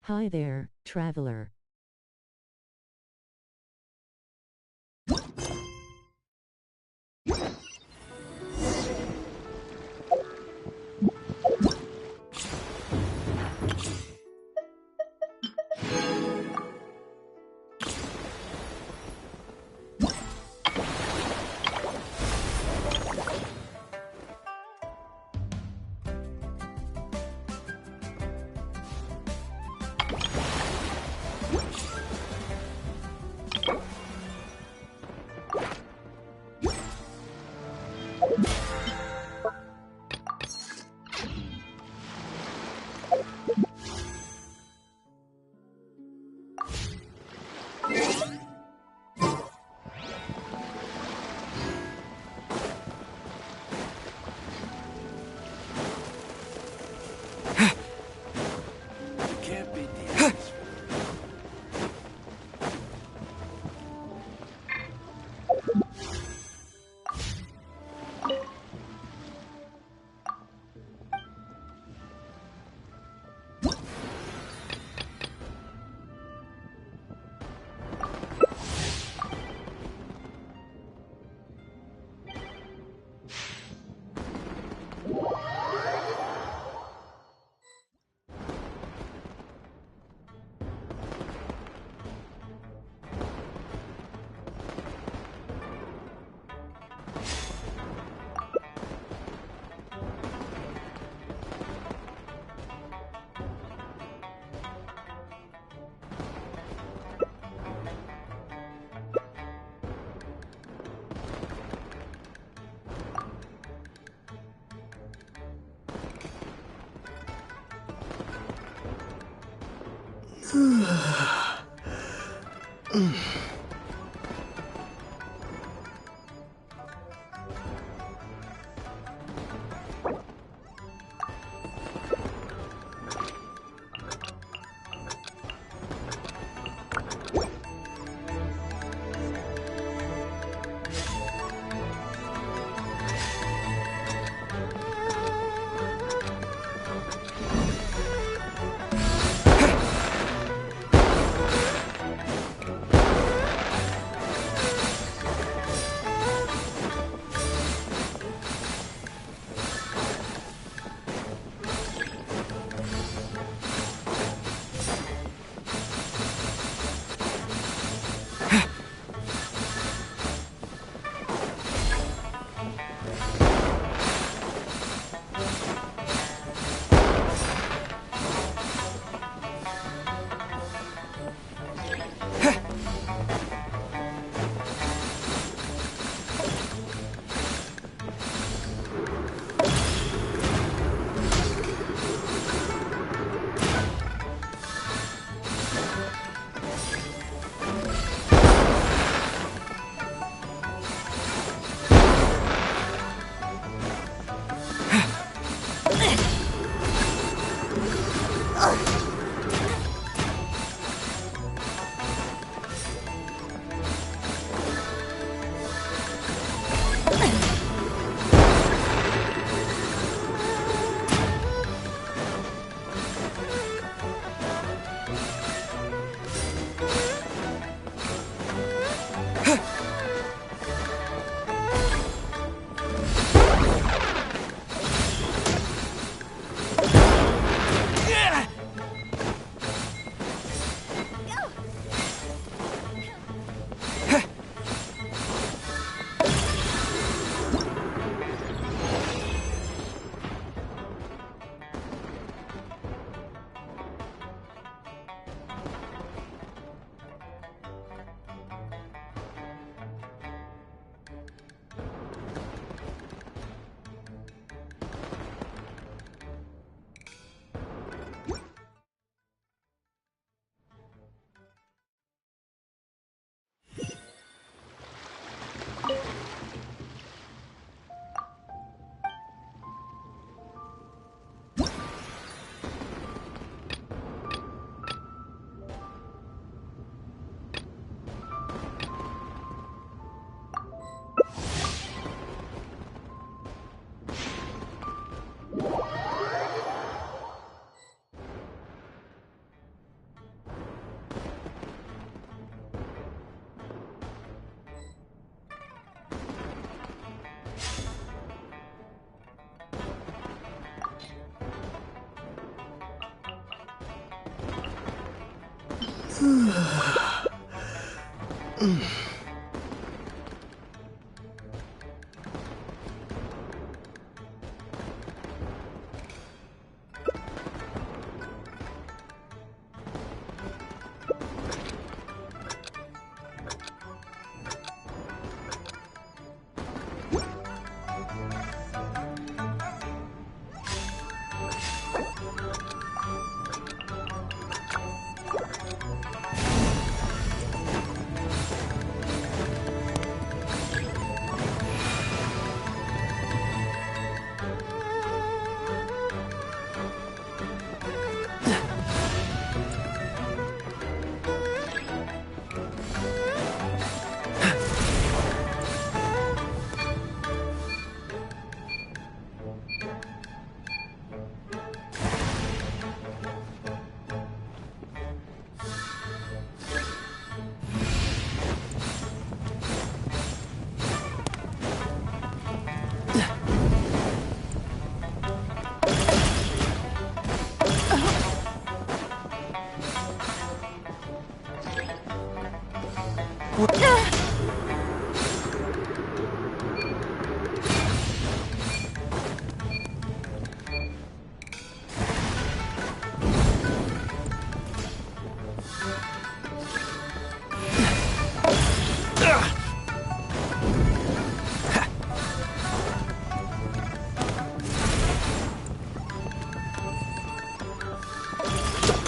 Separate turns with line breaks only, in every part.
Hi there, traveler.
Can't beat the atmosphere.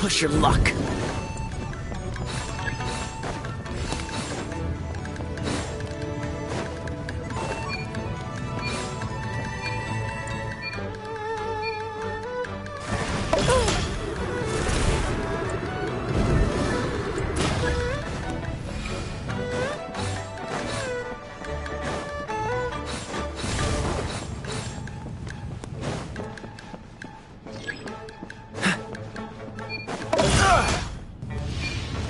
Push your luck.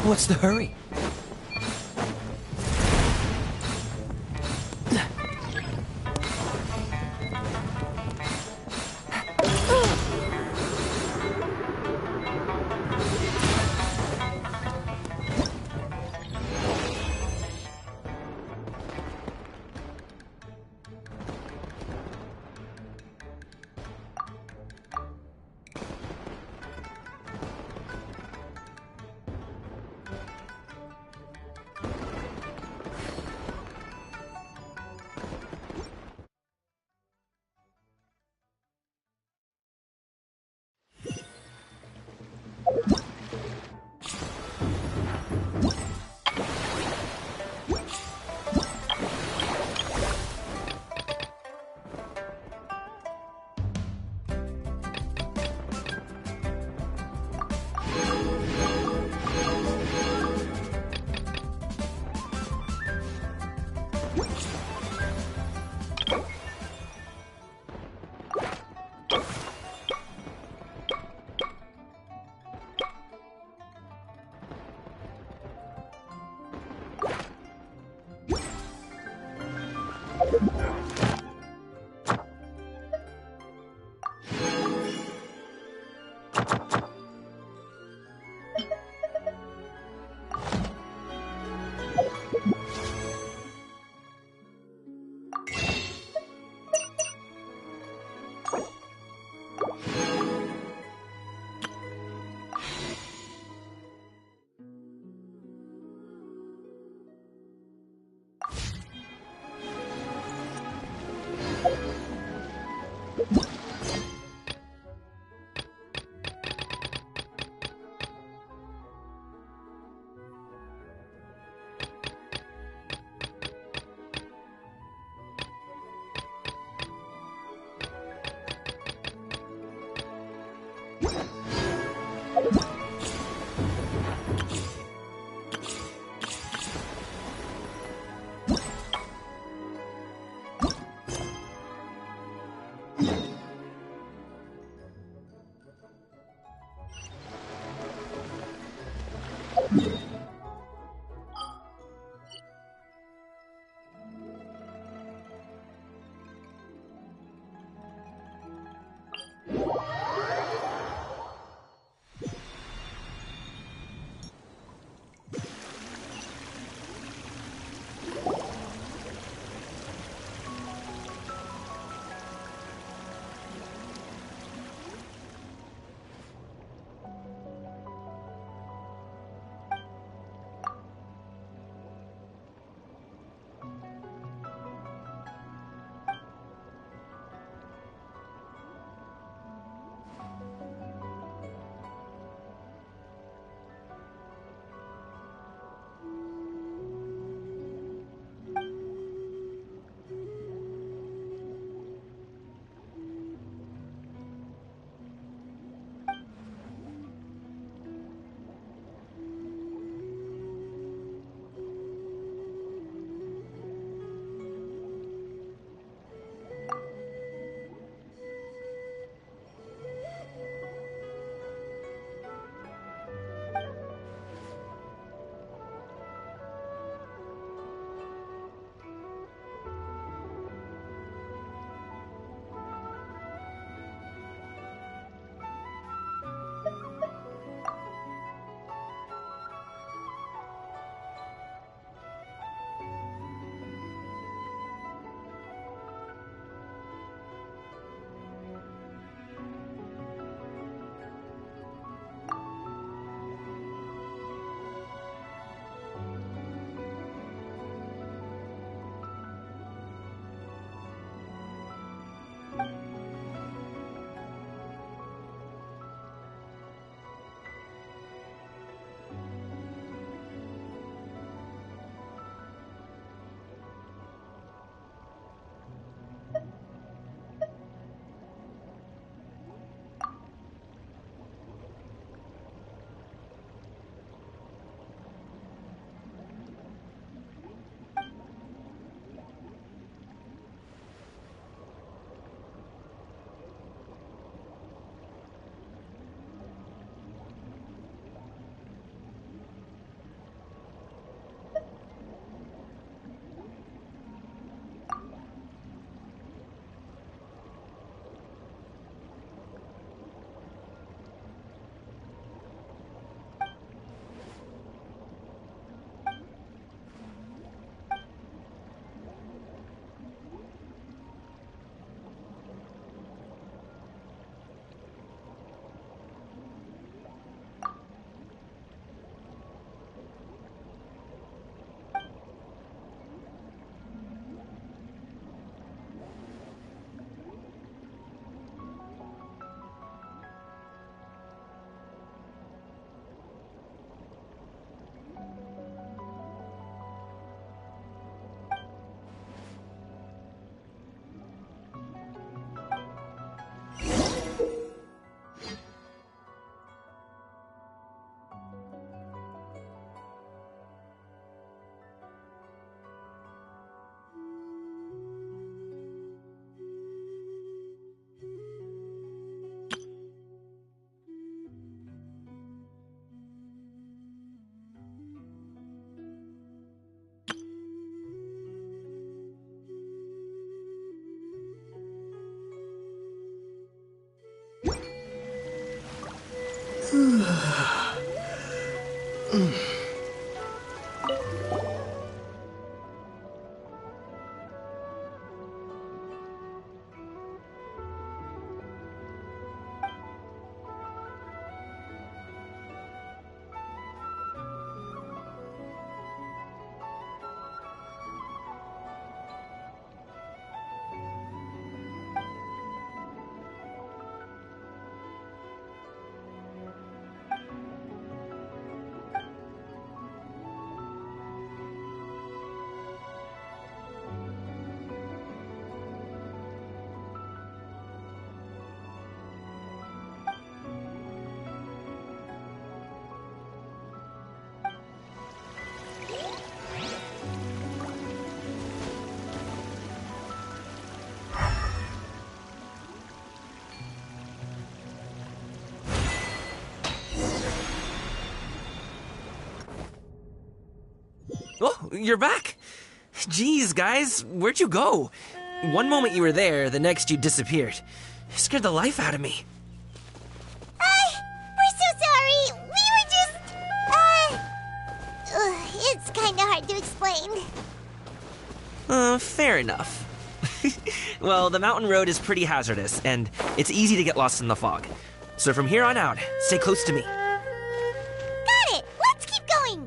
What's the hurry? Oh, you're back! Jeez, guys, where'd you go? One moment you were there, the next you disappeared. You scared the life out of me.
We're so sorry. We were just, it's kinda hard to explain.
Fair enough. Well, the mountain road is pretty hazardous, and it's easy to get lost in the fog. So from here on out, stay close to me.
Got it. Let's keep going.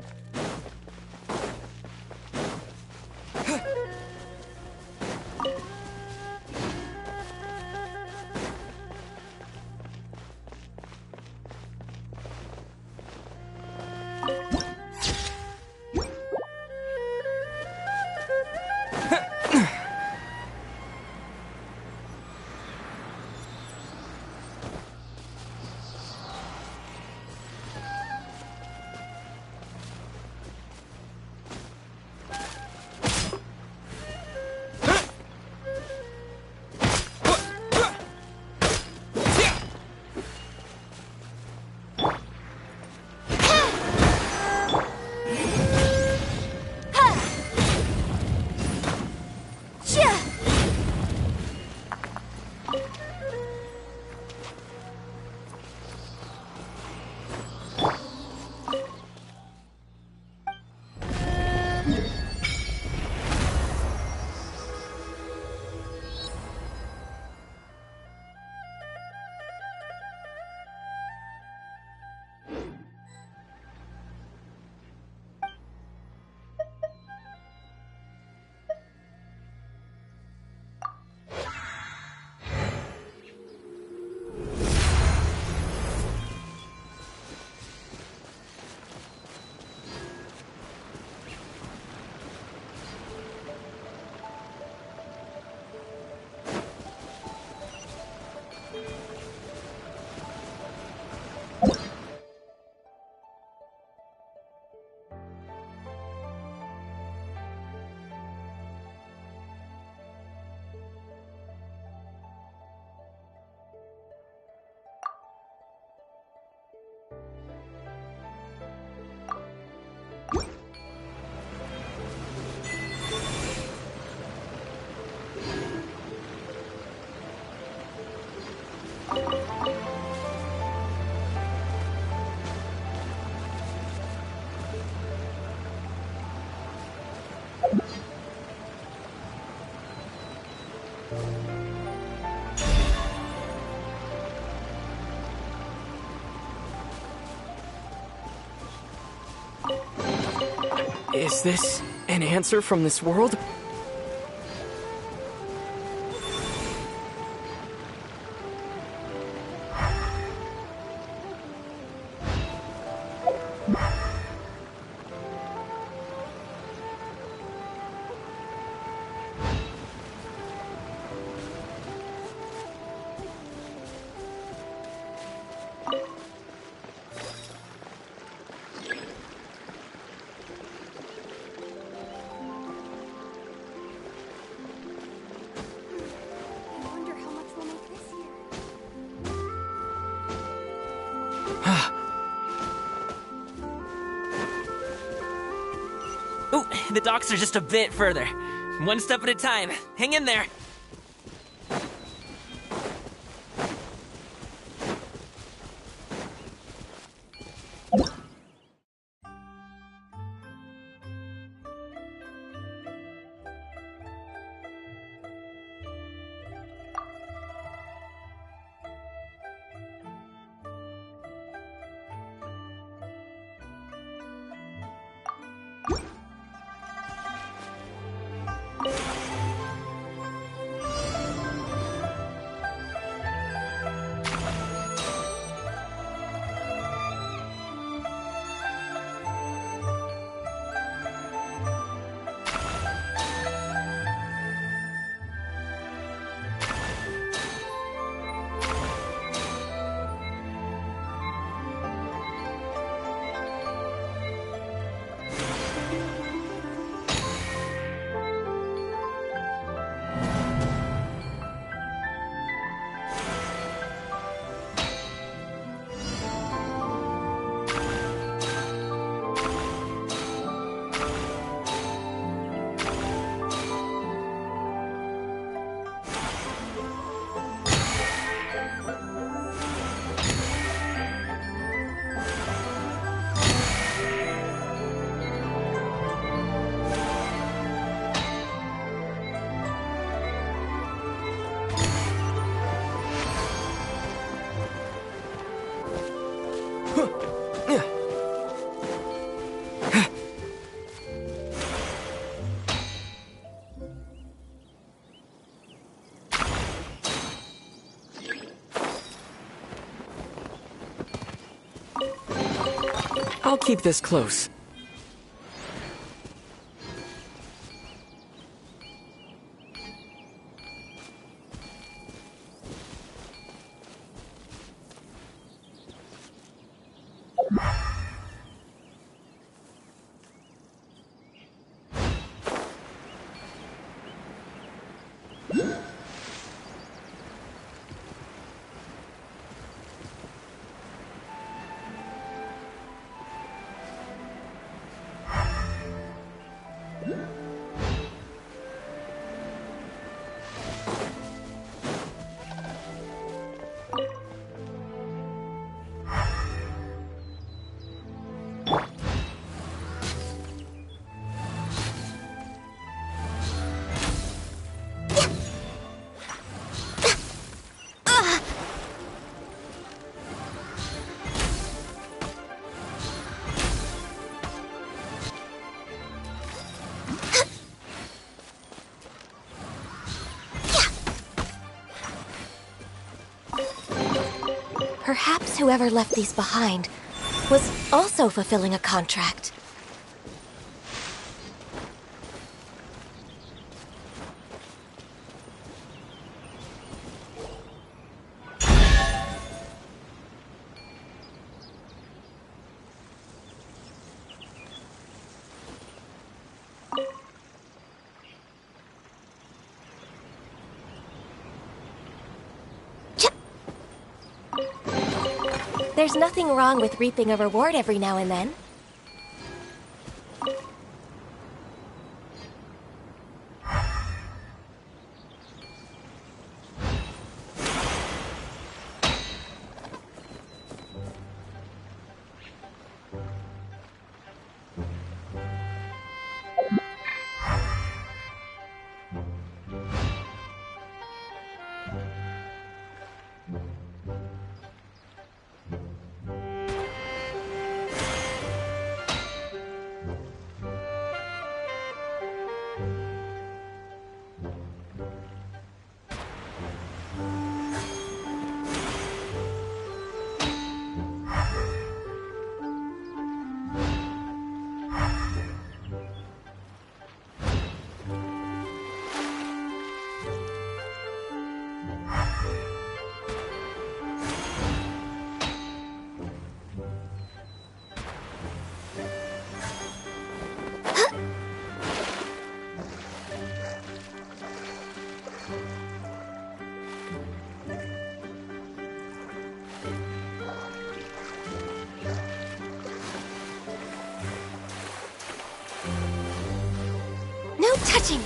Is this an answer from this world?
Ooh, the docks are just a bit further. One step at a time. Hang in there.
I'll keep this close.
Perhaps whoever left these behind was also fulfilling a contract. There's nothing wrong with reaping a reward every now and then. No touching!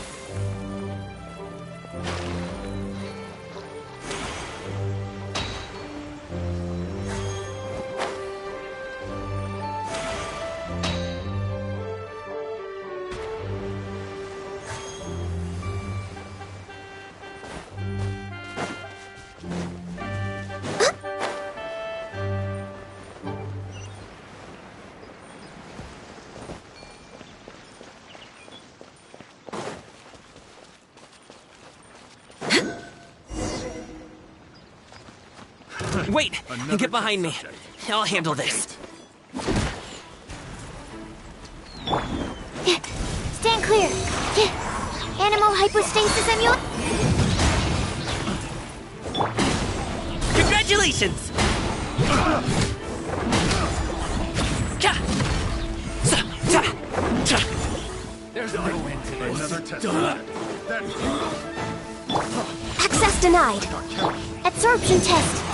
Wait! Get behind me. I'll handle this.
Stand clear. Animal hypostasis amulet.
Congratulations!
There's no end to this. Another test.
Access denied.
Absorption test.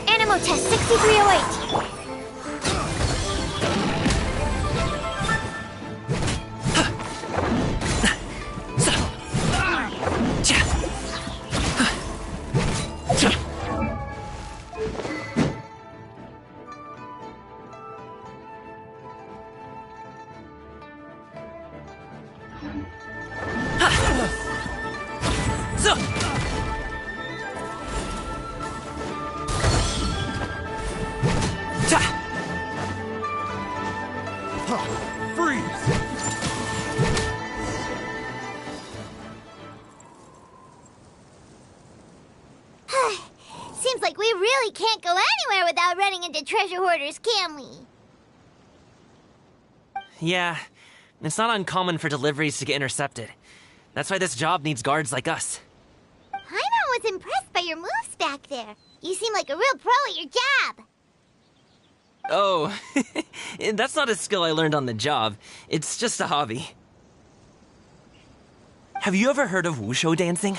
Animal test 6308.
Freeze!
Seems like we really can't go anywhere without running into treasure hoarders, can we?
Yeah, it's not uncommon for deliveries to get intercepted. That's why this job needs guards like us.
Paimon was impressed by your moves back there. You seem like a real pro at your job.
Oh, that's not a skill I learned on the job. It's just a hobby. Have you ever heard of wushu dancing?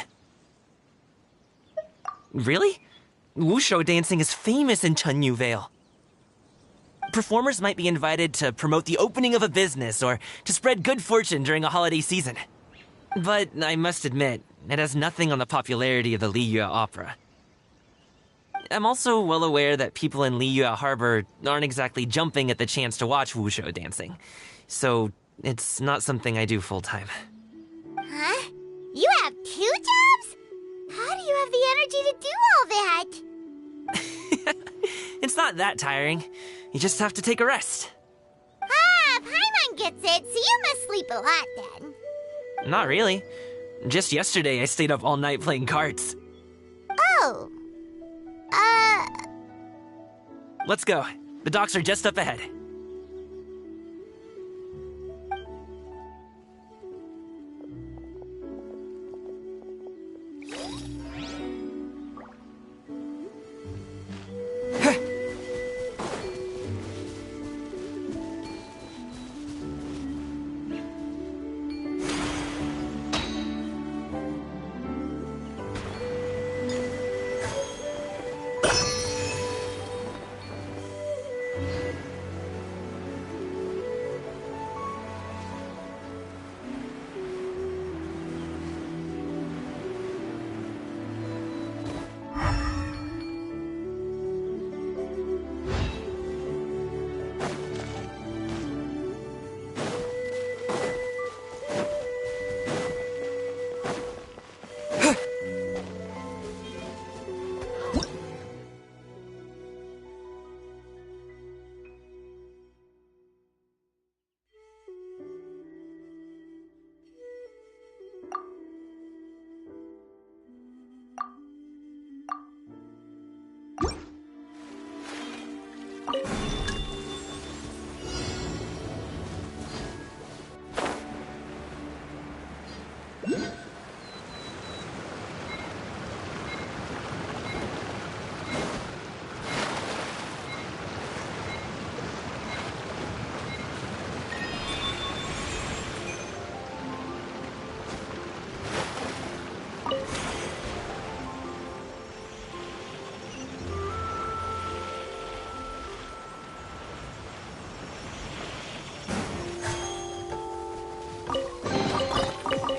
Really? Wushu dancing is famous in Chunyu Vale. Performers might be invited to promote the opening of a business or to spread good fortune during a holiday season. But I must admit, it has nothing on the popularity of the Liyue opera. I'm also well aware that people in Liyue Harbor aren't exactly jumping at the chance to watch wushu dancing. So, it's not something I do full-time.
Huh? You have 2 jobs? How do you have the energy to do all that?
It's not that tiring. You just have to take a rest.
Ah, Paimon gets it, so you must sleep a lot then.
Not really. Just yesterday I stayed up all night playing cards.
Oh.
Let's go. The docks are just up ahead.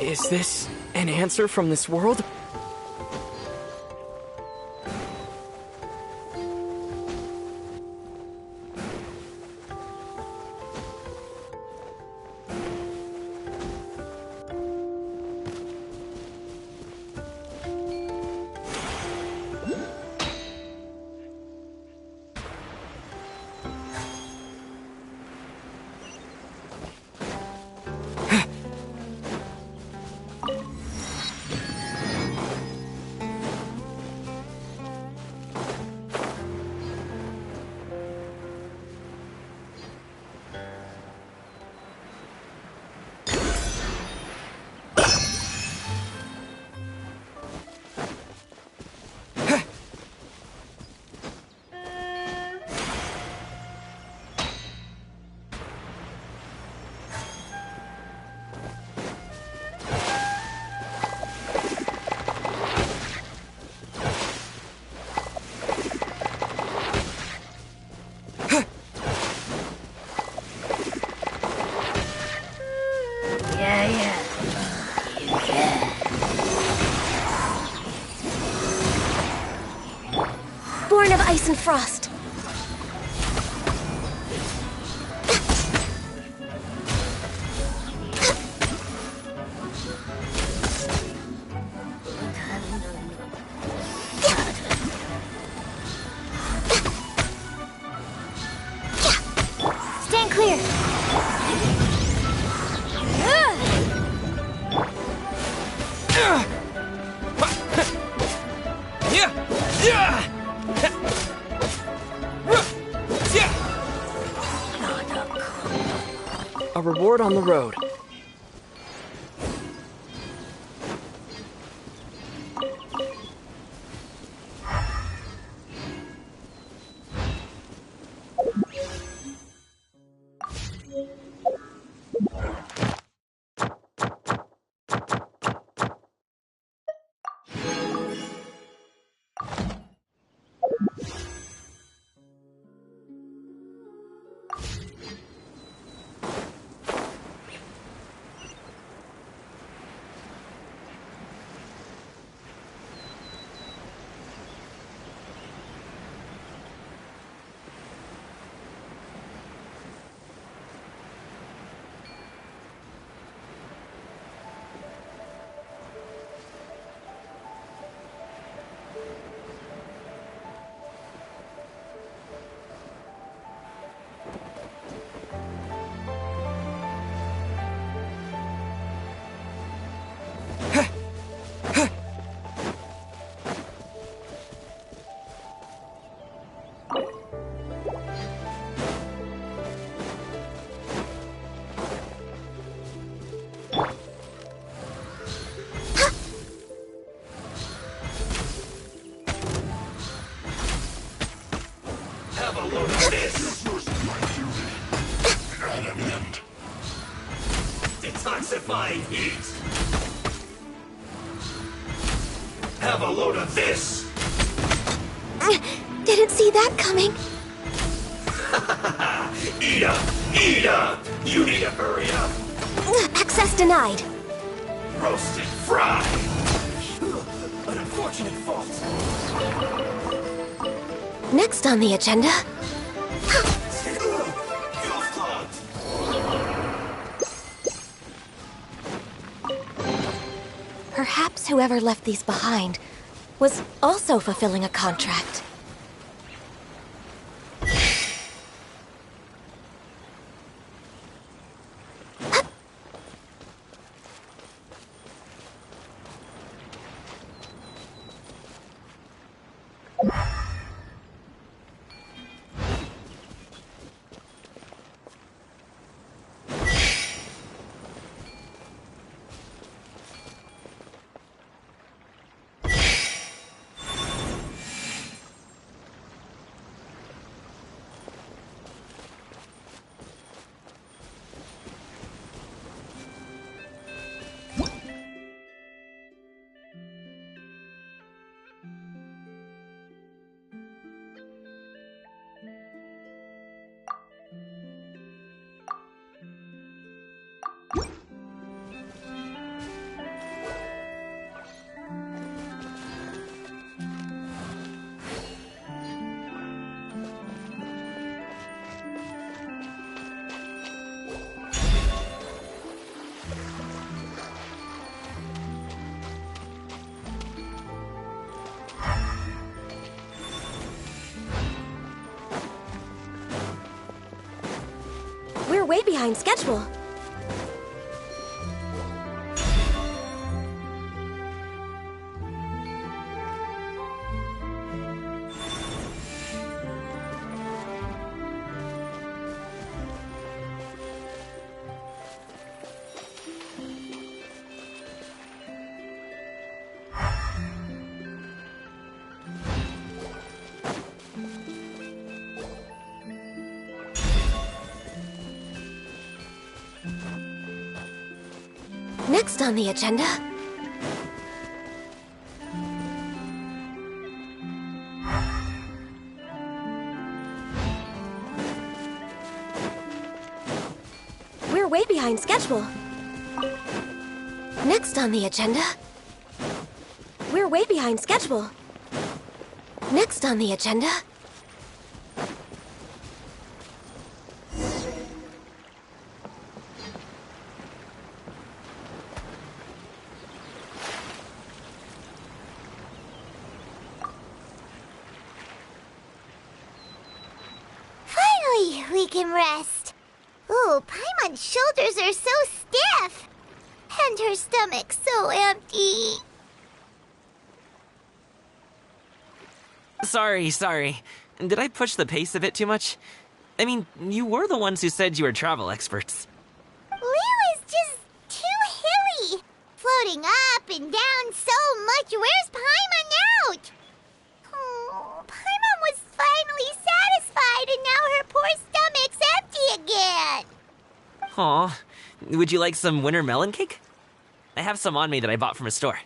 Is this an answer from this world?
Born of ice and frost. Stand clear.
A reward on the road.
Have a load of this! At an end. Detoxifying heat! Have a load of this!
Didn't see that coming.
Eat up! Eat up! You need to hurry up!
Access denied.
Roasted fry! An unfortunate fault.
Next on the agenda,
Get off clogged!
perhaps whoever left these behind was also fulfilling a contract. We're way behind schedule. Next on the agenda, we're way behind schedule. Next on the agenda, we're way behind schedule. Next on the agenda,
Finally, we can rest. Ooh, Paimon's shoulders are so stiff. And her stomach so empty.
Sorry. Did I push the pace a bit too much? I mean, you were the ones who said you were travel experts.
floating up and down so much. Where's Paimon out? Oh, Paimon was finally satisfied, and now her poor stomach's empty again.
Aw, would you like some winter melon cake? I have some on me that I bought from a store.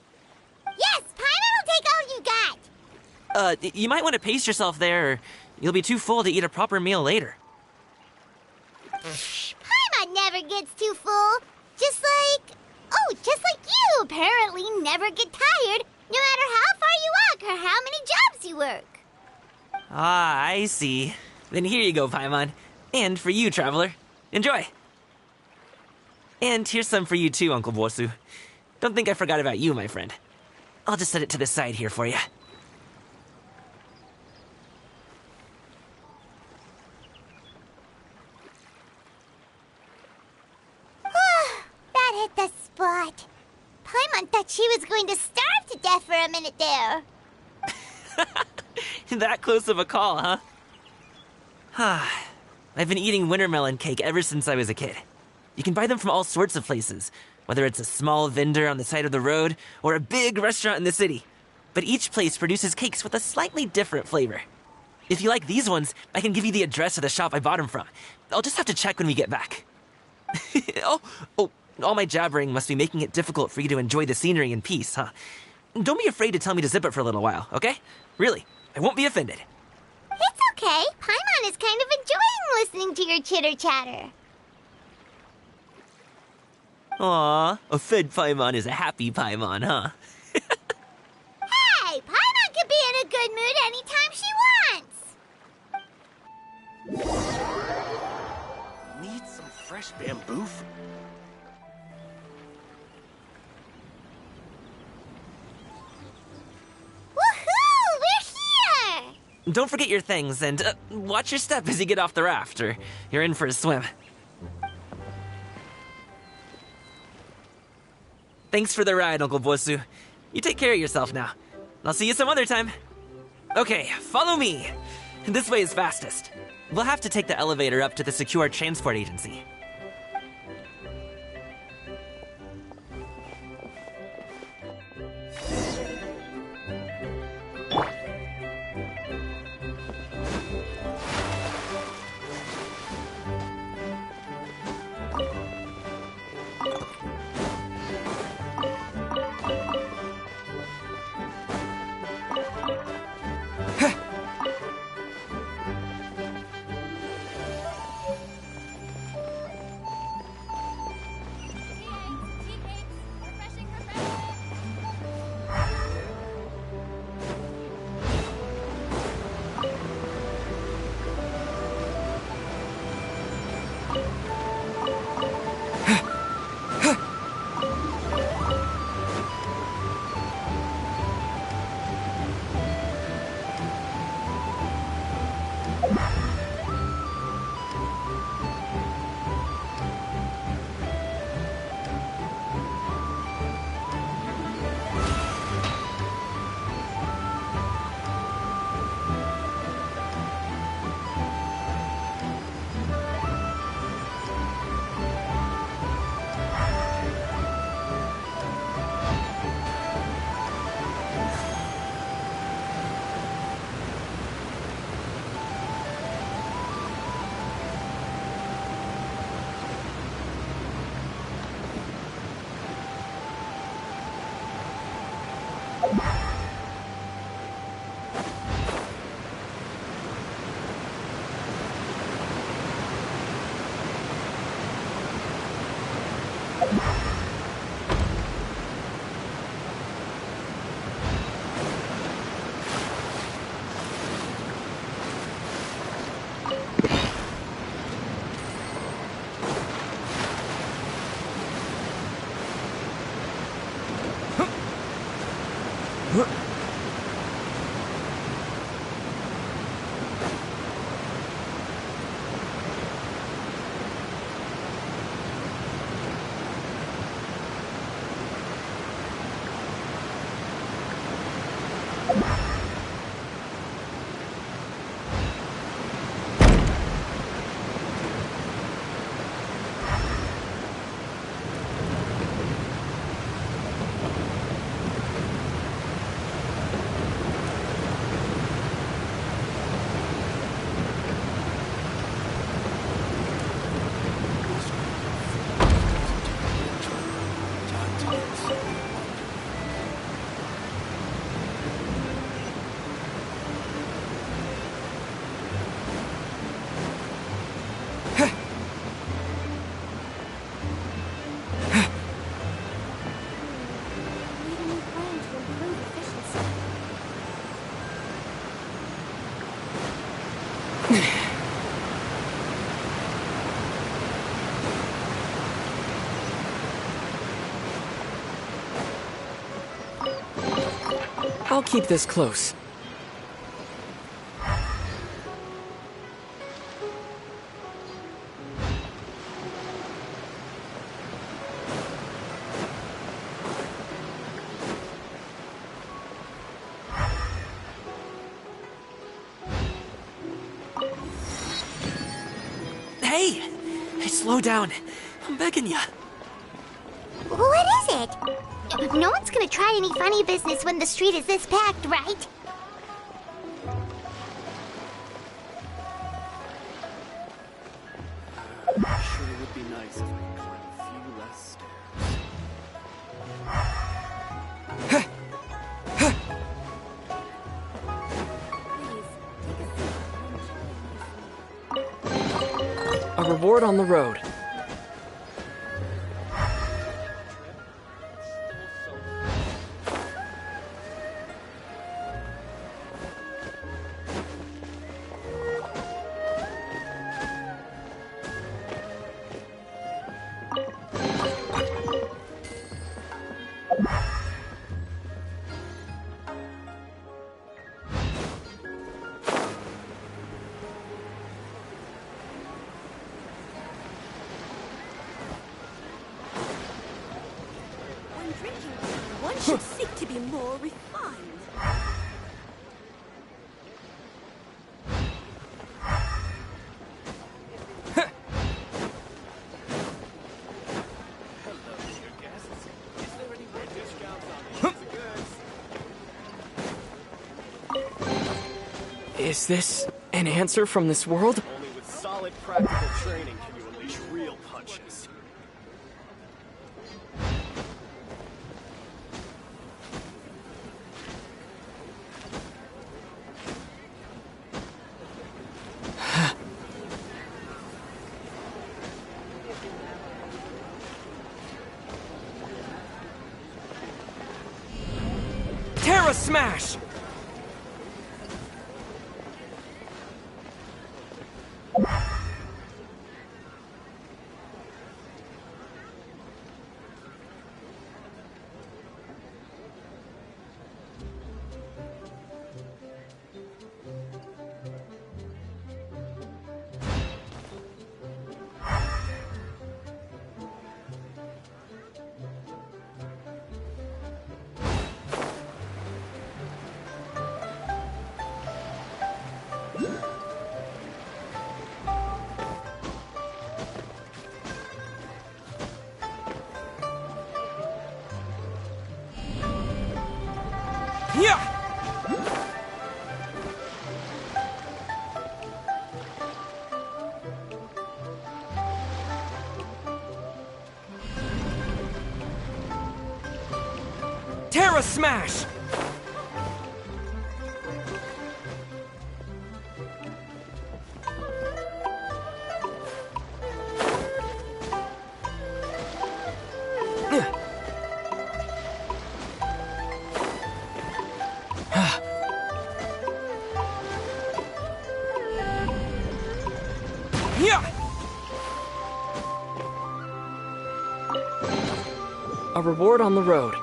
Yes, Paimon will take all you got.
You might want to pace yourself there, or you'll be too full to eat a proper meal later.
Paimon never gets too full. Just like you apparently never get tired, no matter how far you walk or how many jobs you work.
Ah, I see. Then here you go, Paimon. And for you, Traveler. Enjoy. And here's some for you too, Uncle Bosu. Don't think I forgot about you, my friend. I'll just set it to the side here for you.
That hit the spot. Paimon thought she was going to starve to death for a minute there.
That close of a call, huh? I've been eating winter melon cake ever since I was a kid. You can buy them from all sorts of places, whether it's a small vendor on the side of the road or a big restaurant in the city. But each place produces cakes with a slightly different flavor. If you like these ones, I can give you the address of the shop I bought them from. I'll just have to check when we get back. Oh, all my jabbering must be making it difficult for you to enjoy the scenery in peace, huh? Don't be afraid to tell me to zip it for a little while, okay? Really, I won't be offended.
It's okay. Paimon is kind of enjoying listening to your chitter-chatter.
Aw, a fed Paimon is a happy Paimon, huh?
Hey, Paimon can be in a good mood anytime she wants.
Need some fresh bamboo?
Woohoo! We're here!
Don't forget your things, and watch your step as you get off the raft, or you're in for a swim. Thanks for the ride, Uncle Bosu. You take care of yourself now. I'll see you some other time. Okay, follow me. This way is fastest. We'll have to take the elevator up to the secure transport agency.
I'll keep this close.
Hey! Slow down. I'm begging ya.
What is it? No one's gonna try any funny business when the street is this packed, right?
Sure would be nice if I could climb a few less stairs.
A reward on the road.
When drinking, one should seek to be more refined.
Is this an answer from this world?
Only with solid practical training can you unleash real punches.
Terra Smash! Yeah! Terra Smash! Yeah!
A reward on the road.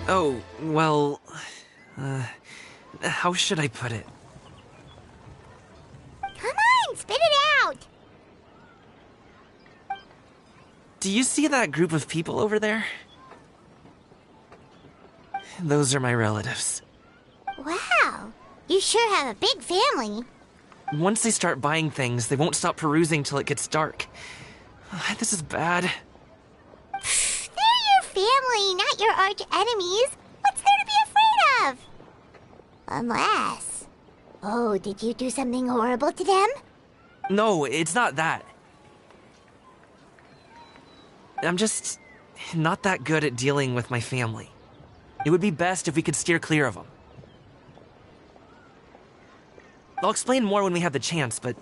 Oh, well... how should I put it?
Come on, spit it out!
Do you see that group of people over there? Those are my relatives.
Wow, you sure have a big family.
Once they start buying things, they won't stop perusing till it gets dark. This is bad.
They're your family, not your arch enemies. What's there to be afraid of? Unless... Oh, did you do something horrible to them?
No, it's not that. I'm just not that good at dealing with my family. It would be best if we could steer clear of them. I'll explain more when we have the chance, but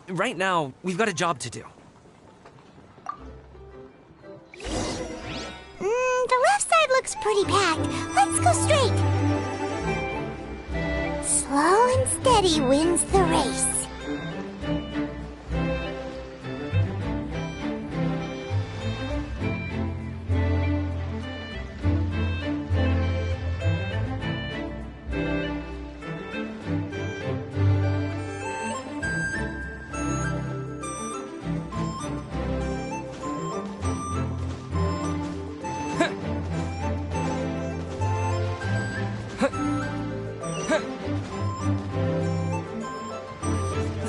right now, we've got a job to do.
The left pretty packed. Let's go straight. Slow and steady wins the race.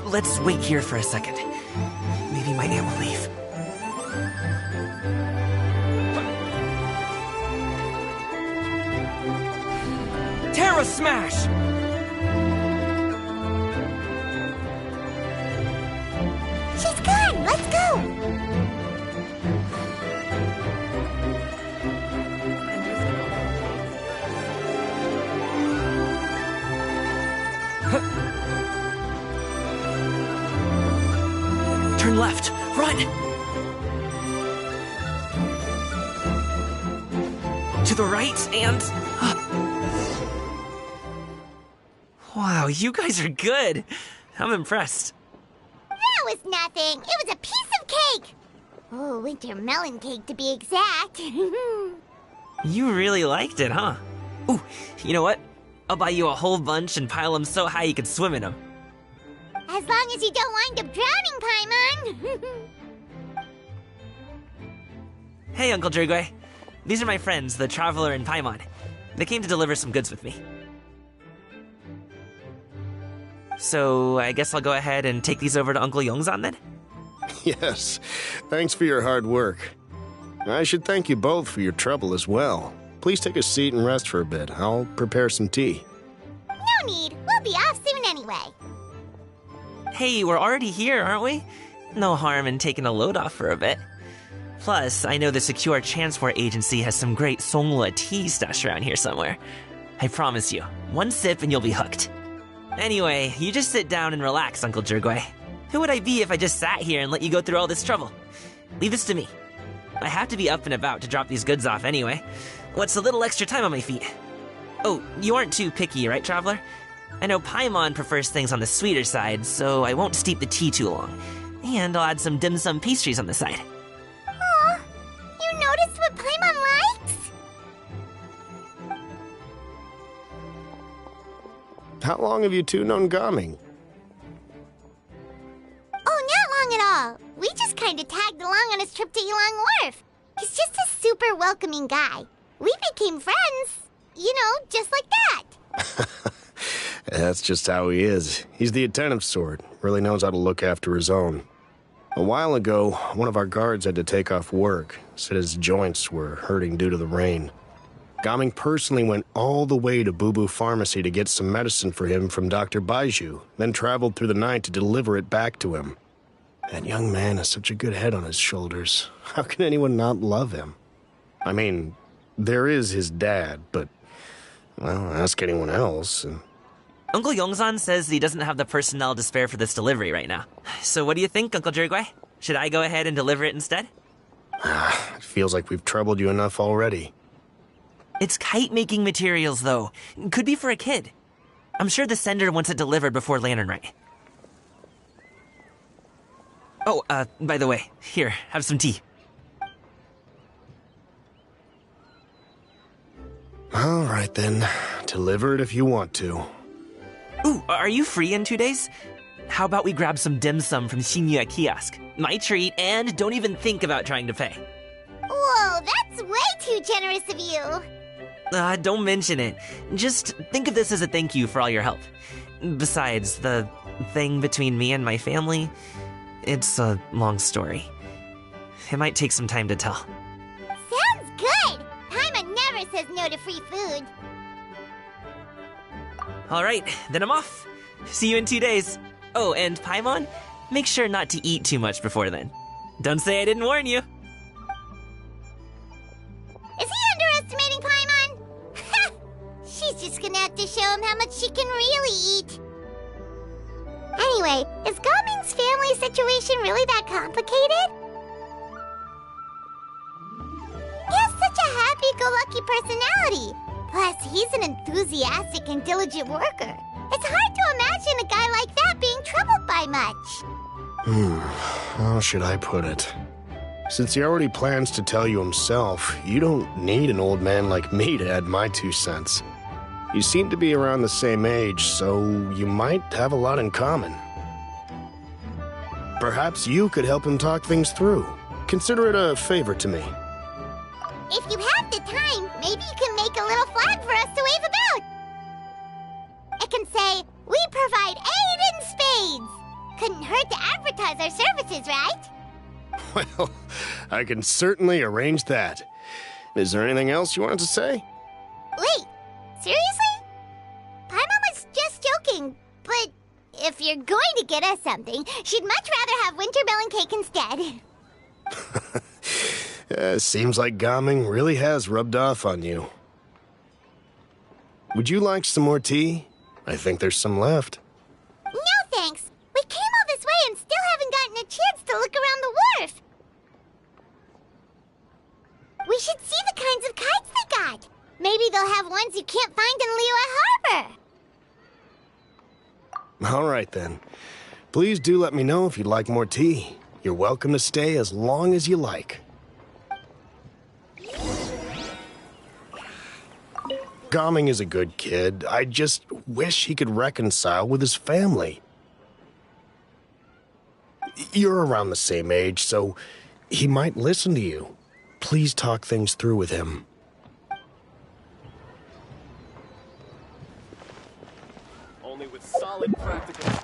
Let's wait here for a second. Maybe my aunt will leave. Terra Smash!
She's gone! Let's go!
Turn left! Run! To the right and... Wow, you guys are good. I'm impressed.
That was nothing. It was a piece of cake. Oh, winter melon cake to be exact.
You really liked it, huh? Ooh, you know what? I'll buy you a whole bunch and pile them so high you could swim in them.
As long as you don't wind up drowning, Paimon.
Hey, Uncle Drugway. These are my friends, the Traveler and Paimon. They came to deliver some goods with me. So, I guess I'll go ahead and take these over to Uncle Yongzan then?
Yes, thanks for your hard work. I should thank you both for your trouble as well. Please take a seat and rest for a bit. I'll prepare some tea.
No need. We'll be off soon anyway.
Hey, we're already here, aren't we? No harm in taking a load off for a bit. Plus, I know the Secure Transport Agency has some great Songhua tea stashed around here somewhere. I promise you, one sip and you'll be hooked. Anyway, you just sit down and relax, Uncle Drugway. Who would I be if I just sat here and let you go through all this trouble? Leave this to me. I have to be up and about to drop these goods off anyway. What's a little extra time on my feet? Oh, you aren't too picky, right, Traveler? I know Paimon prefers things on the sweeter side, so I won't steep the tea too long. And I'll add some dim sum pastries on the side.
Aw, you noticed what Paimon likes?
How long have you two known Gaming?
Oh, not long at all. We just kind of tagged along on his trip to Ylang Wharf. He's just a super welcoming guy. We became friends. You know, just like that.
That's just how he is. He's the attentive sort. Really knows how to look after his own. A while ago, one of our guards had to take off work. Said his joints were hurting due to the rain. Gaming personally went all the way to Boo Boo Pharmacy to get some medicine for him from Dr. Baiju, then traveled through the night to deliver it back to him. That young man has such a good head on his shoulders. How can anyone not love him? I mean, there is his dad, but, well, ask anyone else.
Uncle Yongzan says he doesn't have the personnel to spare for this delivery right now. So what do you think, Uncle Drugway? Should I go ahead and deliver it instead?
It feels like we've troubled you enough already.
It's kite-making materials, though. Could be for a kid. I'm sure the sender wants it delivered before Lantern Rite. Oh, by the way, here, have some tea.
All right, then. Deliver it if you want to.
Ooh, are you free in 2 days? How about we grab some dim sum from Shinya Kiosk? My treat, and don't even think about trying to pay.
Whoa, that's way too generous of you.
Don't mention it. Just think of this as a thank you for all your help. Besides, the thing between me and my family, it's a long story. It might take some time to tell.
Sounds good. Paimon never says no to free food.
All right, then I'm off. See you in 2 days. Oh, and Paimon, make sure not to eat too much before then. Don't say I didn't warn you.
Is he underestimating Paimon? She's just gonna have to show him how much she can really eat. Anyway, is Gaming's family situation really that complicated? He has such a happy happy-go-lucky personality. Plus, he's an enthusiastic and diligent worker. It's hard to imagine a guy like that being troubled by much.
How should I put it? Since he already plans to tell you himself, you don't need an old man like me to add my 2 cents. You seem to be around the same age, so you might have a lot in common. Perhaps you could help him talk things through. Consider it a favor to me.
If you have the time, maybe you can make a little flag for us to wave about. It can say, "We provide aid in spades." Couldn't hurt to advertise our services, right?
Well, I can certainly arrange that. Is there anything else you wanted to say?
Wait, seriously? Paimon was just joking, but if you're going to get us something, she'd much rather have wintermelon cake instead.
Seems like Gaming really has rubbed off on you. Would you like some more tea? I think there's some left.
No thanks. We came all this way and still haven't gotten a chance to look around the wharf. We should see the kinds of kites they got. Maybe they'll have ones you can't find in Liyue Harbor.
All right, then. Please do let me know if you'd like more tea. You're welcome to stay as long as you like. Gaming is a good kid. I just wish he could reconcile with his family. You're around the same age, so he might listen to you. Please talk things through with him.
Only with solid practical training.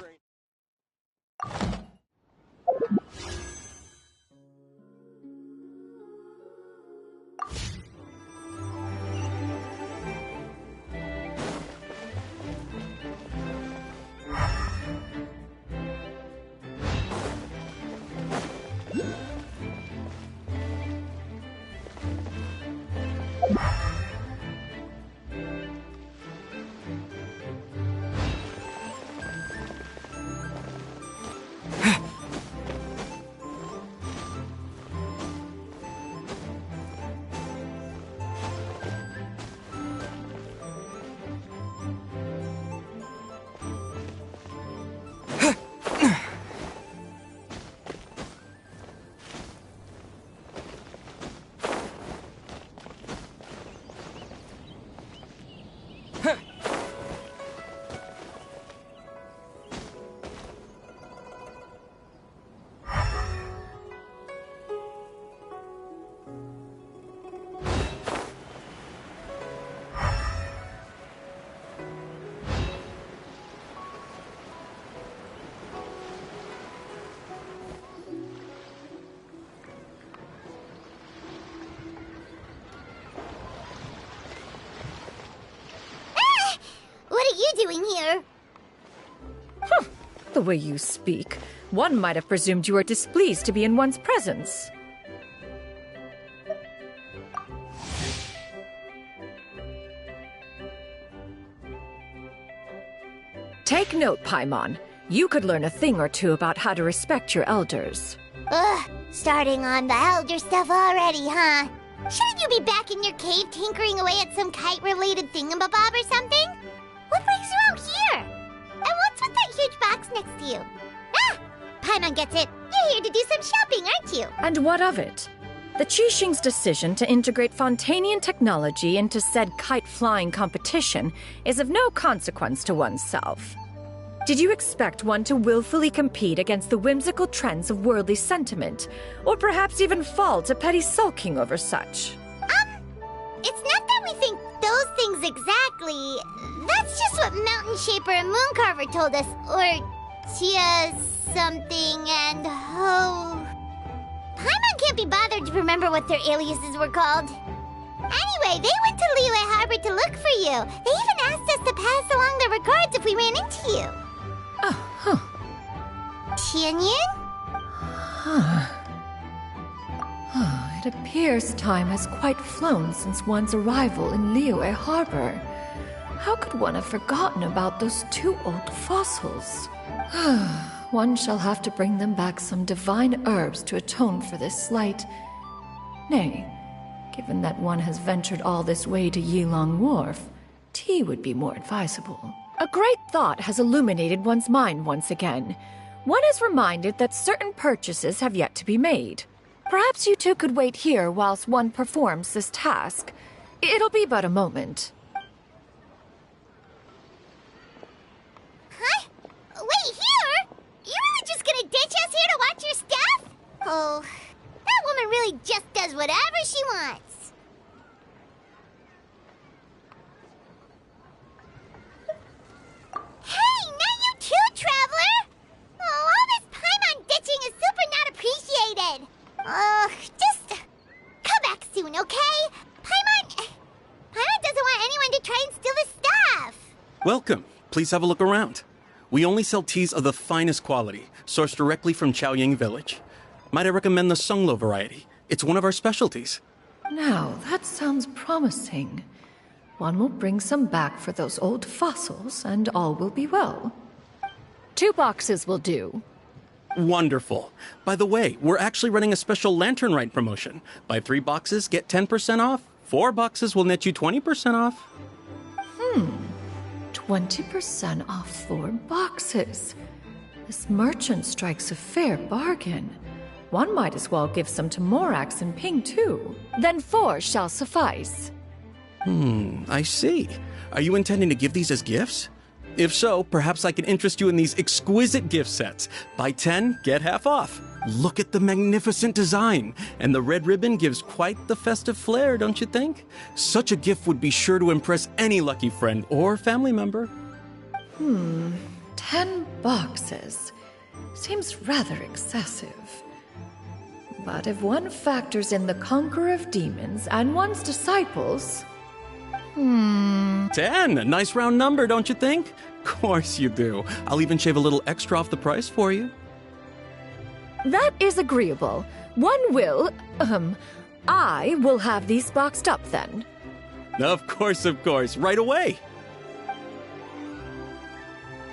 What are you doing here?
The way you speak, one might have presumed you were displeased to be in one's presence. Take note, Paimon. You could learn a thing or two about how to respect your elders.
Ugh, starting on the elder stuff already, huh? Shouldn't you be back in your cave tinkering away at some kite-related thingamabob or something? What brings you out here? And what's with that huge box next to you? Ah! Paimon gets it. You're here to do some shopping, aren't you?
And what of it? The Qixing's decision to integrate Fontanian technology into said kite-flying competition is of no consequence to oneself. Did you expect one to willfully compete against the whimsical trends of worldly sentiment, or perhaps even fall to petty sulking over such?
It's not that we think those things exactly. That's just what Mountain Shaper and Mooncarver told us. Or Tia something and Ho. Paimon can't be bothered to remember what their aliases were called. Anyway, they went to Liyue Harbor to look for you. They even asked us to pass along their regards if we ran into you.
Oh, huh.
Tianyun?
It appears time has quite flown since one's arrival in Liyue Harbor. How could one have forgotten about those 2 old fossils? One shall have to bring them back some divine herbs to atone for this slight, nay, Given that one has ventured all this way to Yilong Wharf, tea would be more advisable. A great thought has illuminated one's mind once again. One is reminded that certain purchases have yet to be made. Perhaps you two could wait here whilst one performs this task. It'll be but a moment.
Huh? Wait, here? You're really just gonna ditch us here to watch your stuff? Oh, that woman really just does whatever she wants. Hey, not you too, Traveler! Oh, all this Paimon ditching is super not appreciated. Just come back soon, okay? Paimon doesn't want anyone to try and steal his stuff.
Welcome. Please have a look around. We only sell teas of the finest quality, sourced directly from Chaoying Village. Might I recommend the Sunglo variety? It's one of our specialties.
Now, that sounds promising. One will bring some back for those old fossils, and all will be well. 2 boxes will do.
Wonderful. By the way, we're actually running a special Lantern Rite promotion. Buy 3 boxes, get 10% off. 4 boxes will net you 20% off.
20% off 4 boxes. This merchant strikes a fair bargain. One might as well give some to Morax and Ping too. Then 4 shall suffice.
I see. Are you intending to give these as gifts? If so, perhaps I can interest you in these exquisite gift sets. Buy 10, get half off. Look at the magnificent design. And the red ribbon gives quite the festive flair, don't you think? Such a gift would be sure to impress any lucky friend or family member.
10 boxes. Seems rather excessive. But if one factors in the Conqueror of Demons and one's disciples...
10! A nice round number, don't you think? Course you do. I'll even shave a little extra off the price for you.
That is agreeable. I will have these boxed up then.
Of course, right away.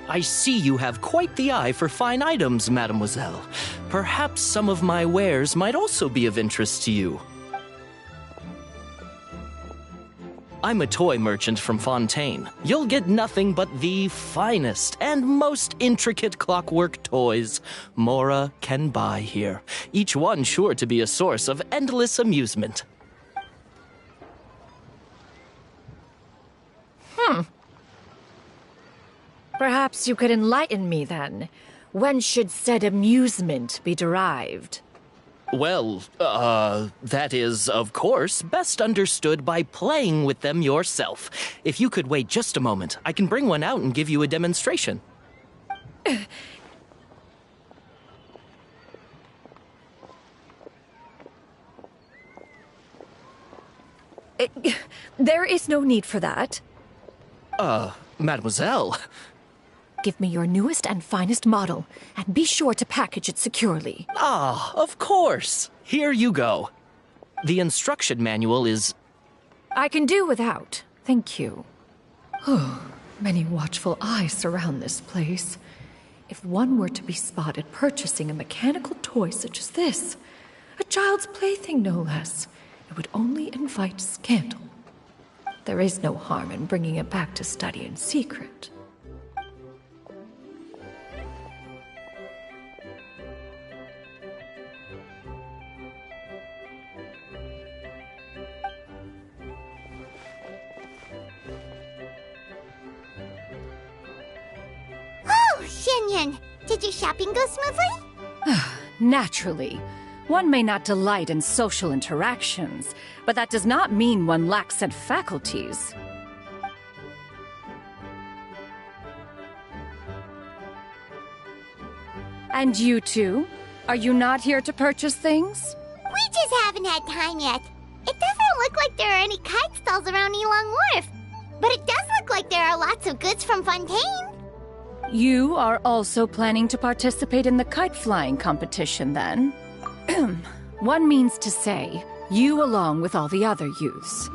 I see you have quite the eye for fine items, mademoiselle. Perhaps some of my wares might also be of interest to you. I'm a toy merchant from Fontaine. You'll get nothing but the finest and most intricate clockwork toys Mora can buy here, each one sure to be a source of endless amusement.
Perhaps you could enlighten me then. When should said amusement be derived?
Well, that is, of course, best understood by playing with them yourself. If you could wait just a moment, I can bring one out and give you a demonstration.
There is no need for that.
Mademoiselle.
Give me your newest and finest model, and be sure to package it securely.
Ah, of course. Here you go. The instruction manual is...
I can do without, thank you. Many watchful eyes surround this place. If one were to be spotted purchasing a mechanical toy such as this, a child's plaything no less, it would only invite scandal. There is no harm in bringing it back to study in secret.
Shinyan, did your shopping go smoothly?
Naturally. One may not delight in social interactions, but that does not mean one lacks said faculties. And you two? Are you not here to purchase things?
We just haven't had time yet. It doesn't look like there are any kite stalls around Yilong Wharf, but it does look like there are lots of goods from Fontaine.
You are also planning to participate in the kite flying competition, then? One means to say, you along with all the other youths.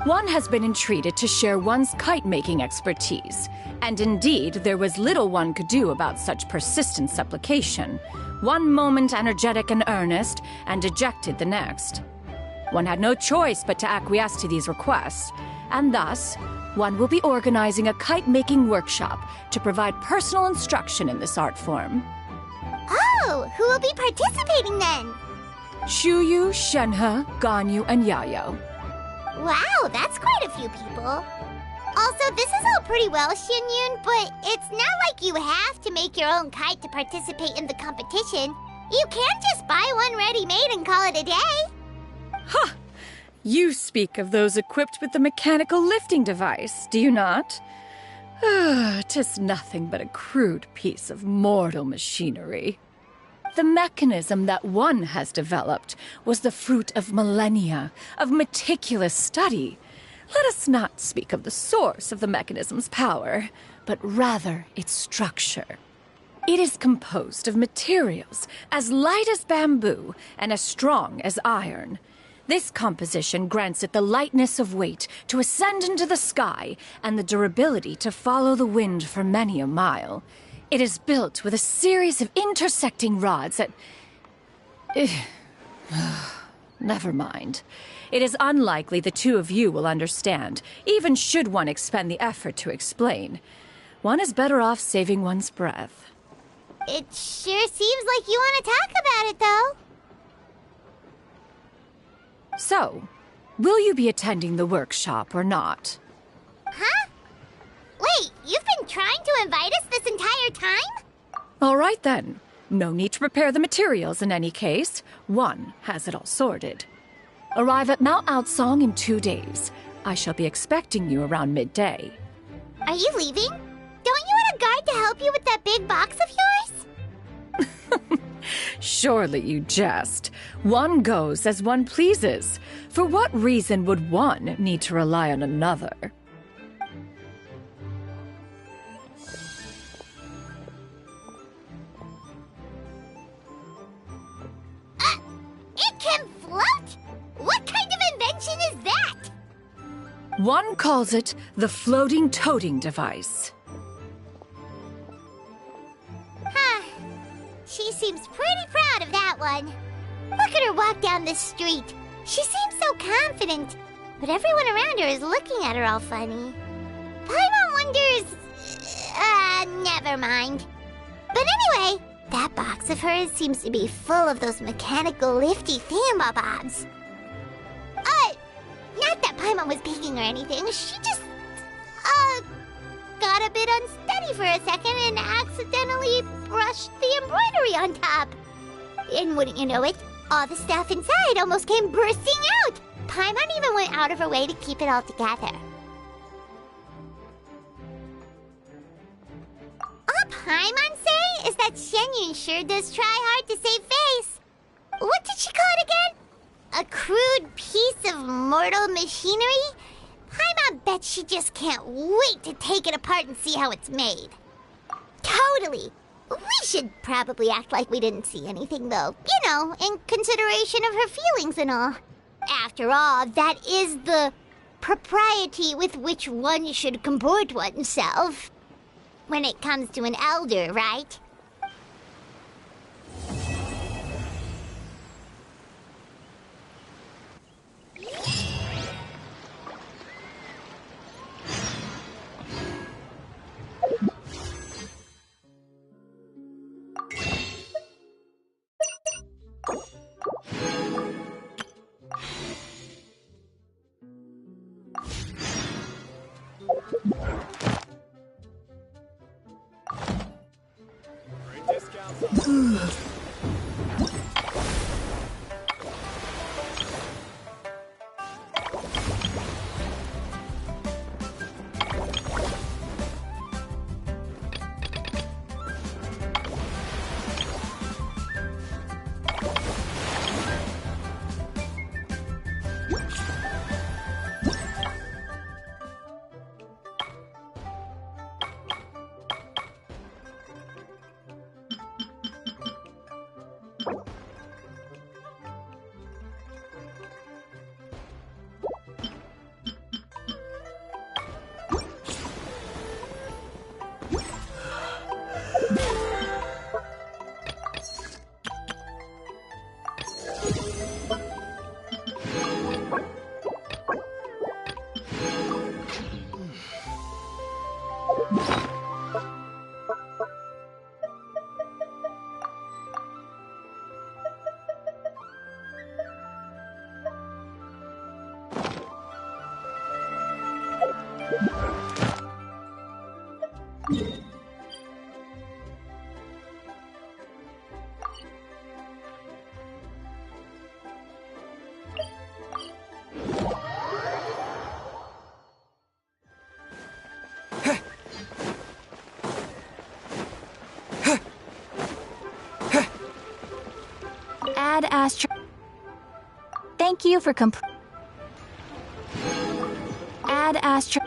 One has been entreated to share one's kite-making expertise, and indeed there was little one could do about such persistent supplication. One moment energetic and earnest, and dejected the next. One had no choice but to acquiesce to these requests, and thus, one will be organizing a kite-making workshop to provide personal instruction in this art form.
Oh, who will be participating then?
Shuyu, Shenhe, Ganyu, and Yayo.
Wow, that's quite a few people. Also, this is all pretty well, Xinyun, but it's not like you have to make your own kite to participate in the competition. You can just buy one ready-made and call it a day.
Ha! You speak of those equipped with the mechanical lifting device, do you not? 'Tis nothing but a crude piece of mortal machinery. The mechanism that one has developed was the fruit of millennia of meticulous study. Let us not speak of the source of the mechanism's power, but rather its structure. It is composed of materials as light as bamboo and as strong as iron. This composition grants it the lightness of weight to ascend into the sky and the durability to follow the wind for many a mile. It is built with a series of intersecting rods that... Never mind. It is unlikely the two of you will understand, even should one expend the effort to explain. One is better off saving one's breath.
It sure seems like you want to talk about it, though.
So, will you be attending the workshop or not?
Huh? Wait, you've been trying to invite us this entire time?
All right then. No need to prepare the materials in any case. One has it all sorted. Arrive at Mount Outsong in 2 days. I shall be expecting you around midday.
Are you leaving? Don't you want a guard to help you with that big box of yours?
Surely you jest. One goes as one pleases. For what reason would one need to rely on another?
It can float? What kind of invention is that?
One calls it the floating toting device.
Huh. She seems pretty proud of that one. Look at her walk down the street. She seems so confident, but everyone around her is looking at her all funny. Paimon wonders... never mind. But anyway, that box of hers seems to be full of those mechanical lifty thingamabobs. Not that Paimon was peeking or anything. She just, got a bit unsteady for a second and accidentally brushed the embroidery on top. And wouldn't you know it, all the stuff inside almost came bursting out. Paimon even went out of her way to keep it all together. All Paimon say is that Shenyun sure does try hard to save face. What did she call it again? A crude piece of mortal machinery? Paimon bets she just can't wait to take it apart and see how it's made. Totally. We should probably act like we didn't see anything, though. You know, in consideration of her feelings and all. After all, that is the propriety with which one should comport oneself. When it comes to an elder, right?
Add Astro. Thank you for Add Astro.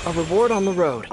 A reward on the road.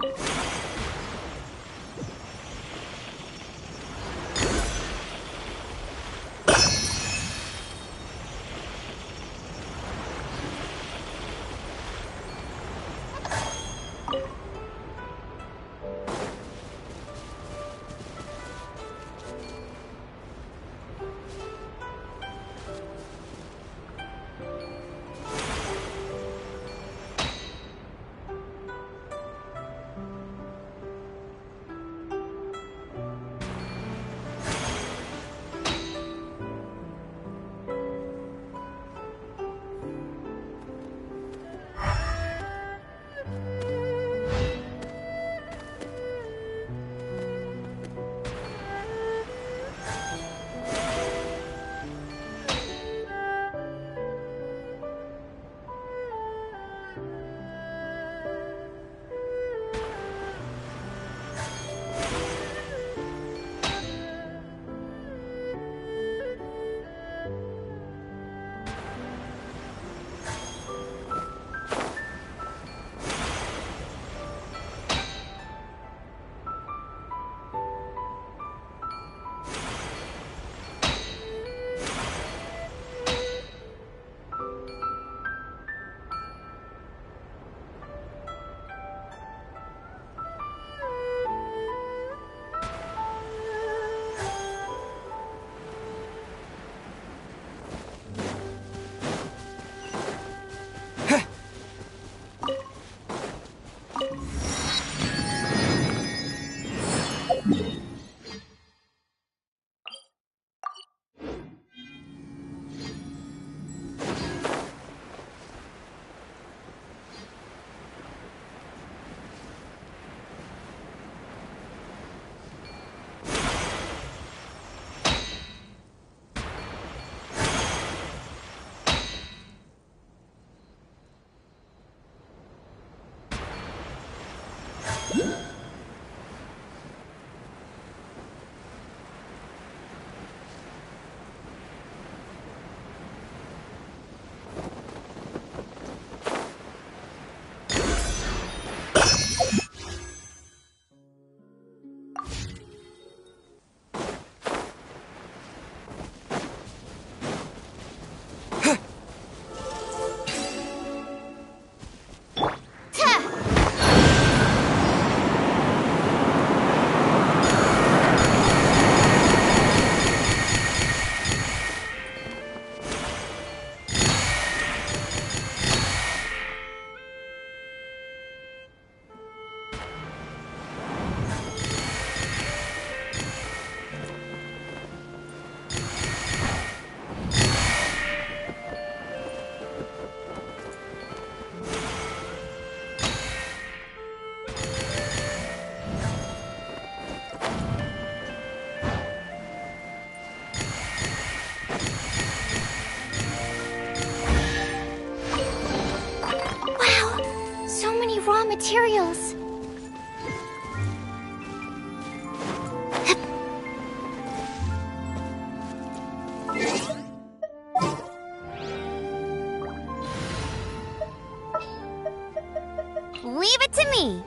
Raw materials. Leave it to me.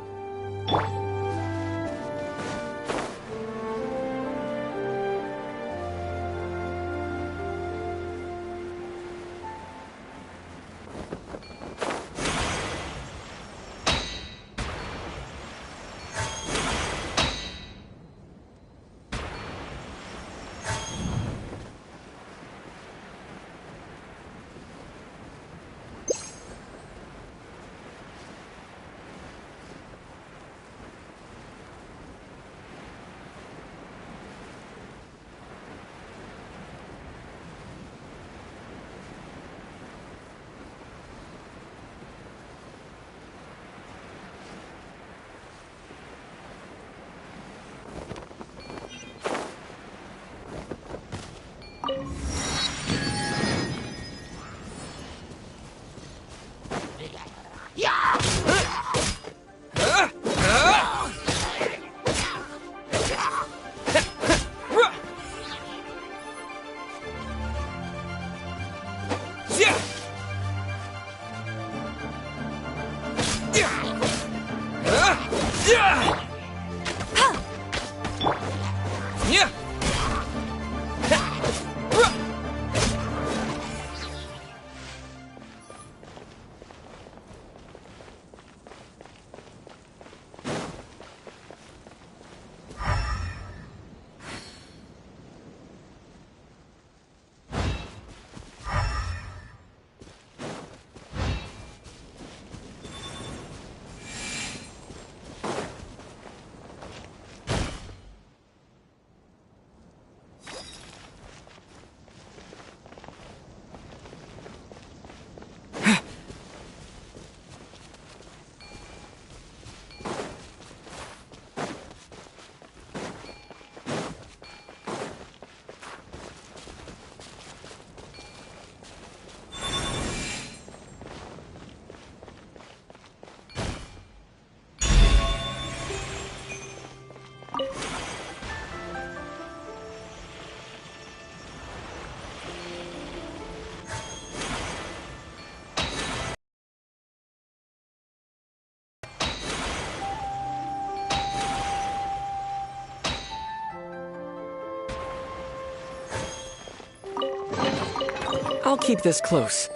I'll keep this close.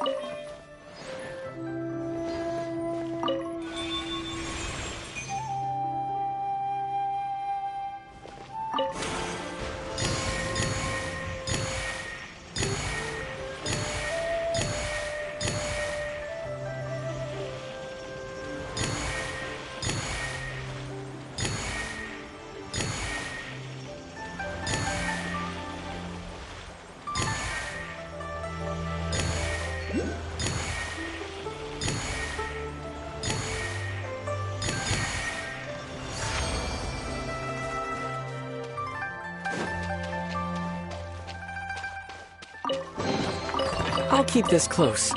I'll keep this close.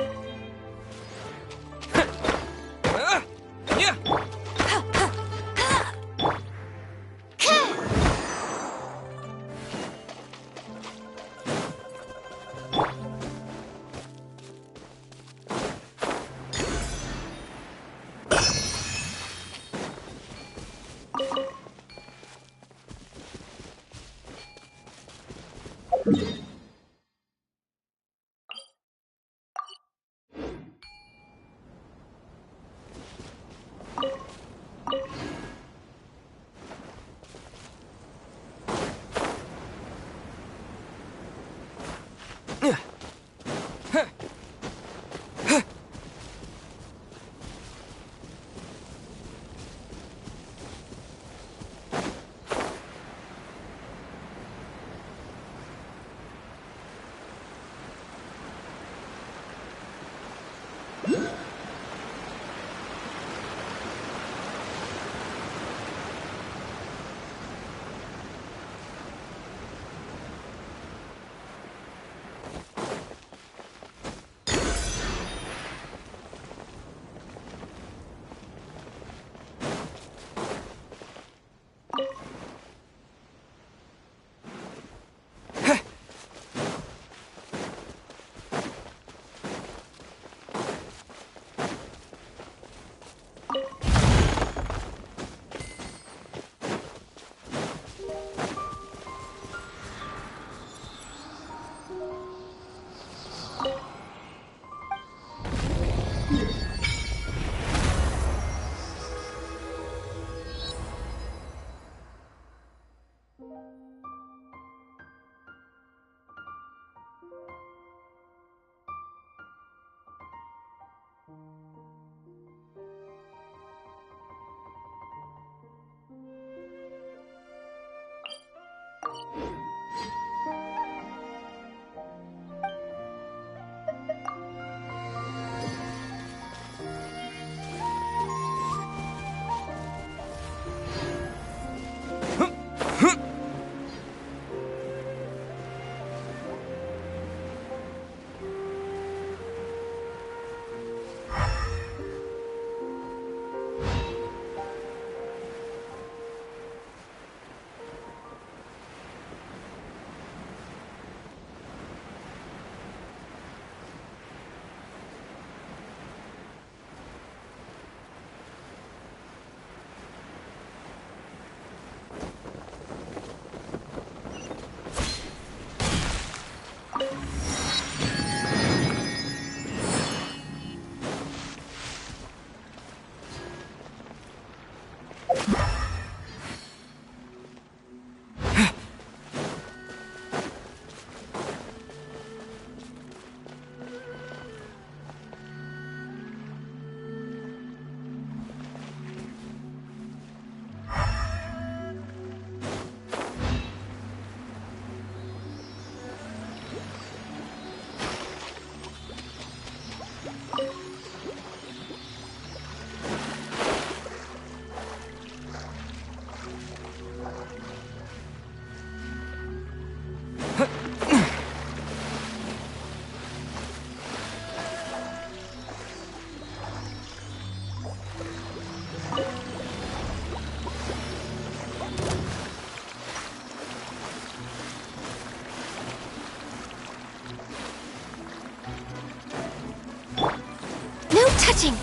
Touching!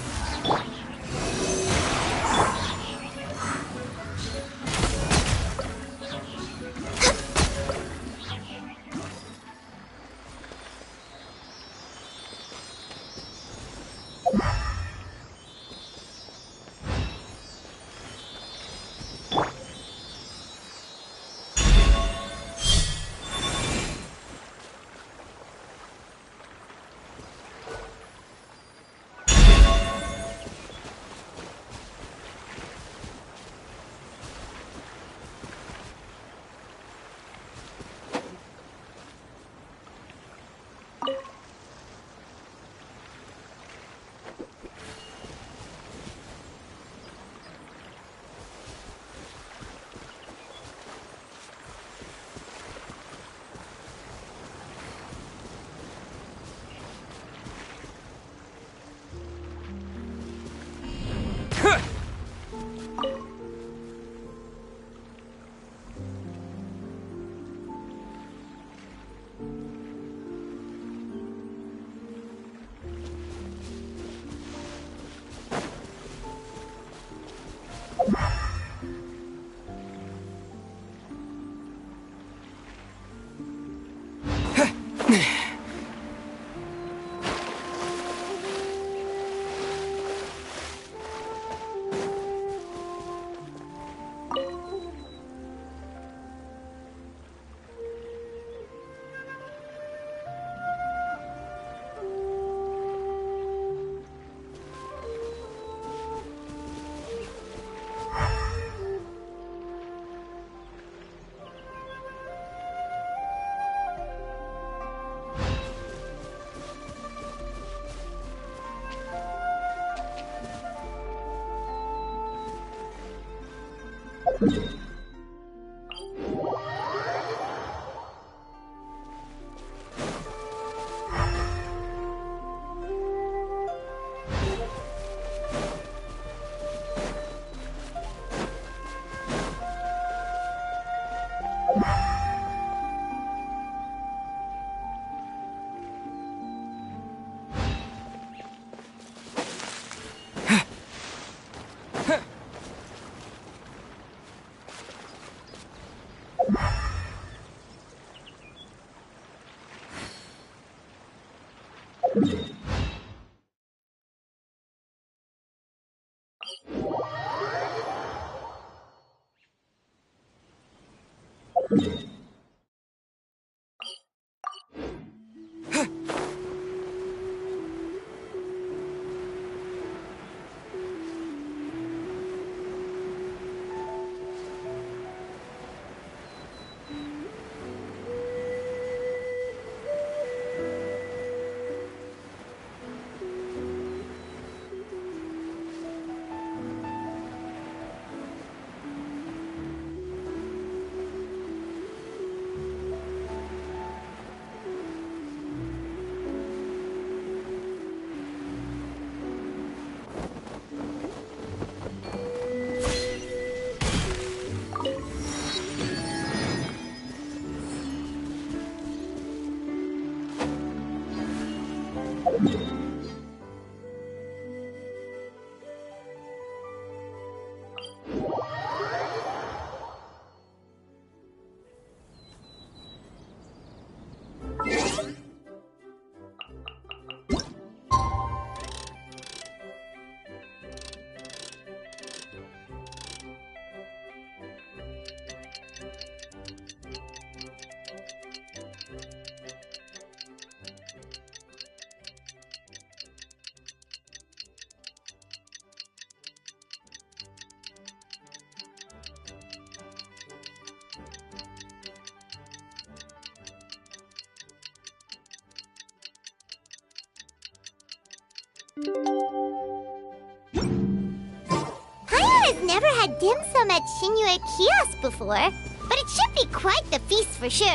Paimon has never had dim sum at Shinue Kiosk before, but it should be quite the feast for sure.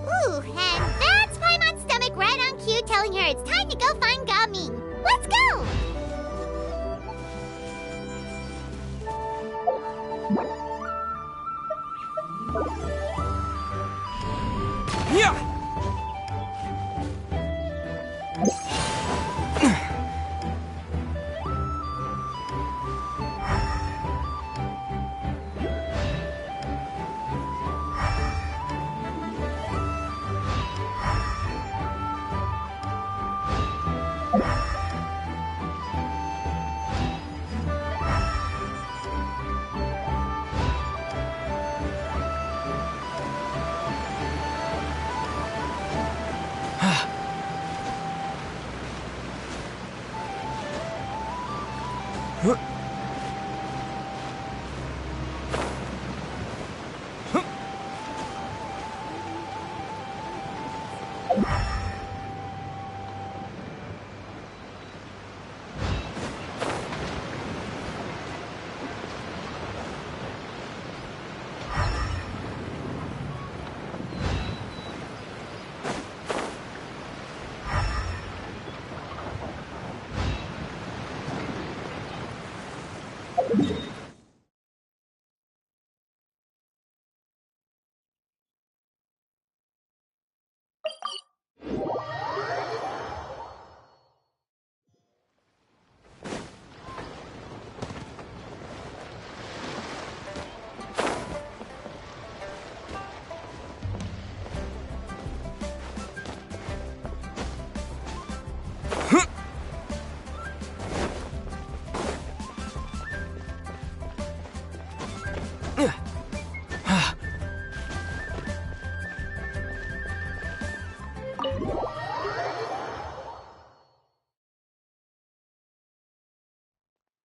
Ooh, and that's Paimon's stomach right on cue telling her it's time to go find Gaming. Let's go!
Yeah!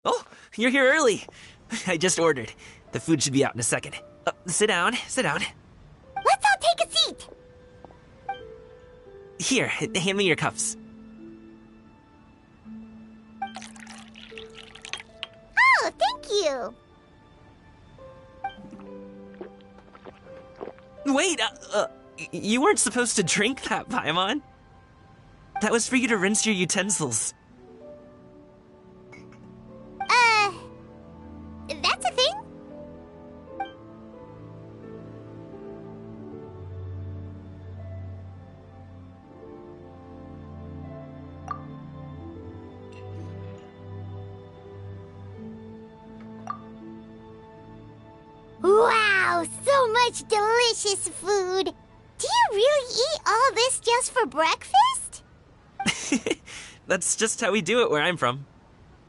Oh, you're here early. I just ordered. The food should be out in a second. Sit down, sit down.
Let's all take a seat.
Here, hand me your cups.
Oh, thank you.
Wait, you weren't supposed to drink that, Paimon. That was for you to rinse your utensils.
That's a thing? Wow, so much delicious food. Do you really eat all this just for breakfast?
That's just how we do it where I'm from.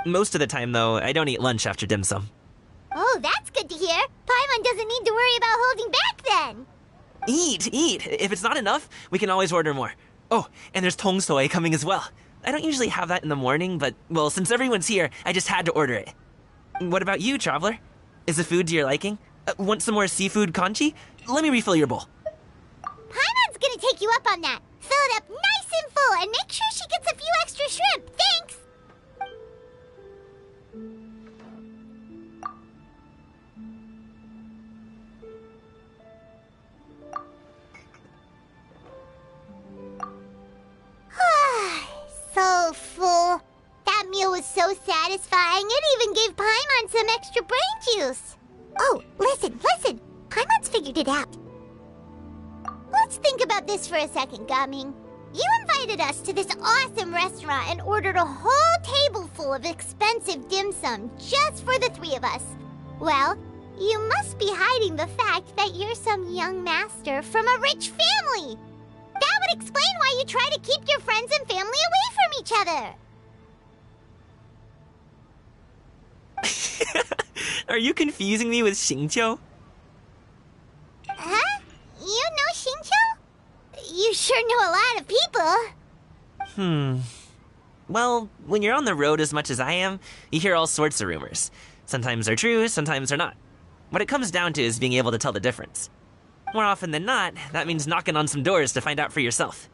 Most of the time, though, I don't eat lunch after dim sum.
Oh, that's good to hear. Paimon doesn't need to worry about holding back then.
Eat! If it's not enough, we can always order more. Oh, and there's tong soy coming as well. I don't usually have that in the morning, but, well, since everyone's here, I just had to order it. What about you, Traveler? Is the food to your liking? Want some more seafood congee? Let me refill your bowl.
Paimon's gonna take you up on that. Fill it up nice and full and make sure she gets a few extra shrimp. Thanks! So full. That meal was so satisfying, it even gave Paimon some extra brain juice. Oh, listen. Paimon's figured it out. Let's think about this for a second, Gaming. You invited us to this awesome restaurant and ordered a whole table full of expensive dim sum just for the three of us. Well, you must be hiding the fact that you're some young master from a rich family. That would explain why you try to keep your friends and family away from each other.
Are you confusing me with Xingqiu?
Huh? You know Xingqiu? You sure know a lot of people.
Well, when you're on the road as much as I am, you hear all sorts of rumors. Sometimes they're true, sometimes they're not. What it comes down to is being able to tell the difference. More often than not, that means knocking on some doors to find out for yourself.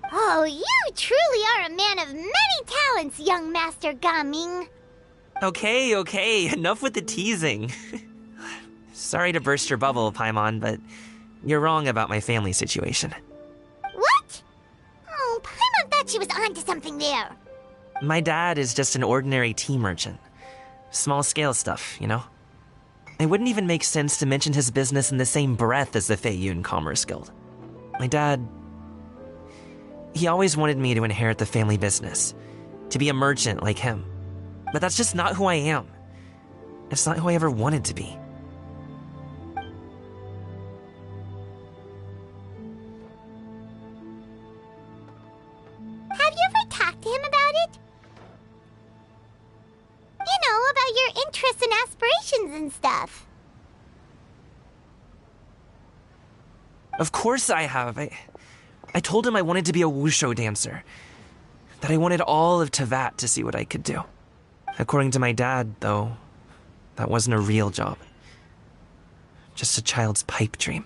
Oh, you truly are a man of many talents, young Master Gaming.
Okay, enough with the teasing. Sorry to burst your bubble, Paimon, but you're wrong about my family situation.
What? Oh, Paimon thought she was onto something there.
My dad is just an ordinary tea merchant. Small-scale stuff, you know? It wouldn't even make sense to mention his business in the same breath as the Feiyun Commerce Guild. My dad... he always wanted me to inherit the family business, to be a merchant like him. But that's just not who I am. It's not who I ever wanted to be.
Have you ever talked to him about it? You know, about your interests and aspirations and stuff.
Of course I have. I told him I wanted to be a wushu dancer. That I wanted all of Tevat to see what I could do. According to my dad, though, that wasn't a real job. Just a child's pipe dream.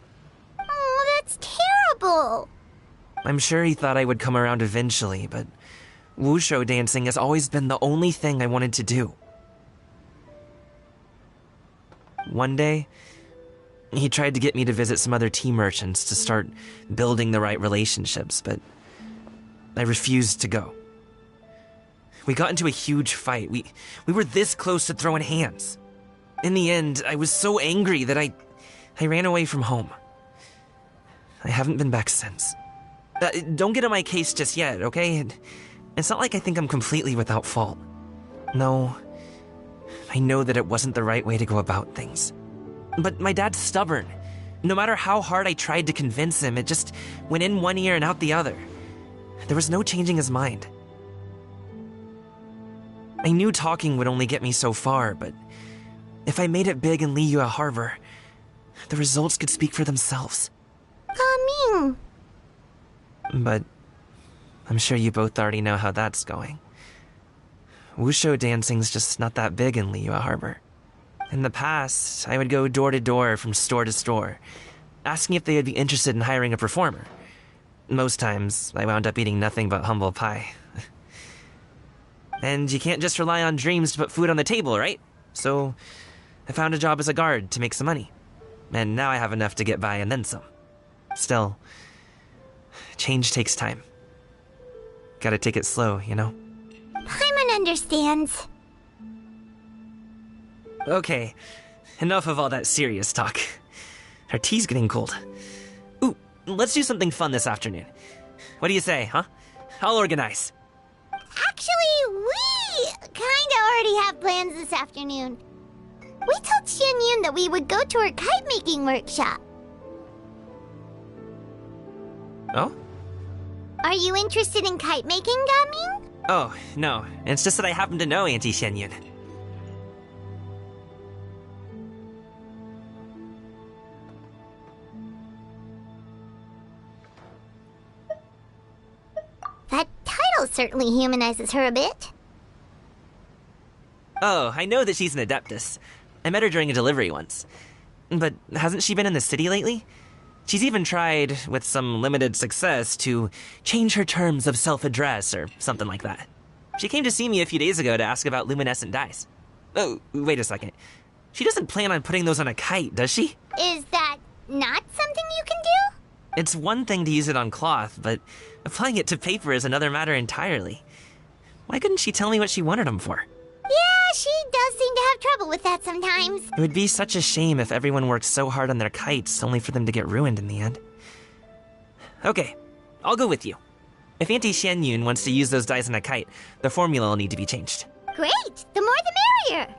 Oh, that's terrible.
I'm sure he thought I would come around eventually, but wushu dancing has always been the only thing I wanted to do. One day, he tried to get me to visit some other tea merchants to start building the right relationships, but I refused to go. We got into a huge fight. We were this close to throwing hands. In the end, I was so angry that I ran away from home. I haven't been back since. Don't get on my case just yet, okay? It's not like I think I'm completely without fault. No, I know that it wasn't the right way to go about things. But my dad's stubborn. No matter how hard I tried to convince him, it just went in one ear and out the other. There was no changing his mind. I knew talking would only get me so far, but if I made it big in Liyue Harbor, the results could speak for themselves.
Gaming.
But I'm sure you both already know how that's going. Wushu dancing's just not that big in Liyue Harbor. In the past, I would go door to door from store to store, asking if they would be interested in hiring a performer. Most times, I wound up eating nothing but humble pie. And you can't just rely on dreams to put food on the table, right? So, I found a job as a guard to make some money. And now I have enough to get by and then some. Still, change takes time. Gotta take it slow, you know?
Paimon understands.
Okay, enough of all that serious talk. Our tea's getting cold. Ooh, let's do something fun this afternoon. What do you say, huh? I'll organize.
Actually, we kinda already have plans this afternoon. We told Xianyun that we would go to her kite-making workshop.
Oh?
Are you interested in kite-making, Gaming?
Oh, no. It's just that I happen to know Auntie Xianyun.
That title certainly humanizes her a bit.
Oh, I know that she's an Adeptus. I met her during a delivery once. But hasn't she been in the city lately? She's even tried, with some limited success, to change her terms of self-address or something like that. She came to see me a few days ago to ask about luminescent dyes. Oh, wait a second. She doesn't plan on putting those on a kite, does she?
Is that not something you can do?
It's one thing to use it on cloth, but applying it to paper is another matter entirely. Why couldn't she tell me what she wanted them for?
Yeah, she does seem to have trouble with that sometimes.
It would be such a shame if everyone worked so hard on their kites only for them to get ruined in the end. Okay, I'll go with you. If Auntie Xianyun wants to use those dyes on a kite, the formula will need to be changed.
Great! The more the merrier!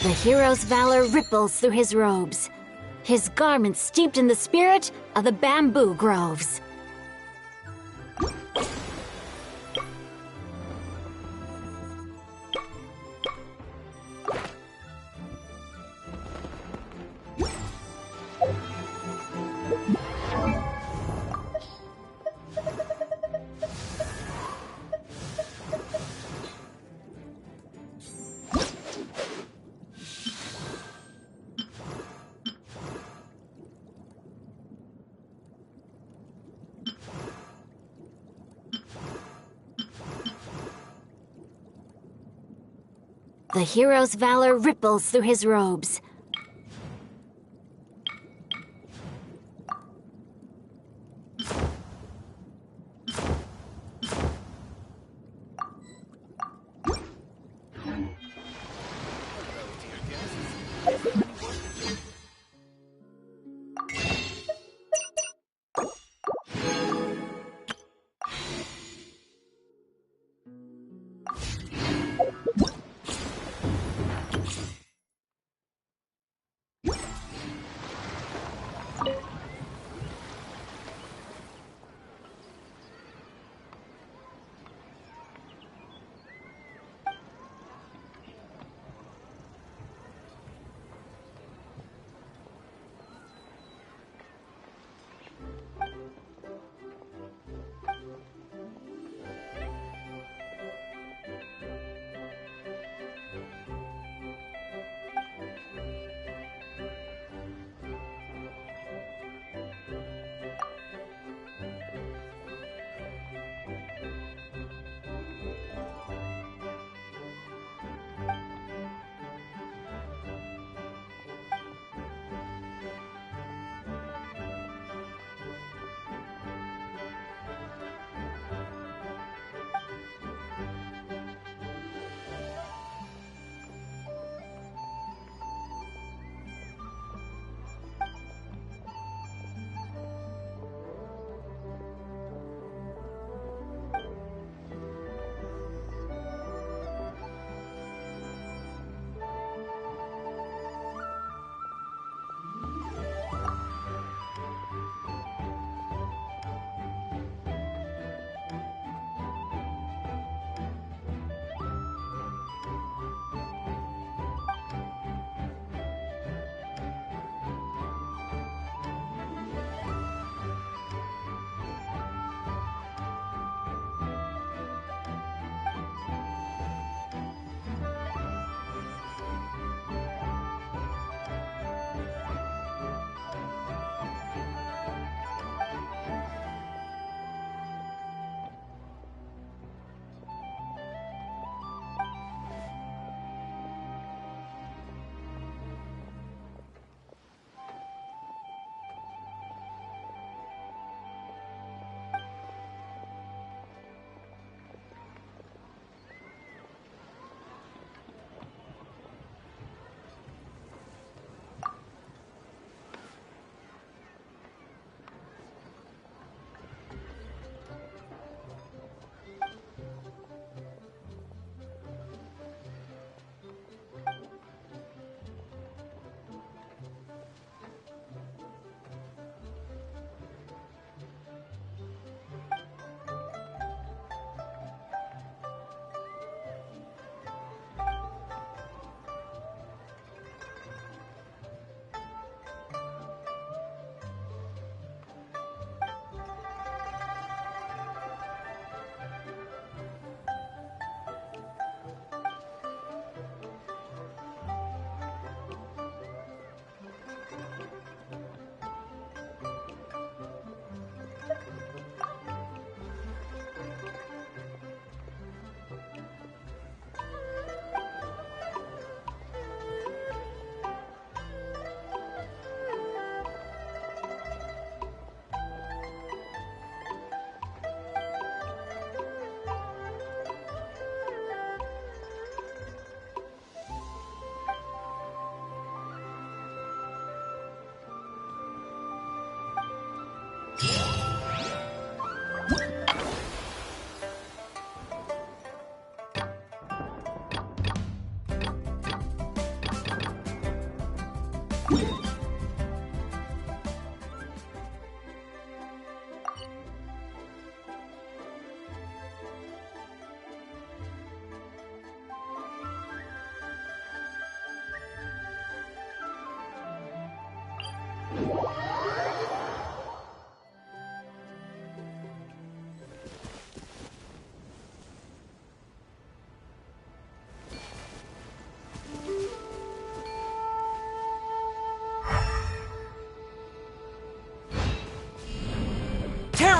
The hero's valor ripples through his robes, his garments steeped in the spirit of the bamboo groves. The hero's valor ripples through his robes.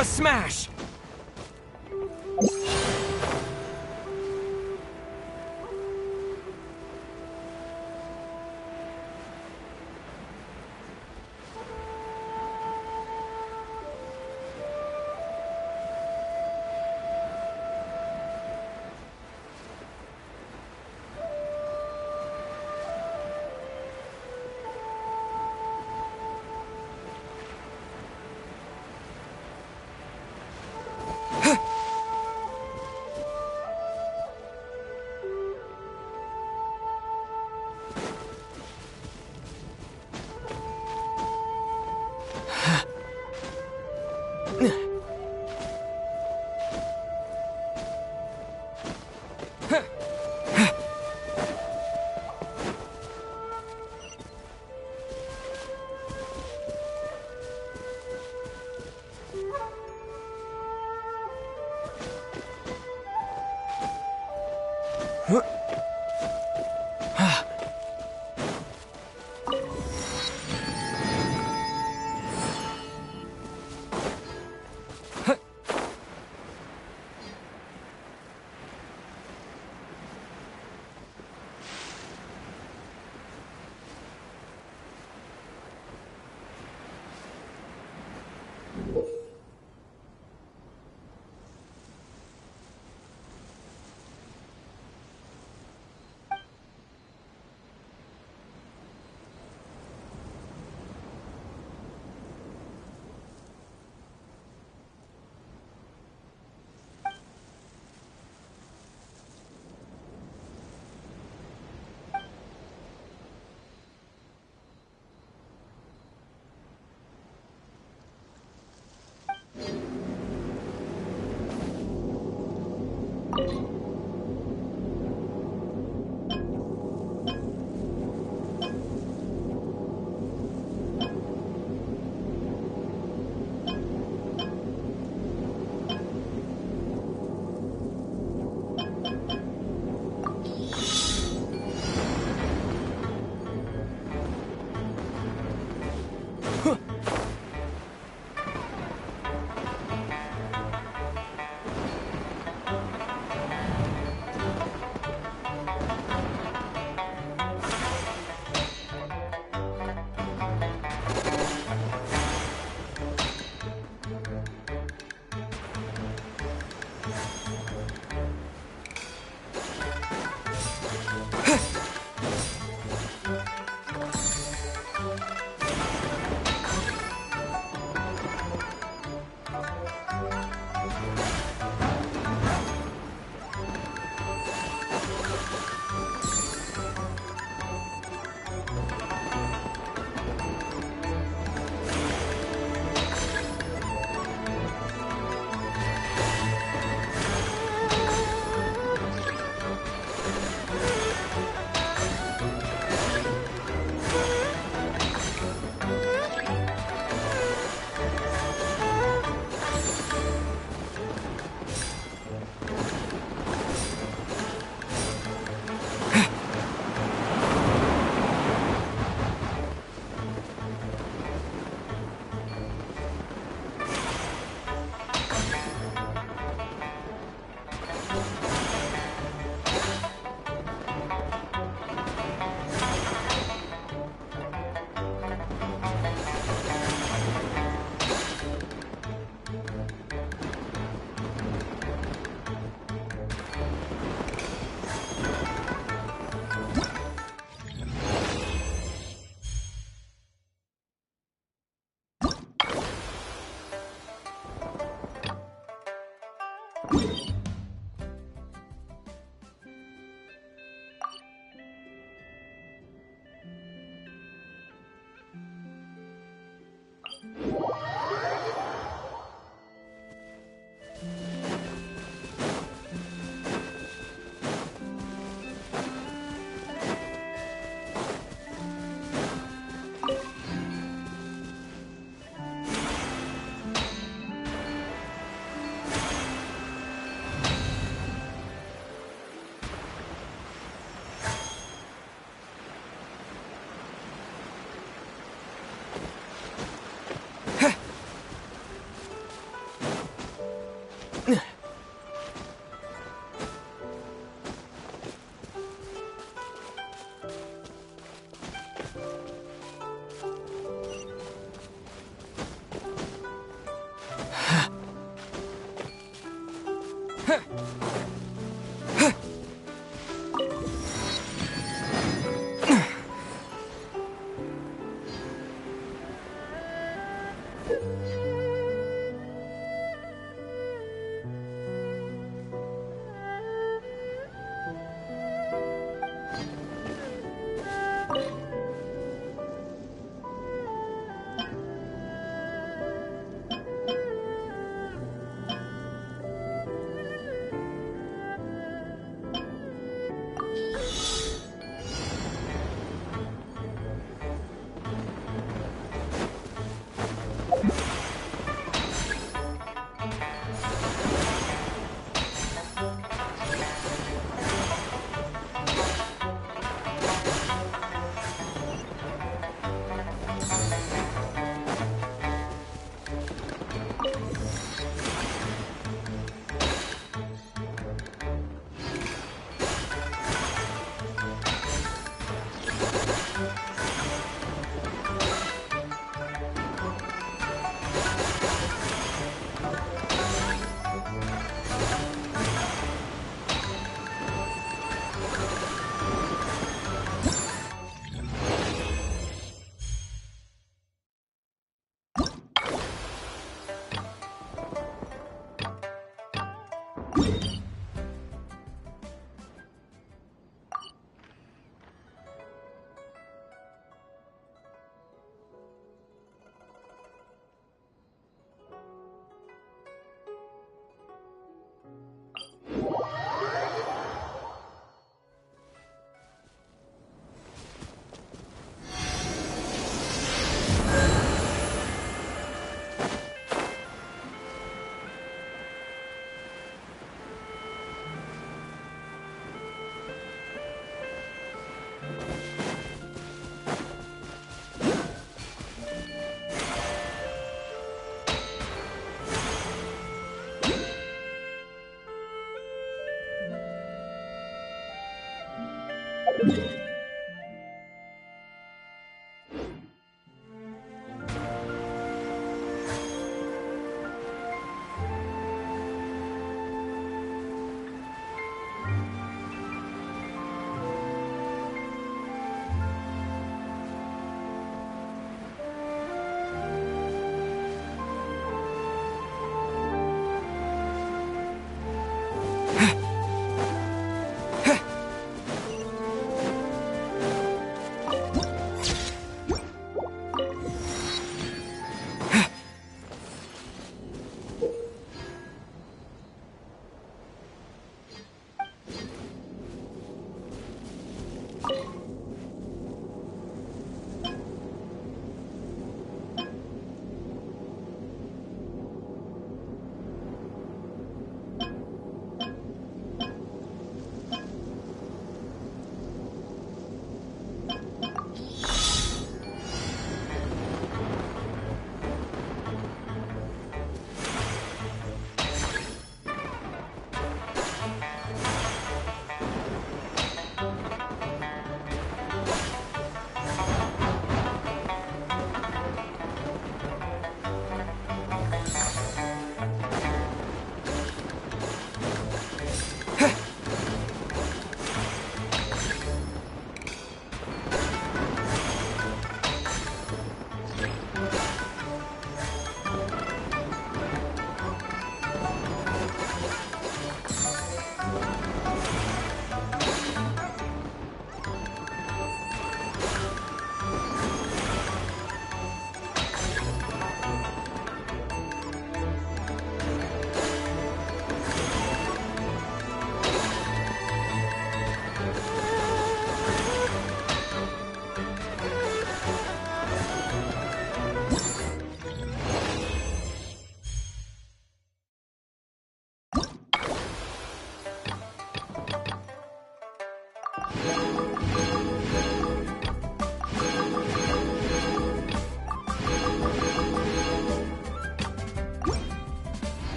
Terra Smash!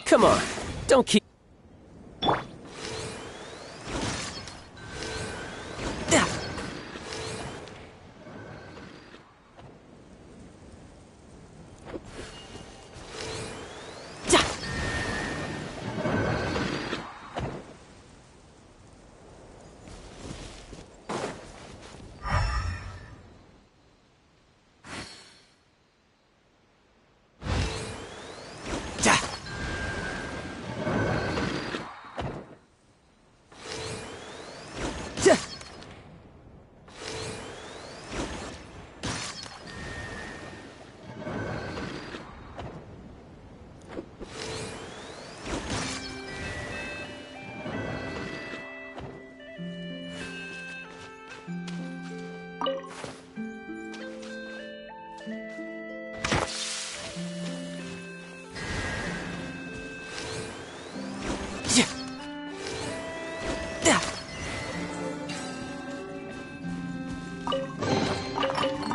Come on, don't keep...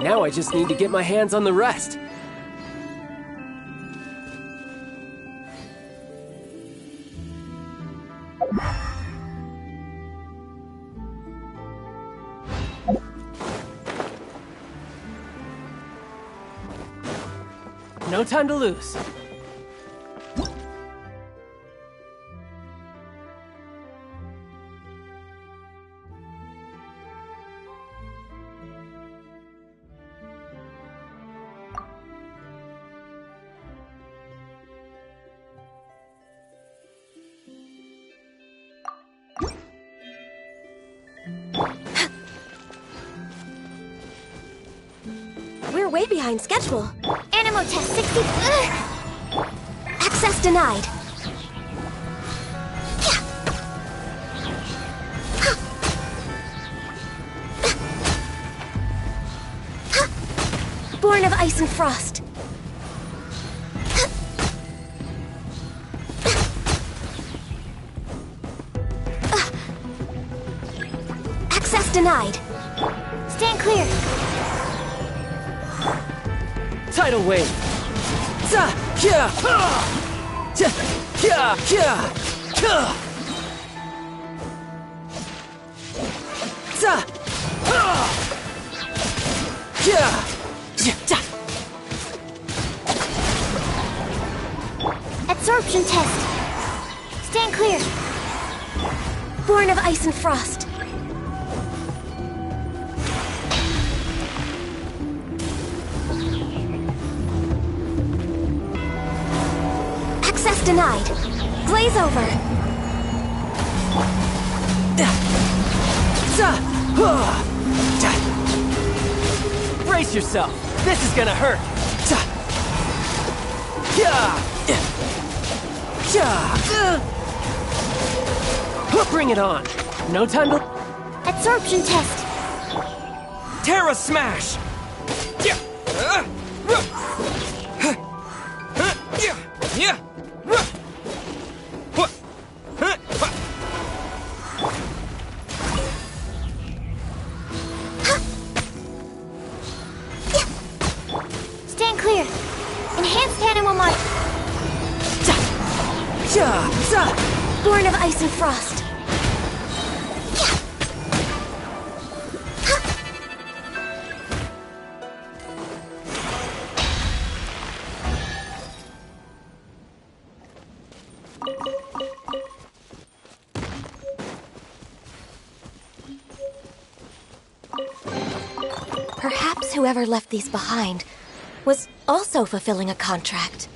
Now I just need to get my hands on the rest. No time to lose.
We're way behind schedule.
Animal test 60.
Access denied. Born of ice and frost. Access denied.
Stand clear.
Tidal wave.
Absorption test. Stand clear.
Born of ice and frost. Access denied. Glaze over.
Brace yourself. This is gonna hurt. Bring it on. No time to...
Absorption test.
Terra Smash!
Stand clear. Enhanced animal mod. Born of ice and frost.
Perhaps whoever left these behind was also fulfilling a contract.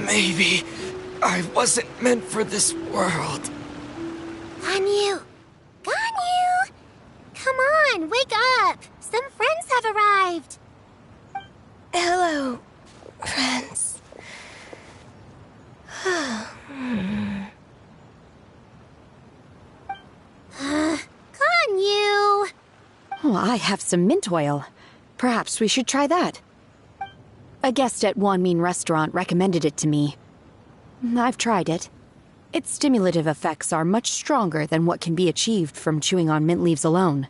Maybe I wasn't meant for this world.
Ganyu! Ganyu! Come on, wake up! Some friends have arrived!
Hello, friends.
Ganyu!
Oh, I have some mint oil. Perhaps we should try that. A guest at Wanmin Restaurant recommended it to me. I've tried it. Its stimulative effects are much stronger than what can be achieved from chewing on mint leaves alone.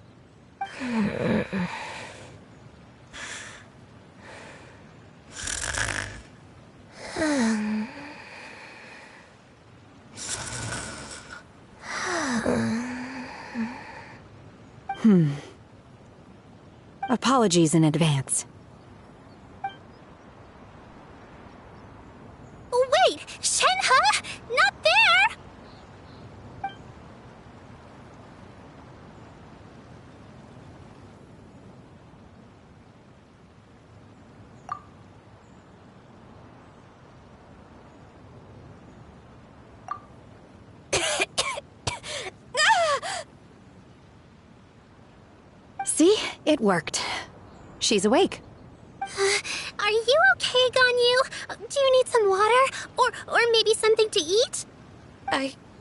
Apologies in advance.
Wait! Shenhe? Not there!
See? It worked. She's awake.
Are you okay, Ganyu? Do you need some water? Or maybe something to eat?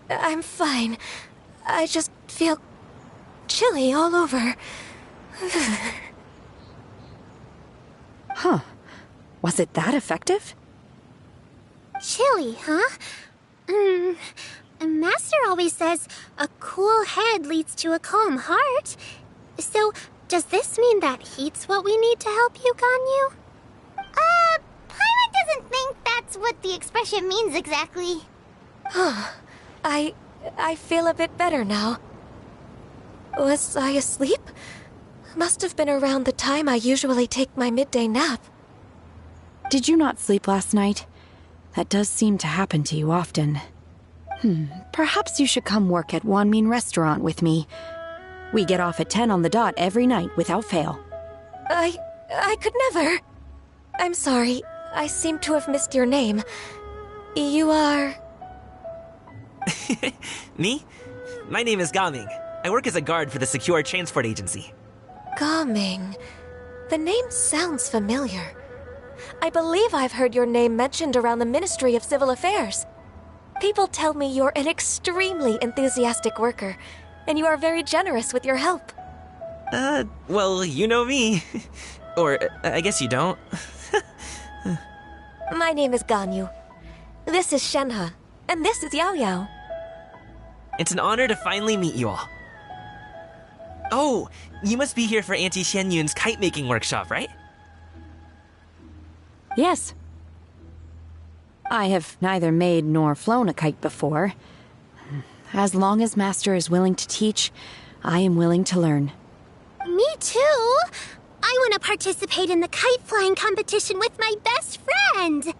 I'm fine. I just feel chilly all over.
Huh. Was it that effective?
Chilly, huh? Master always says a cool head leads to a calm heart. So, does this mean that heat's what we need to help you, Ganyu? Paimon doesn't think that's what the expression means exactly.
I feel a bit better now. Was I asleep? Must have been around the time I usually take my midday nap.
Did you not sleep last night? That does seem to happen to you often. Perhaps you should come work at Wanmin Restaurant with me. We get off at 10 on the dot every night without fail.
I could never. I'm sorry. I seem to have missed your name. You are...
Me? My name is Gaming. I work as a guard for the Secure Transport Agency.
Gaming. The name sounds familiar. I believe I've heard your name mentioned around the Ministry of Civil Affairs. People tell me you're an extremely enthusiastic worker, and you are very generous with your help.
Well, you know me. Or, I guess you don't.
My name is Ganyu. This is Shenhe, and this is Yao Yao.
It's an honor to finally meet you all. Oh, you must be here for Auntie Xianyun's kite-making workshop, right?
Yes. I have neither made nor flown a kite before. As long as Master is willing to teach, I am willing to learn.
Me too! I want to participate in the kite flying competition with my best friend!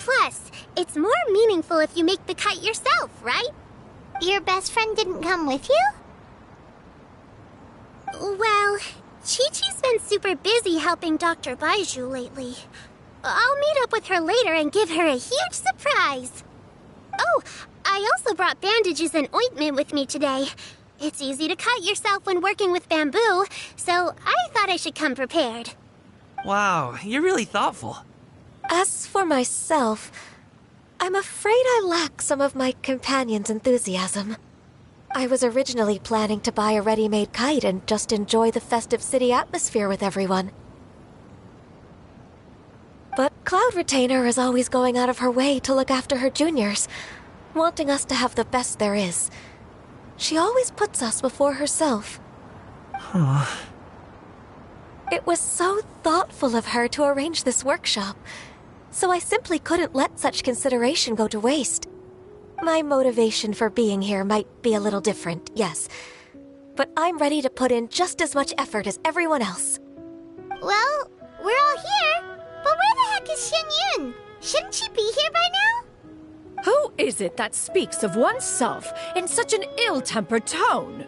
Plus, it's more meaningful if you make the kite yourself, right? Your best friend didn't come with you? Well, Chi-Chi's been super busy helping Dr. Baiju lately. I'll meet up with her later and give her a huge surprise. Oh, I also brought bandages and ointment with me today. It's easy to cut yourself when working with bamboo, so I thought I should come prepared.
Wow, you're really thoughtful.
As for myself, I'm afraid I lack some of my companion's enthusiasm. I was originally planning to buy a ready-made kite and just enjoy the festive city atmosphere with everyone. But Cloud Retainer is always going out of her way to look after her juniors, wanting us to have the best there is. She always puts us before herself. It was so thoughtful of her to arrange this workshop, so I simply couldn't let such consideration go to waste. My motivation for being here might be a little different, yes, but I'm ready to put in just as much effort as everyone else.
Well, we're all here, but where the heck is Xianyun? Shouldn't she be here by now?
Who is it that speaks of oneself in such an ill-tempered tone?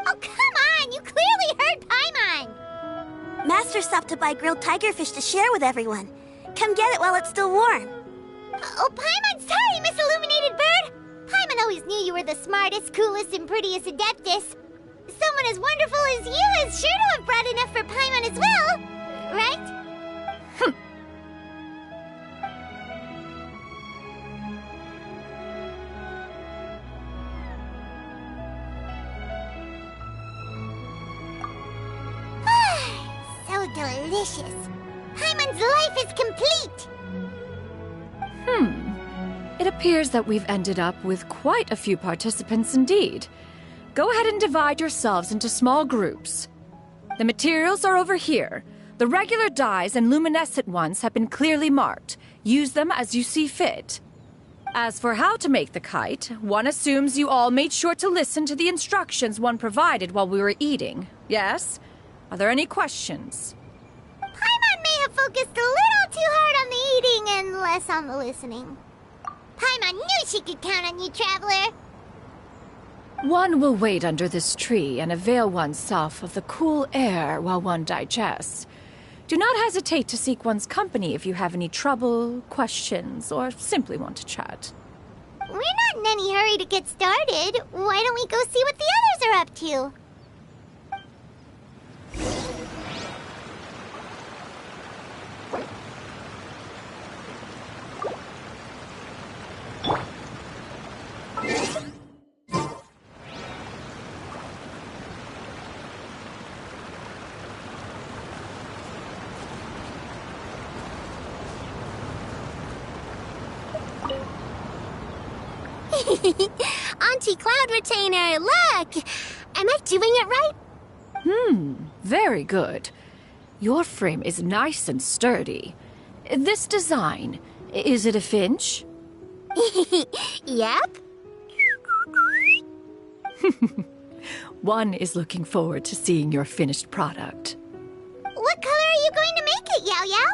Oh, come on! You clearly heard Paimon!
Master stopped to buy grilled tigerfish to share with everyone. Come get it while it's still warm.
Oh, Paimon, sorry, Miss Illuminated Bird! Paimon always knew you were the smartest, coolest, and prettiest Adeptus. Someone as wonderful as you is sure to have brought enough for Paimon as well, right? So delicious. Paimon's life is complete!
It appears that we've ended up with quite a few participants indeed. Go ahead and divide yourselves into small groups. The materials are over here. The regular dyes and luminescent ones have been clearly marked. Use them as you see fit. As for how to make the kite, one assumes you all made sure to listen to the instructions one provided while we were eating. Yes? Are there any questions?
Paimon may have focused a little too hard on the eating and less on the listening. Paimon knew she could count on you, Traveler.
One will wait under this tree and avail oneself of the cool air while one digests. Do not hesitate to seek one's company if you have any trouble, questions, or simply want to chat.
We're not in any hurry to get started. Why don't we go see what the others are up to? Auntie Cloud Retainer, look! Am I doing it right?
Very good. Your frame is nice and sturdy. This design, is it a Finch?
Yep.
One is looking forward to seeing your finished product.
What color are you going to make it, Yao Yao?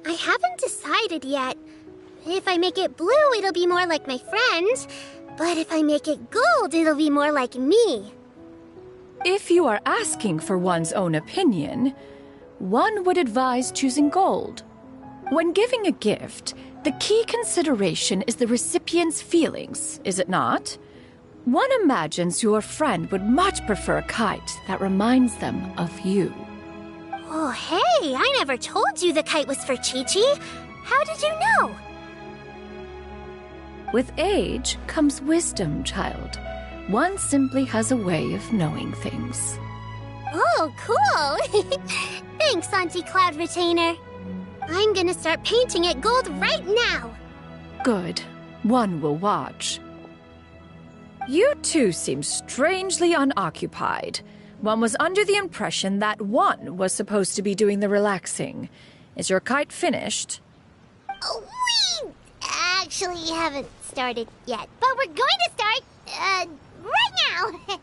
I haven't decided yet. If I make it blue, it'll be more like my friend. But if I make it gold, it'll be more like me.
If you are asking for one's own opinion, one would advise choosing gold. When giving a gift, The key consideration is the recipient's feelings, is it not? One imagines your friend would much prefer a kite that reminds them of you.
Oh, hey, I never told you the kite was for Chi-Chi. How did you know?
With age comes wisdom, child. One simply has a way of knowing things.
Oh, cool! Thanks, Auntie Cloud Retainer. I'm gonna start painting it gold right now.
Good. One will watch. You two seem strangely unoccupied. One was under the impression that one was supposed to be doing the relaxing. Is your kite finished?
Oh, we actually haven't started yet, but we're going to start, right now.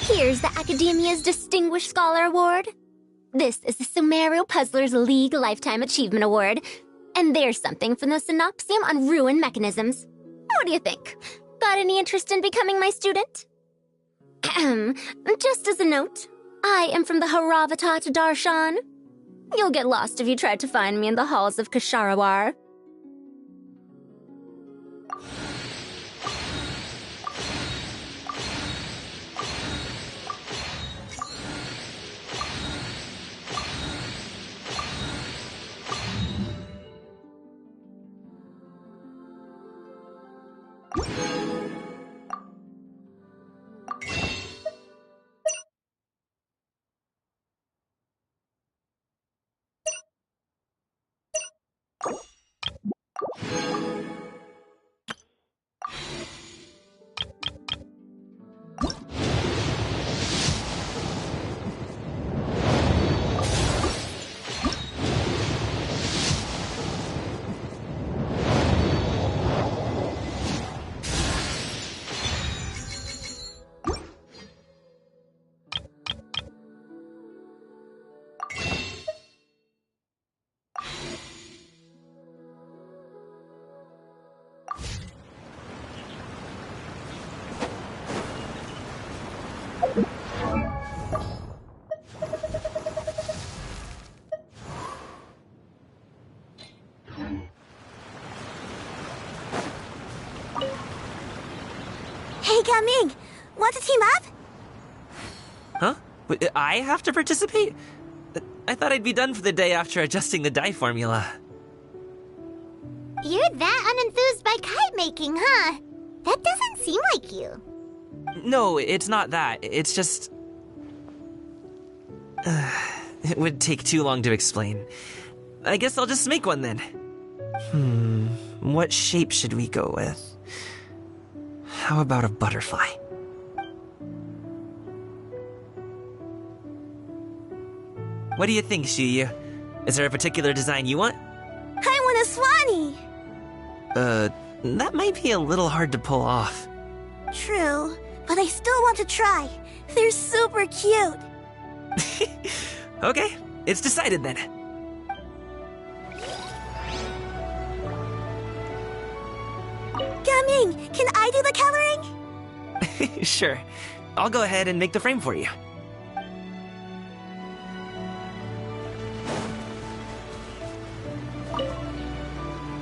Here's the Academia's Distinguished Scholar Award. This is the Sumerio Puzzlers League Lifetime Achievement Award. And there's something from the Synopsium on Ruin Mechanisms. What do you think? Got any interest in becoming my student? Just as a note, I am from the Haravatat Darshan. You'll get lost if you try to find me in the halls of Kasharawar. Hey, Gaming! Want to team up?
Huh? I have to participate? I thought I'd be done for the day after adjusting the die formula.
You're that unenthused by kite making, huh? That doesn't seem like you.
No, it's not that. It's just... it would take too long to explain. I guess I'll just make one then. What shape should we go with? How about a butterfly? What do you think, Shuyu? Is there a particular design you want?
I want a Swanee!
That might be a little hard to pull off.
True, but I still want to try. They're super cute.
Okay, it's decided then.
Gaming, can I do the coloring?
Sure. I'll go ahead and make the frame for you.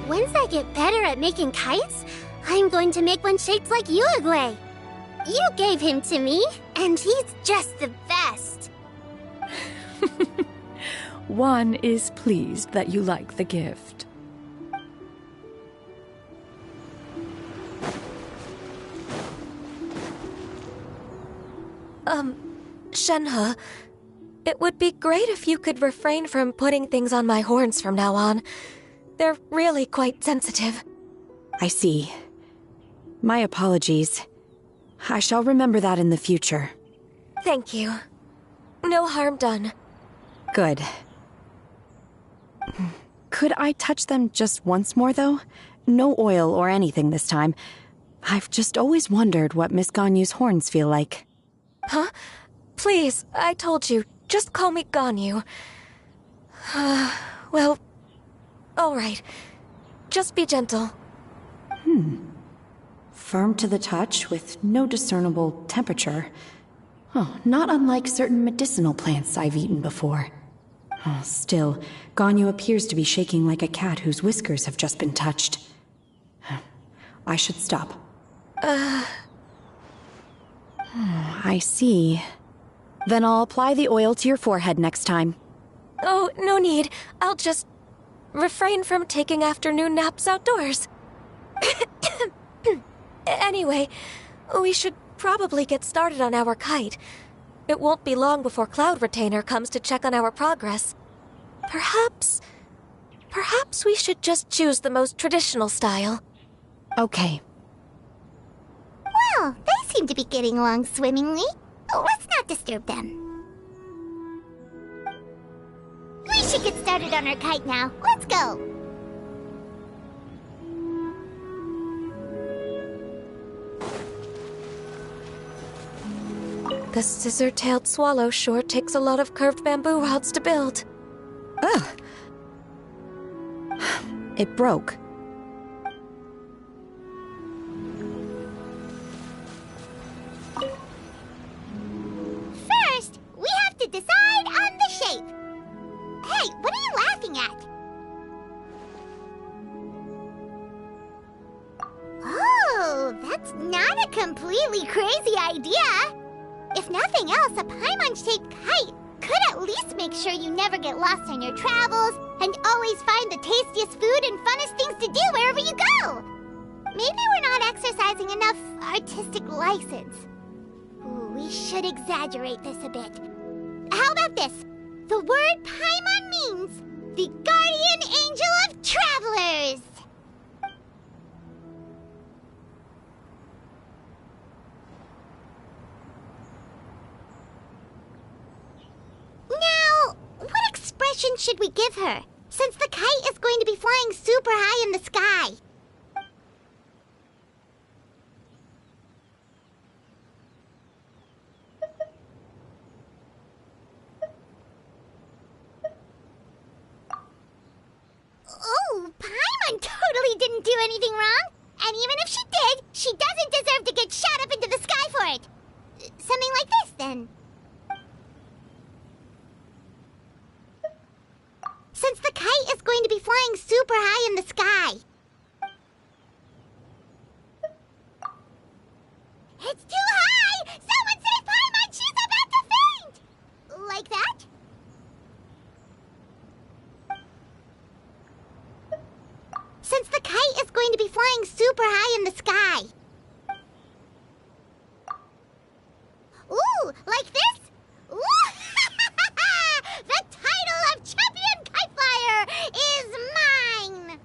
Once I get better at making kites, I'm going to make one shaped like Uruguay. You gave him to me, and he's just the best.
One is pleased that you like the gift.
Shenhe, it would be great if you could refrain from putting things on my horns from now on. They're really quite sensitive.
I see. My apologies. I shall remember that in the future.
Thank you. No harm done.
Good. Could I touch them just once more, though? No oil or anything this time. I've just always wondered what Miss Ganyu's horns feel like.
Huh? Please, I told you, just call me Ganyu. Well, alright. Just be gentle.
Firm to the touch with no discernible temperature. Oh, not unlike certain medicinal plants I've eaten before. Oh, still, Ganyu appears to be shaking like a cat whose whiskers have just been touched. I should stop. I see. Then I'll apply the oil to your forehead next time.
Oh, no need. I'll just refrain from taking afternoon naps outdoors. Anyway, we should probably get started on our kite. It won't be long before Cloud Retainer comes to check on our progress. Perhaps we should just choose the most traditional style.
Okay.
Well, they seem to be getting along swimmingly. Let's not disturb them. We should get started on our kite now. Let's go.
The scissor-tailed swallow sure takes a lot of curved bamboo rods to build.
Ugh. It broke.
First, we have to decide on the shape. Hey, what are you laughing at? Oh, that's not a completely crazy idea. If nothing else, a Paimon-shaped kite could at least make sure you never get lost on your travels and always find the tastiest food and funnest things to do wherever you go. Maybe we're not exercising enough artistic license. Ooh, we should exaggerate this a bit. How about this? The word Paimon means the guardian angel of travelers. Now, what expression should we give her, since the kite is going to be flying super high in the sky? Oh, Paimon totally didn't do anything wrong. And even if she did, she doesn't deserve to get shot up into the sky for it. Something like this, then. Since the kite is going to be flying super high in the sky. It's too high! Someone save Paimon! She's about to faint! Like that? Since the kite is going to be flying super high in the sky. Ooh, like this? Ooh! The title of Champion Kite Flyer is mine!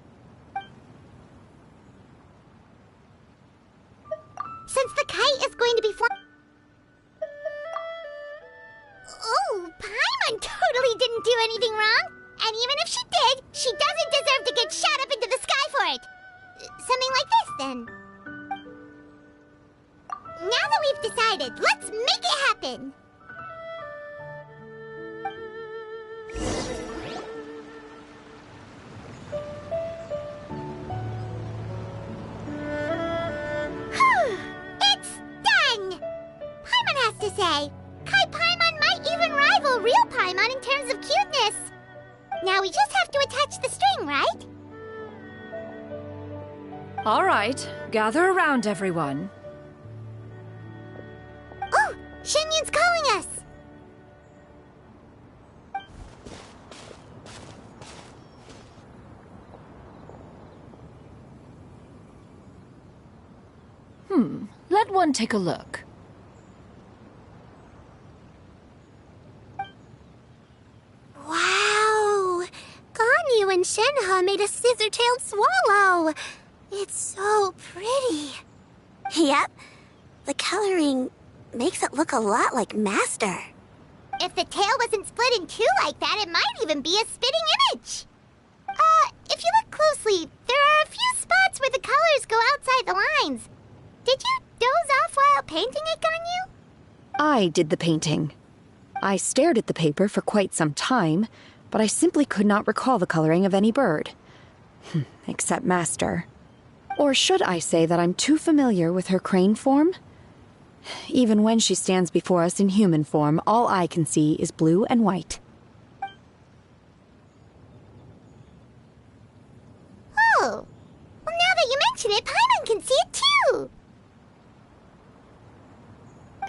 Since the kite is going to be flying... Oh, Paimon totally didn't do anything wrong. And even if she did, she doesn't deserve to get shot up into the sky for it. Something like this, then. Now that we've decided, let's make it happen. It's done! Paimon has to say, Kai Paimon might even rival real Paimon in terms of cuteness. Now we just have to attach the string, right?
All right, gather around, everyone.
Oh, Shenyun's calling us!
Let one take a look.
Wow! Ganyu and Shenhe made a scissor-tailed swallow. It's so pretty. Yep. The coloring makes it look a lot like Master.
If the tail wasn't split in two like that, it might even be a spitting image. If you look closely, there are a few spots where the colors go outside the lines. Did you doze off while painting it, Ganyu?
I did the painting. I stared at the paper for quite some time, but I simply could not recall the coloring of any bird. Except Master. Or should I say that I'm too familiar with her crane form? Even when she stands before us in human form, all I can see is blue and white.
Oh, well, now that you mention it, Paimon can see it too!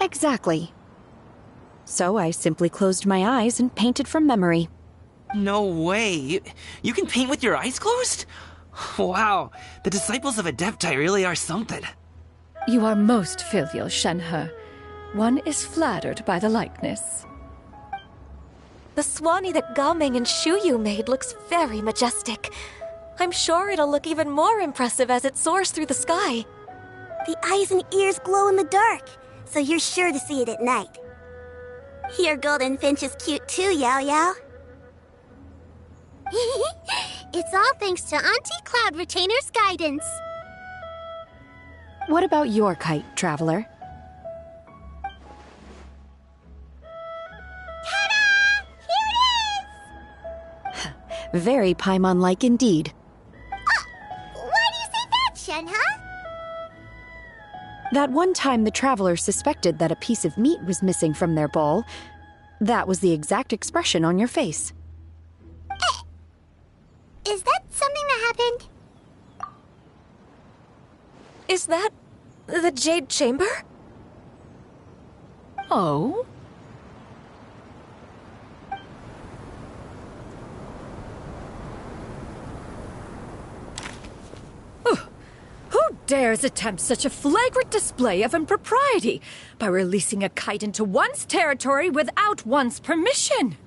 Exactly. So I simply closed my eyes and painted from memory.
No way. You can paint with your eyes closed? Wow, the disciples of Adepti really are something.
You are most filial, Shenhe. One is flattered by the likeness.
The Swanee that Gaming and Shuyu made looks very majestic. I'm sure it'll look even more impressive as it soars through the sky.
The eyes and ears glow in the dark, so you're sure to see it at night. Your golden finch is cute too, Yao Yao.
It's all thanks to Auntie Cloud Retainer's guidance.
What about your kite, Traveler?
Ta-da! Here it is!
Very Paimon-like indeed.
Why do you say that, Shenhe?
That one time the Traveler suspected that a piece of meat was missing from their bowl, that was the exact expression on your face.
Is that something that happened?
Is that the Jade Chamber?
Oh? Who dares attempt such a flagrant display of impropriety by releasing a kite into one's territory without one's permission?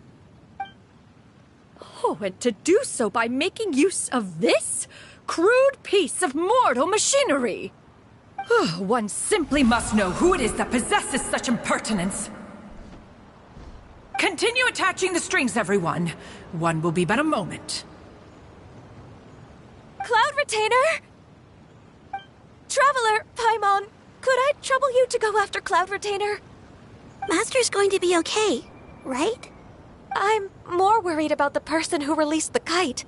Oh, and to do so by making use of this crude piece of mortal machinery. One simply must know who it is that possesses such impertinence. Continue attaching the strings, everyone. One will be but a moment.
Cloud Retainer! Traveler, Paimon, could I trouble you to go after Cloud Retainer?
Master's going to be okay, right?
I'm more worried about the person who released the kite.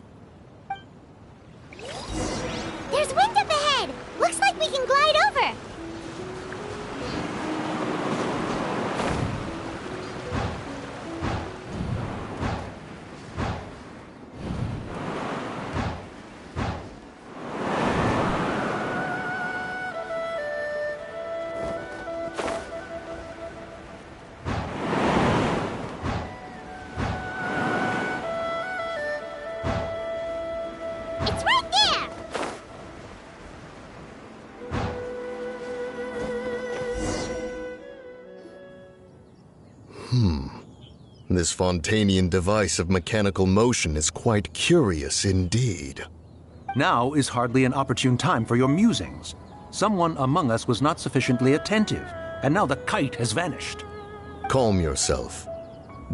There's wind up ahead! Looks like we can glide over! It's right there!
This Fontanian device of mechanical motion is quite curious indeed.
Now is hardly an opportune time for your musings. Someone among us was not sufficiently attentive, and now the kite has vanished.
Calm yourself.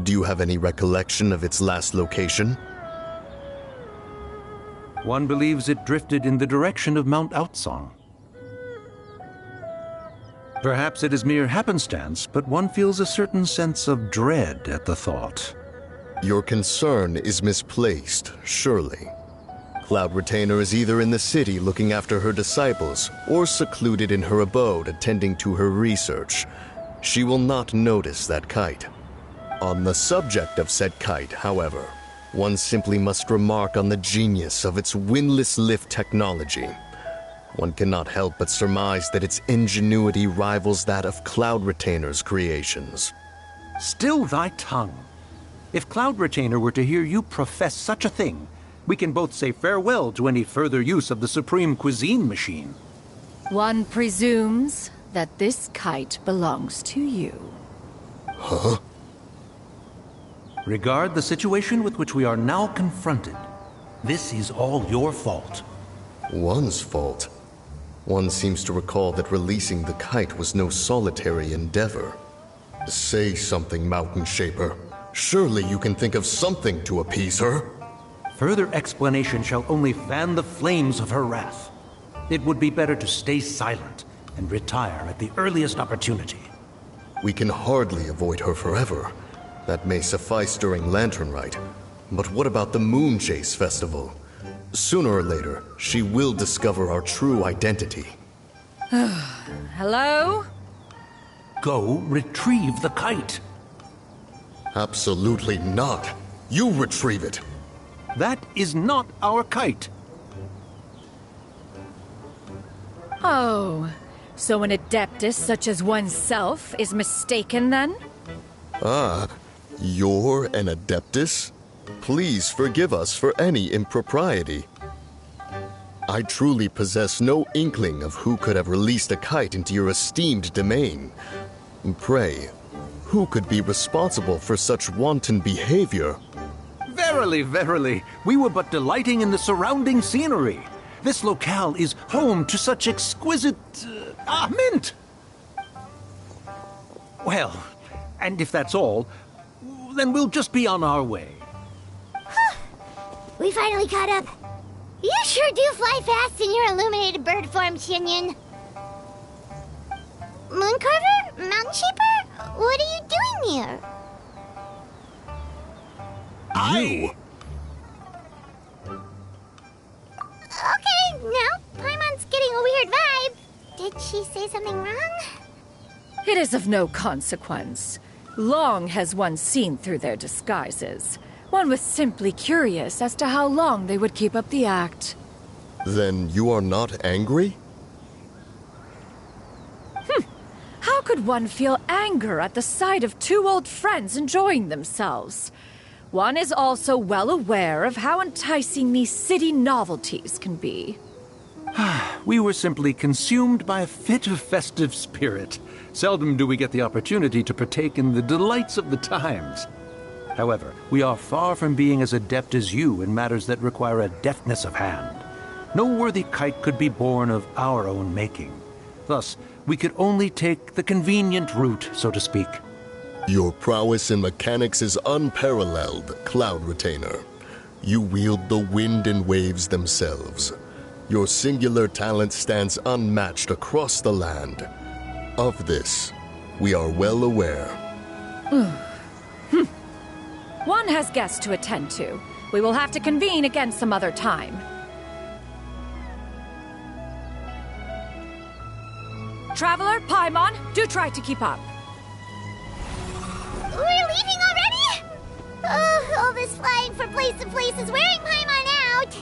Do you have any recollection of its last location?
One believes it drifted in the direction of Mount Outsong. Perhaps it is mere happenstance, but one feels a certain sense of dread at the thought.
Your concern is misplaced, surely. Cloud Retainer is either in the city looking after her disciples, or secluded in her abode attending to her research. She will not notice that kite. On the subject of said kite, however, one simply must remark on the genius of its windless lift technology. One cannot help but surmise that its ingenuity rivals that of Cloud Retainer's creations.
Still thy tongue. If Cloud Retainer were to hear you profess such a thing, we can both say farewell to any further use of the Supreme Cuisine Machine.
One presumes that this kite belongs to you.
Huh?
Regard the situation with which we are now confronted. This is all your fault.
One's fault? One seems to recall that releasing the kite was no solitary endeavor. Say something, Mountain Shaper. Surely you can think of something to appease her.
Further explanation shall only fan the flames of her wrath. It would be better to stay silent and retire at the earliest opportunity.
We can hardly avoid her forever. That may suffice during Lantern Rite. But what about the Moon Chase Festival? Sooner or later, she will discover our true identity.
Hello?
Go retrieve the kite.
Absolutely not. You retrieve it.
That is not our kite.
Oh, so an adeptus such as oneself is mistaken then?
Ah, you're an adeptus? Please forgive us for any impropriety. I truly possess no inkling of who could have released a kite into your esteemed domain. Pray, who could be responsible for such wanton behavior?
Verily, verily, we were but delighting in the surrounding scenery. This locale is home to such exquisite... mint! Well, and if that's all, then we'll just be on our way.
We finally caught up. You sure do fly fast in your illuminated bird form, Shinyan. Mooncarver? Mountain Shaper? What are you doing here?
You?
Okay, now Paimon's getting a weird vibe. Did she say something wrong?
It is of no consequence. Long has one seen through their disguises. One was simply curious as to how long they would keep up the act.
Then you are not angry?
How could one feel anger at the sight of two old friends enjoying themselves? One is also well aware of how enticing these city novelties can be.
We were simply consumed by a fit of festive spirit. Seldom do we get the opportunity to partake in the delights of the times. However, we are far from being as adept as you in matters that require a deftness of hand. No worthy kite could be born of our own making. Thus, we could only take the convenient route, so to speak.
Your prowess in mechanics is unparalleled, Cloud Retainer. You wield the wind and waves themselves. Your singular talent stands unmatched across the land. Of this, we are well aware.
One has guests to attend to. We will have to convene again some other time. Traveler, Paimon, do try to keep up.
We're leaving already? Oh, all this flying from place to place is wearing Paimon out!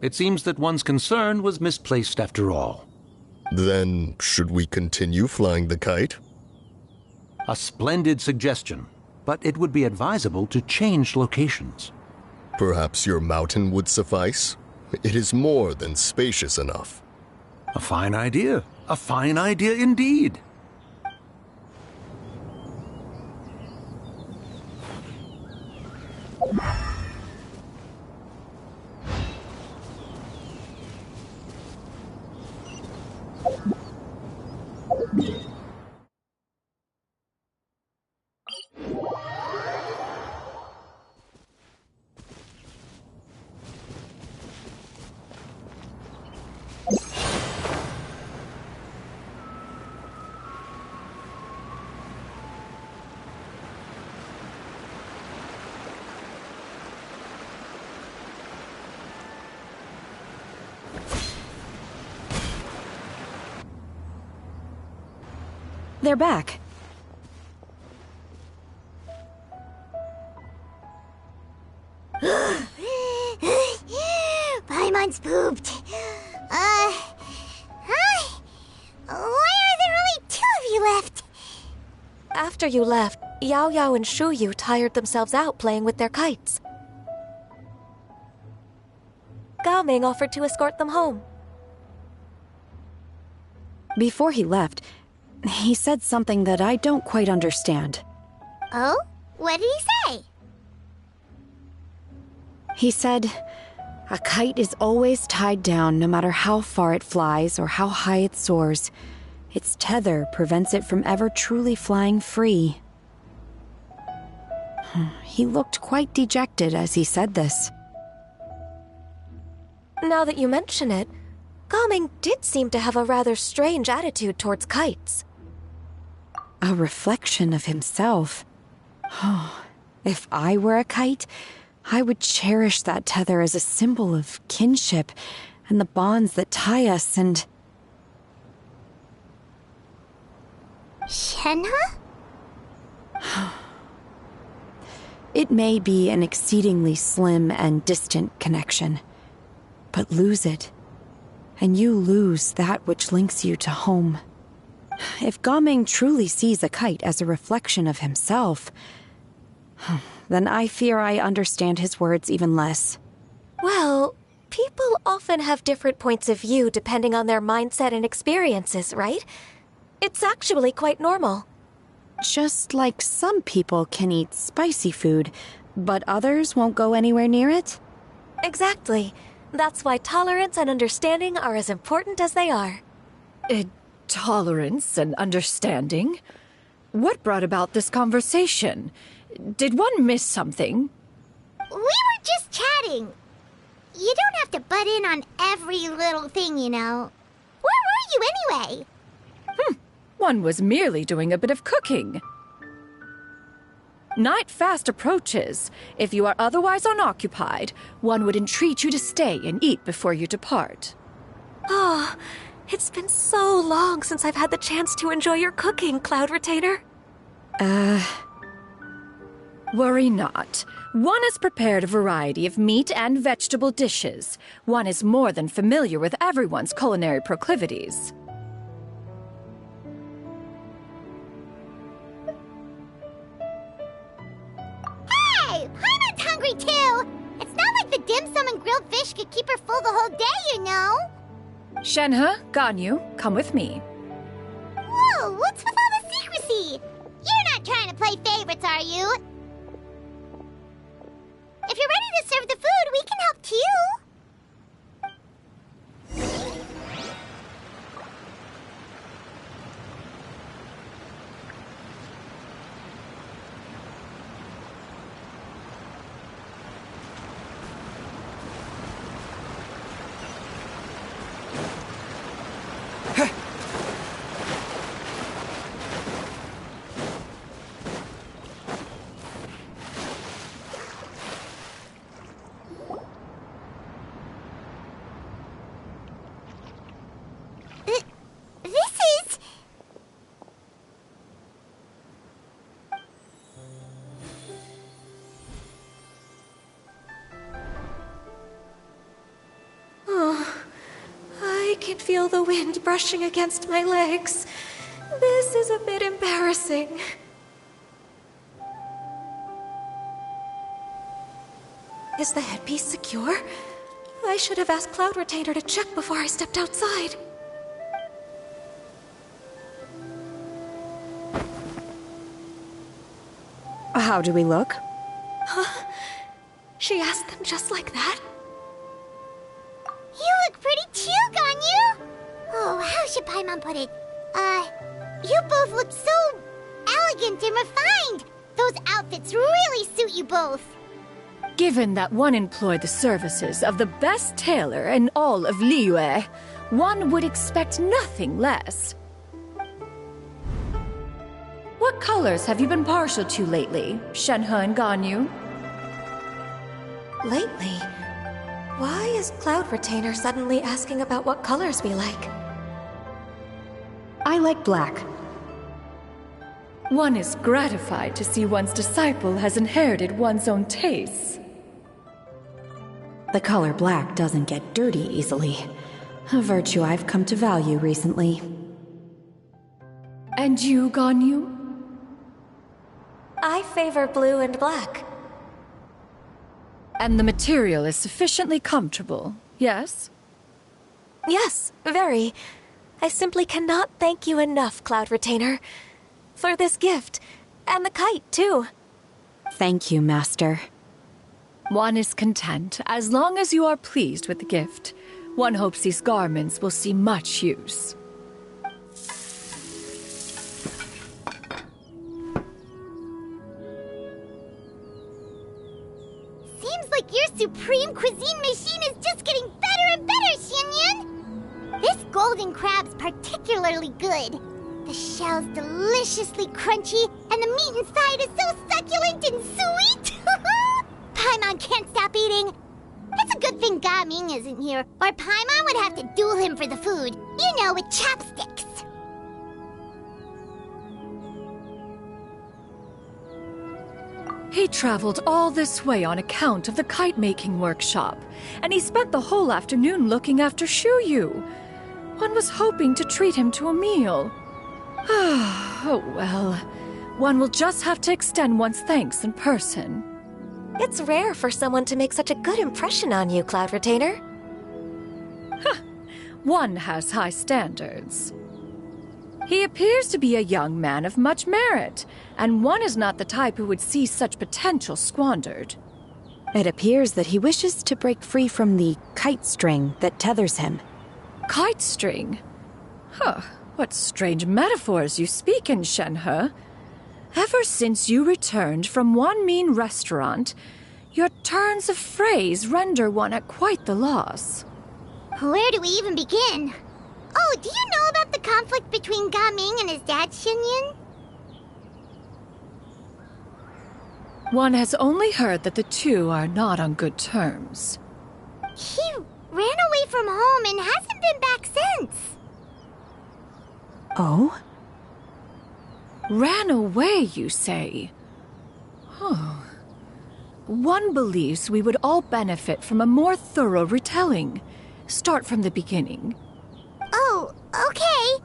It seems that one's concern was misplaced after all.
Then, should we continue flying the kite?
A splendid suggestion, but it would be advisable to change locations.
Perhaps your mountain would suffice? It is more than spacious enough.
A fine idea. A fine idea indeed.
They're back.
Paimon's pooped. Hi. Why are there only two of you left?
After you left, Yao Yao and Shu Yu tired themselves out playing with their kites. Gao Ming offered to escort them home.
Before he left, he said something that I don't quite understand.
Oh? What did he say?
He said, a kite is always tied down no matter how far it flies or how high it soars. Its tether prevents it from ever truly flying free. He looked quite dejected as he said this.
Now that you mention it, Gaming did seem to have a rather strange attitude towards kites.
A reflection of himself. Oh, if I were a kite, I would cherish that tether as a symbol of kinship and the bonds that tie us and...
Shenhe?
It may be an exceedingly slim and distant connection, but lose it, and you lose that which links you to home. If Gaming truly sees a kite as a reflection of himself, then I fear I understand his words even less.
Well, people often have different points of view depending on their mindset and experiences, right? It's actually quite normal.
Just like some people can eat spicy food, but others won't go anywhere near it?
Exactly. That's why tolerance and understanding are as important as they are.
Tolerance and understanding? What brought about this conversation? Did one miss something?
We were just chatting. You don't have to butt in on every little thing, you know. Where were you anyway?
One was merely doing a bit of cooking. Night fast approaches. If you are otherwise unoccupied, one would entreat you to stay and eat before you depart.
Oh, it's been so long since I've had the chance to enjoy your cooking, Cloud Retainer.
Worry not. One has prepared a variety of meat and vegetable dishes. One is more than familiar with everyone's culinary proclivities.
Hey, Paimon's hungry too! It's not like the dim sum and grilled fish could keep her full the whole day, you know!
Shenhe, Ganyu, come with me.
Whoa, what's with all the secrecy? You're not trying to play favorites, are you? If you're ready to serve the food, we can help too.
I can feel the wind brushing against my legs. This is a bit embarrassing. Is the headpiece secure? I should have asked Cloud Retainer to check before I stepped outside.
How do we look?
Huh? She asked them just like that?
You look pretty too, Ganyu! Oh, how should Paimon put it? You both look so elegant and refined! Those outfits really suit you both!
Given that one employed the services of the best tailor in all of Liyue, one would expect nothing less. What colors have you been partial to lately, Shenhe and Ganyu?
Lately? Why is Cloud Retainer suddenly asking about what colors we like?
I like black.
One is gratified to see one's disciple has inherited one's own tastes.
The color black doesn't get dirty easily. A virtue I've come to value recently.
And you, Ganyu?
I favor blue and black.
And the material is sufficiently comfortable, yes?
Yes, very. I simply cannot thank you enough, Cloud Retainer. For this gift. And the kite, too.
Thank you, Master.
One is content, as long as you are pleased with the gift. One hopes these garments will see much use.
Seems like your supreme cuisine machine is just getting better and golden crab's particularly good. The shell's deliciously crunchy, and the meat inside is so succulent and sweet! Paimon can't stop eating. It's a good thing Gaming isn't here, or Paimon would have to duel him for the food. You know, with chopsticks.
He traveled all this way on account of the kite-making workshop, and he spent the whole afternoon looking after Shuyu. One was hoping to treat him to a meal. Oh well, one will just have to extend one's thanks in person.
It's rare for someone to make such a good impression on you, Cloud Retainer.
One has high standards. He appears to be a young man of much merit, and one is not the type who would see such potential squandered.
It appears that he wishes to break free from the kite string that tethers him.
Kite string? Huh, what strange metaphors you speak in, Shenhe. Ever since you returned from one mean restaurant, your turns of phrase render one at quite the loss.
Where do we even begin? Oh, do you know about the conflict between Gaming and his dad, Xinyan?
One has only heard that the two are not on good terms.
He ran away from home and hasn't been back since.
Oh?
Ran away, you say? Oh. One believes we would all benefit from a more thorough retelling. Start from the beginning.
Oh, okay.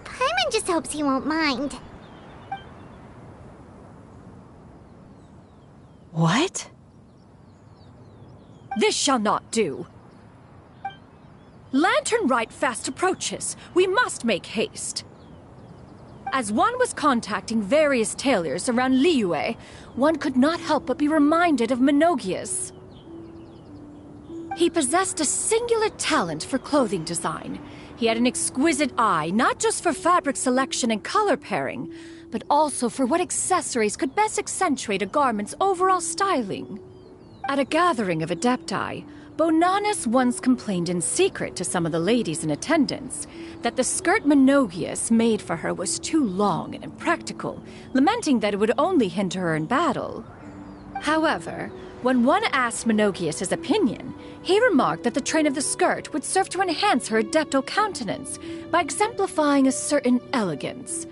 Paimon just hopes he won't mind.
What?
This shall not do. Lantern Rite fast approaches. We must make haste. As one was contacting various tailors around Liyue, one could not help but be reminded of Menogias. He possessed a singular talent for clothing design. He had an exquisite eye, not just for fabric selection and color pairing, but also for what accessories could best accentuate a garment's overall styling. At a gathering of Adepti, Bonanis once complained in secret to some of the ladies in attendance that the skirt Menogias made for her was too long and impractical, lamenting that it would only hinder her in battle. However, when one asked Menogias his opinion, he remarked that the train of the skirt would serve to enhance her adeptal countenance by exemplifying a certain elegance.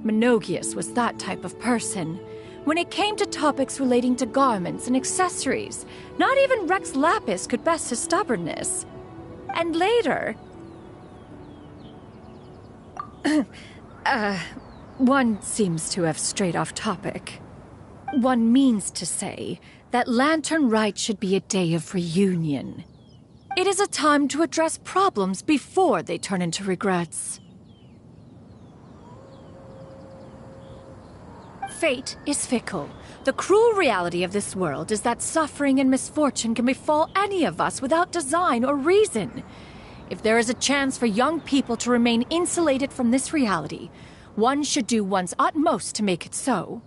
Menogias was that type of person. When it came to topics relating to garments and accessories, not even Rex Lapis could best his stubbornness. And later... one seems to have strayed off topic. One means to say that Lantern Rite should be a day of reunion. It is a time to address problems before they turn into regrets. Fate is fickle. The cruel reality of this world is that suffering and misfortune can befall any of us without design or reason. If there is a chance for young people to remain insulated from this reality, one should do one's utmost to make it so.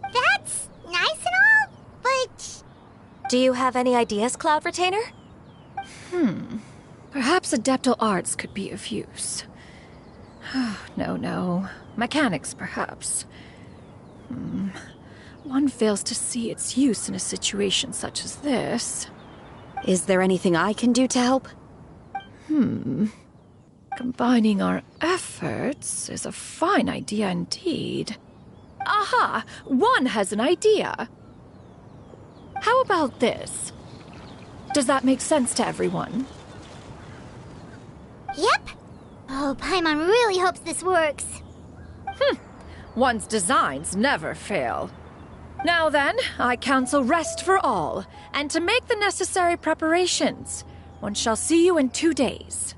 That's nice and all, but...
Do you have any ideas, Cloud Retainer?
Perhaps adeptal arts could be of use. No. Mechanics, perhaps. One fails to see its use in a situation such as this.
Is there anything I can do to help?
Combining our efforts is a fine idea indeed. Aha! One has an idea! How about this? Does that make sense to everyone?
Yep. Oh, Paimon really hopes this works.
One's designs never fail. Now then, I counsel rest for all, and to make the necessary preparations. One shall see you in 2 days.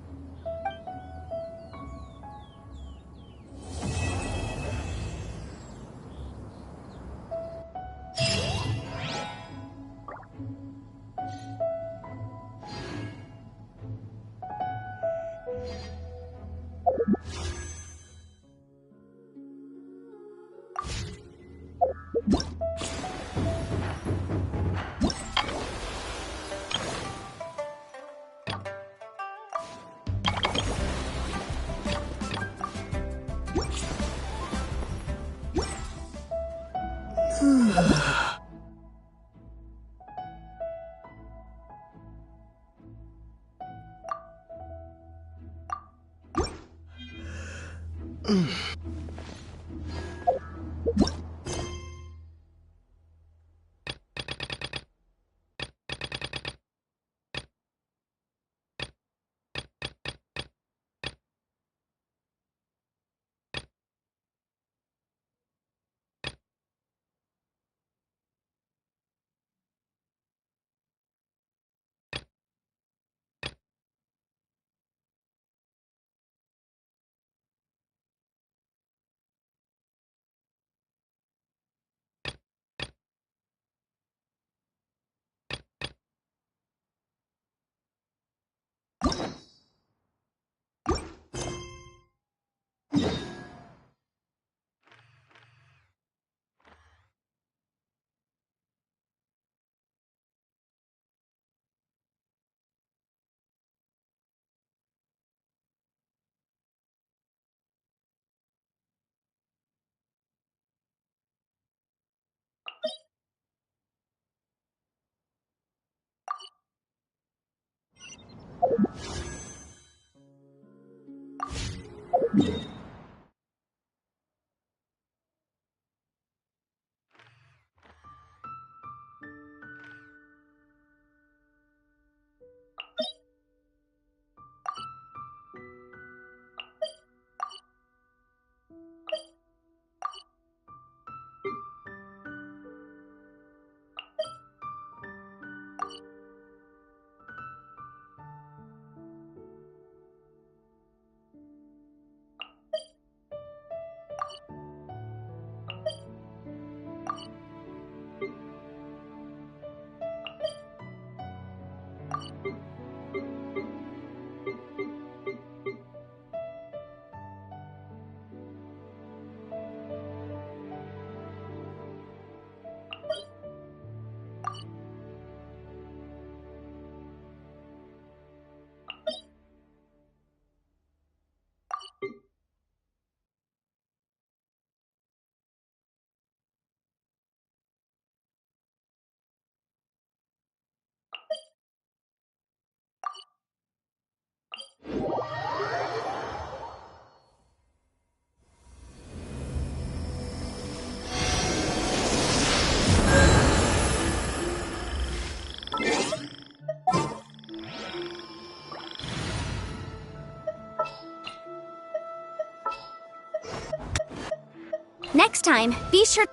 Next time, be sure...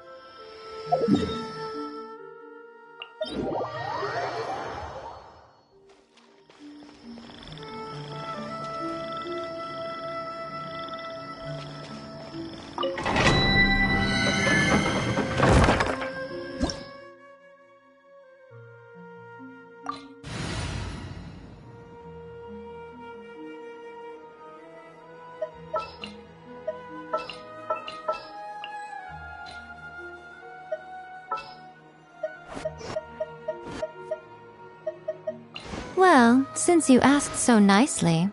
Well, since you asked so nicely.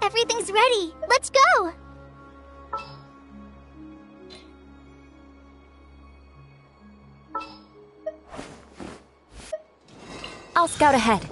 Everything's ready. Let's go!
I'll scout ahead.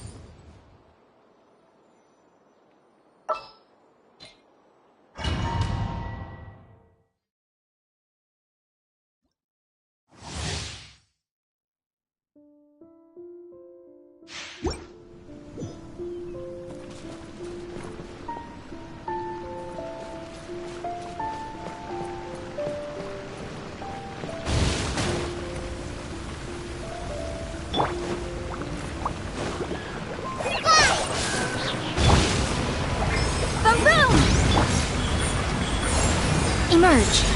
Emerge.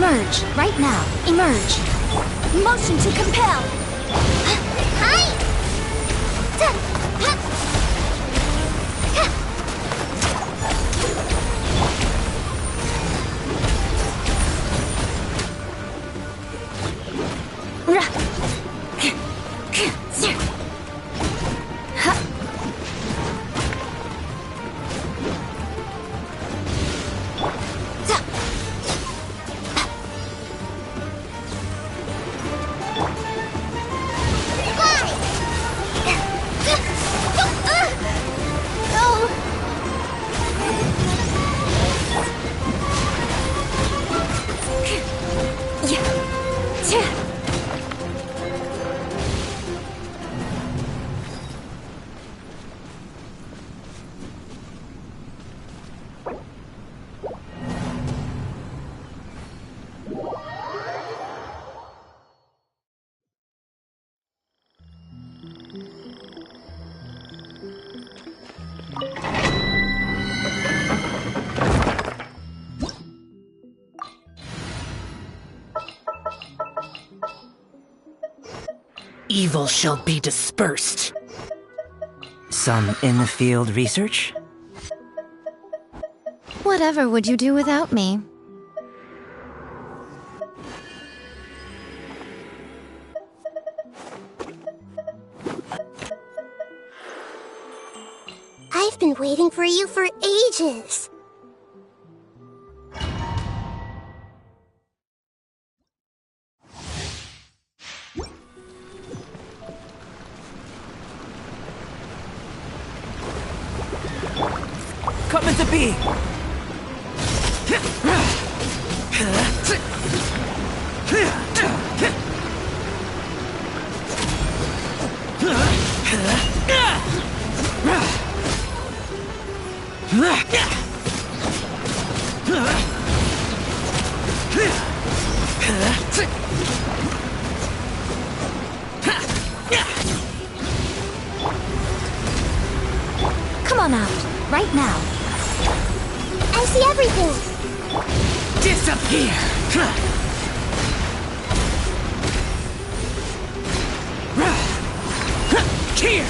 Emerge, right now. Emerge.
Motion to compel.
Hi!
Evil shall be dispersed.
Some in-the-field research?
Whatever would you do without me?
I've been waiting for you for ages.
Coming to be!
Come on out, right now.
I see everything.
Disappear! Here!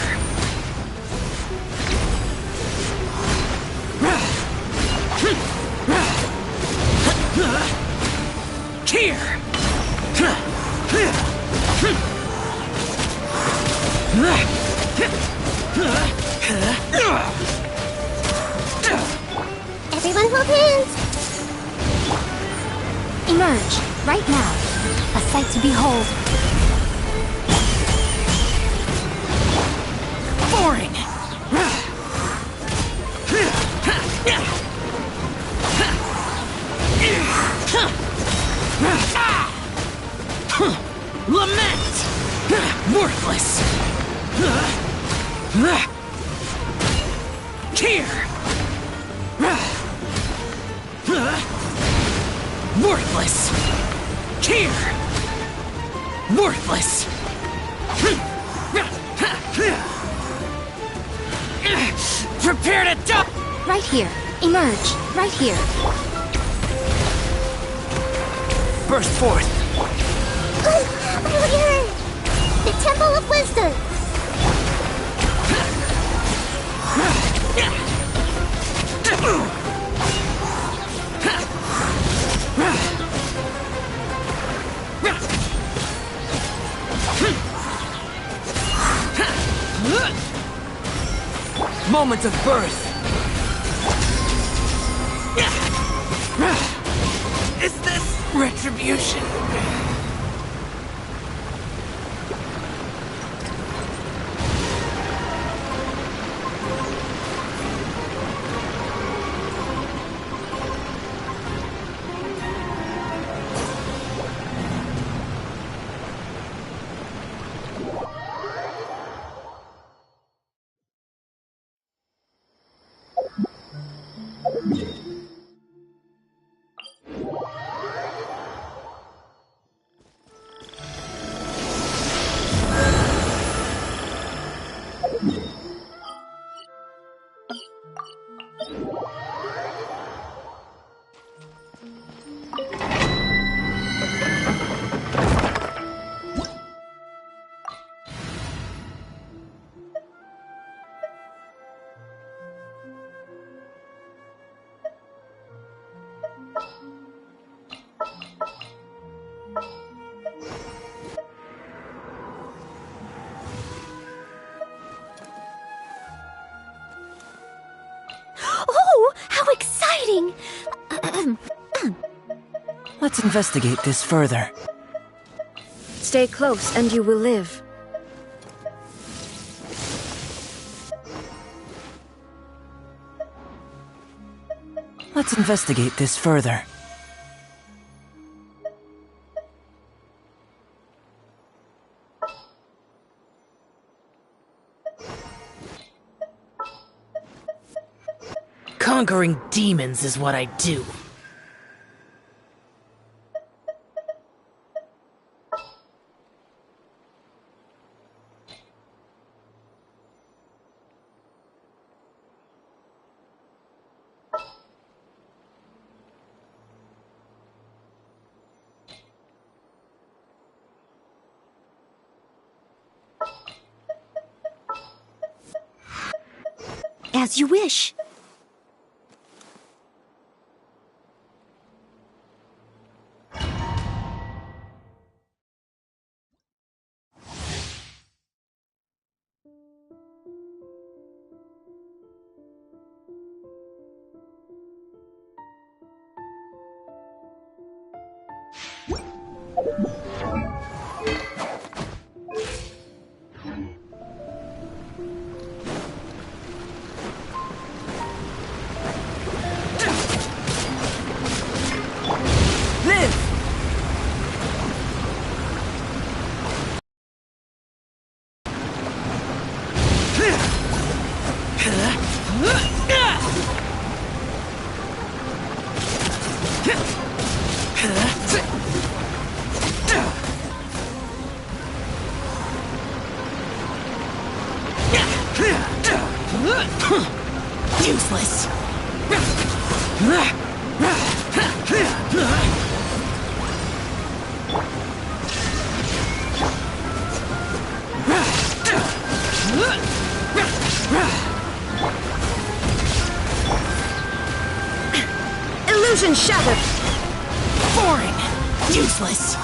Here!
Everyone hold hands.
Emerge, right now. A sight to behold.
Boring! Lament! Worthless! Here! Worthless! Here! Worthless! Prepare to die!
Right here. Emerge, right here.
Burst forth!
Earlier! The Temple of Wisdom!
Moment of birth!
Is this retribution?
exciting!
Let's investigate this further.
Stay close and you will live.
Let's investigate this further.
Conquering demons is what I do.
As you wish.
Useless.
Illusion shattered!
Boring. Useless.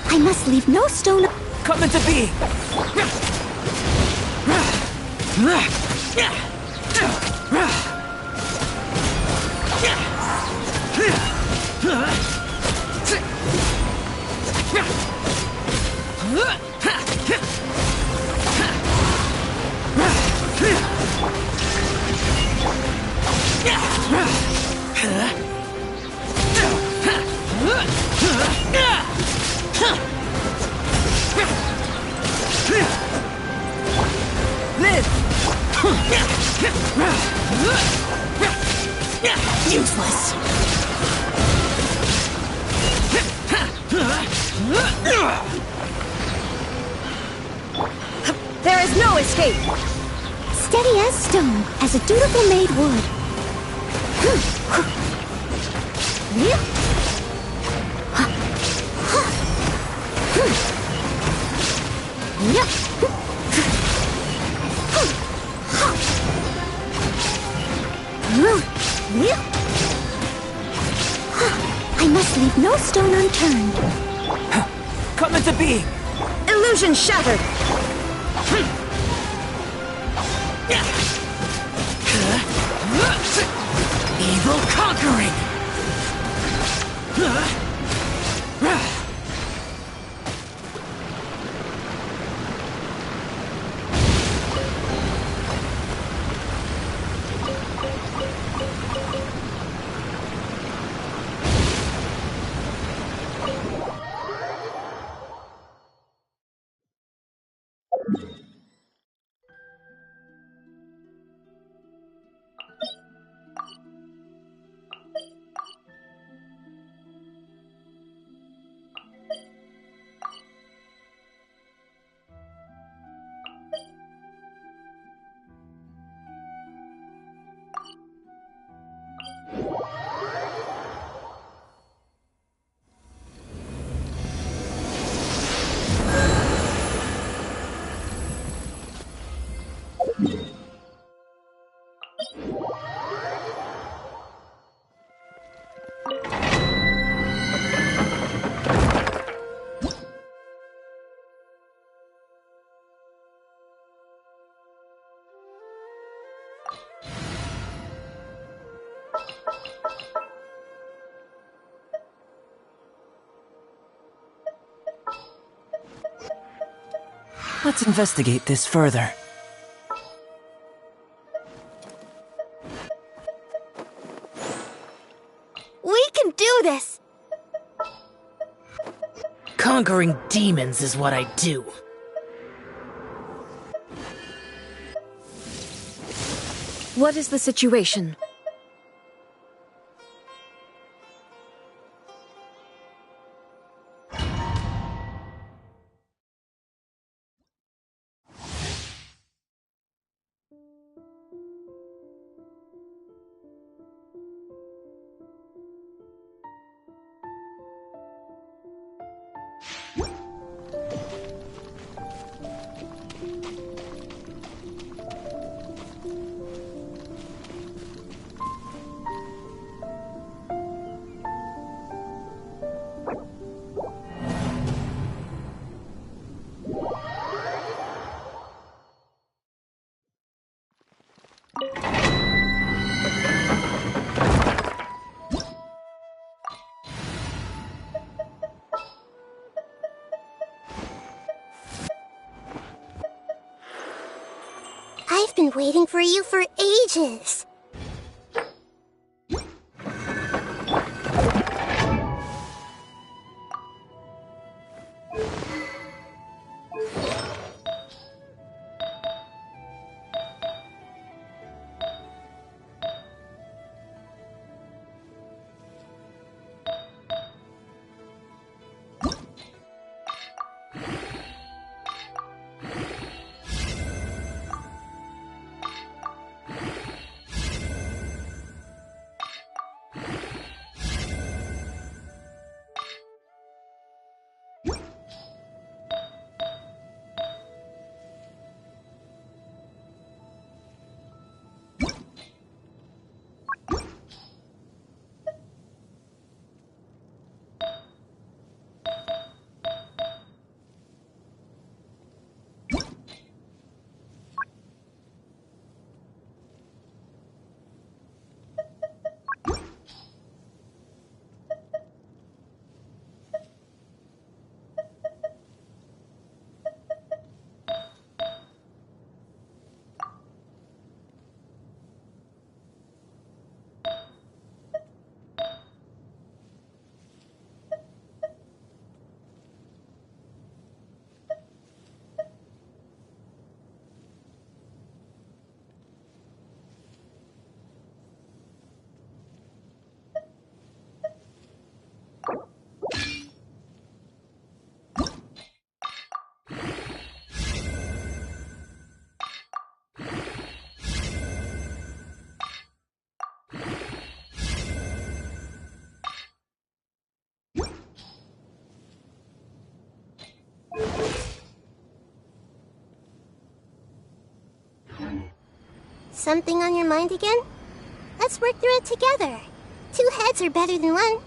I must leave no stone.
Come into being!
Useless.
There is no escape!
Steady as stone, as a dutiful maid would. I must leave no stone unturned.
Come into being!
Illusion shattered!
Evil conquering.
Let's investigate this further.
We can do this!
Conquering demons is what I do.
What is the situation?
I've been waiting for you for ages. Something on your mind again? Let's work through it together. 2 heads are better than 1.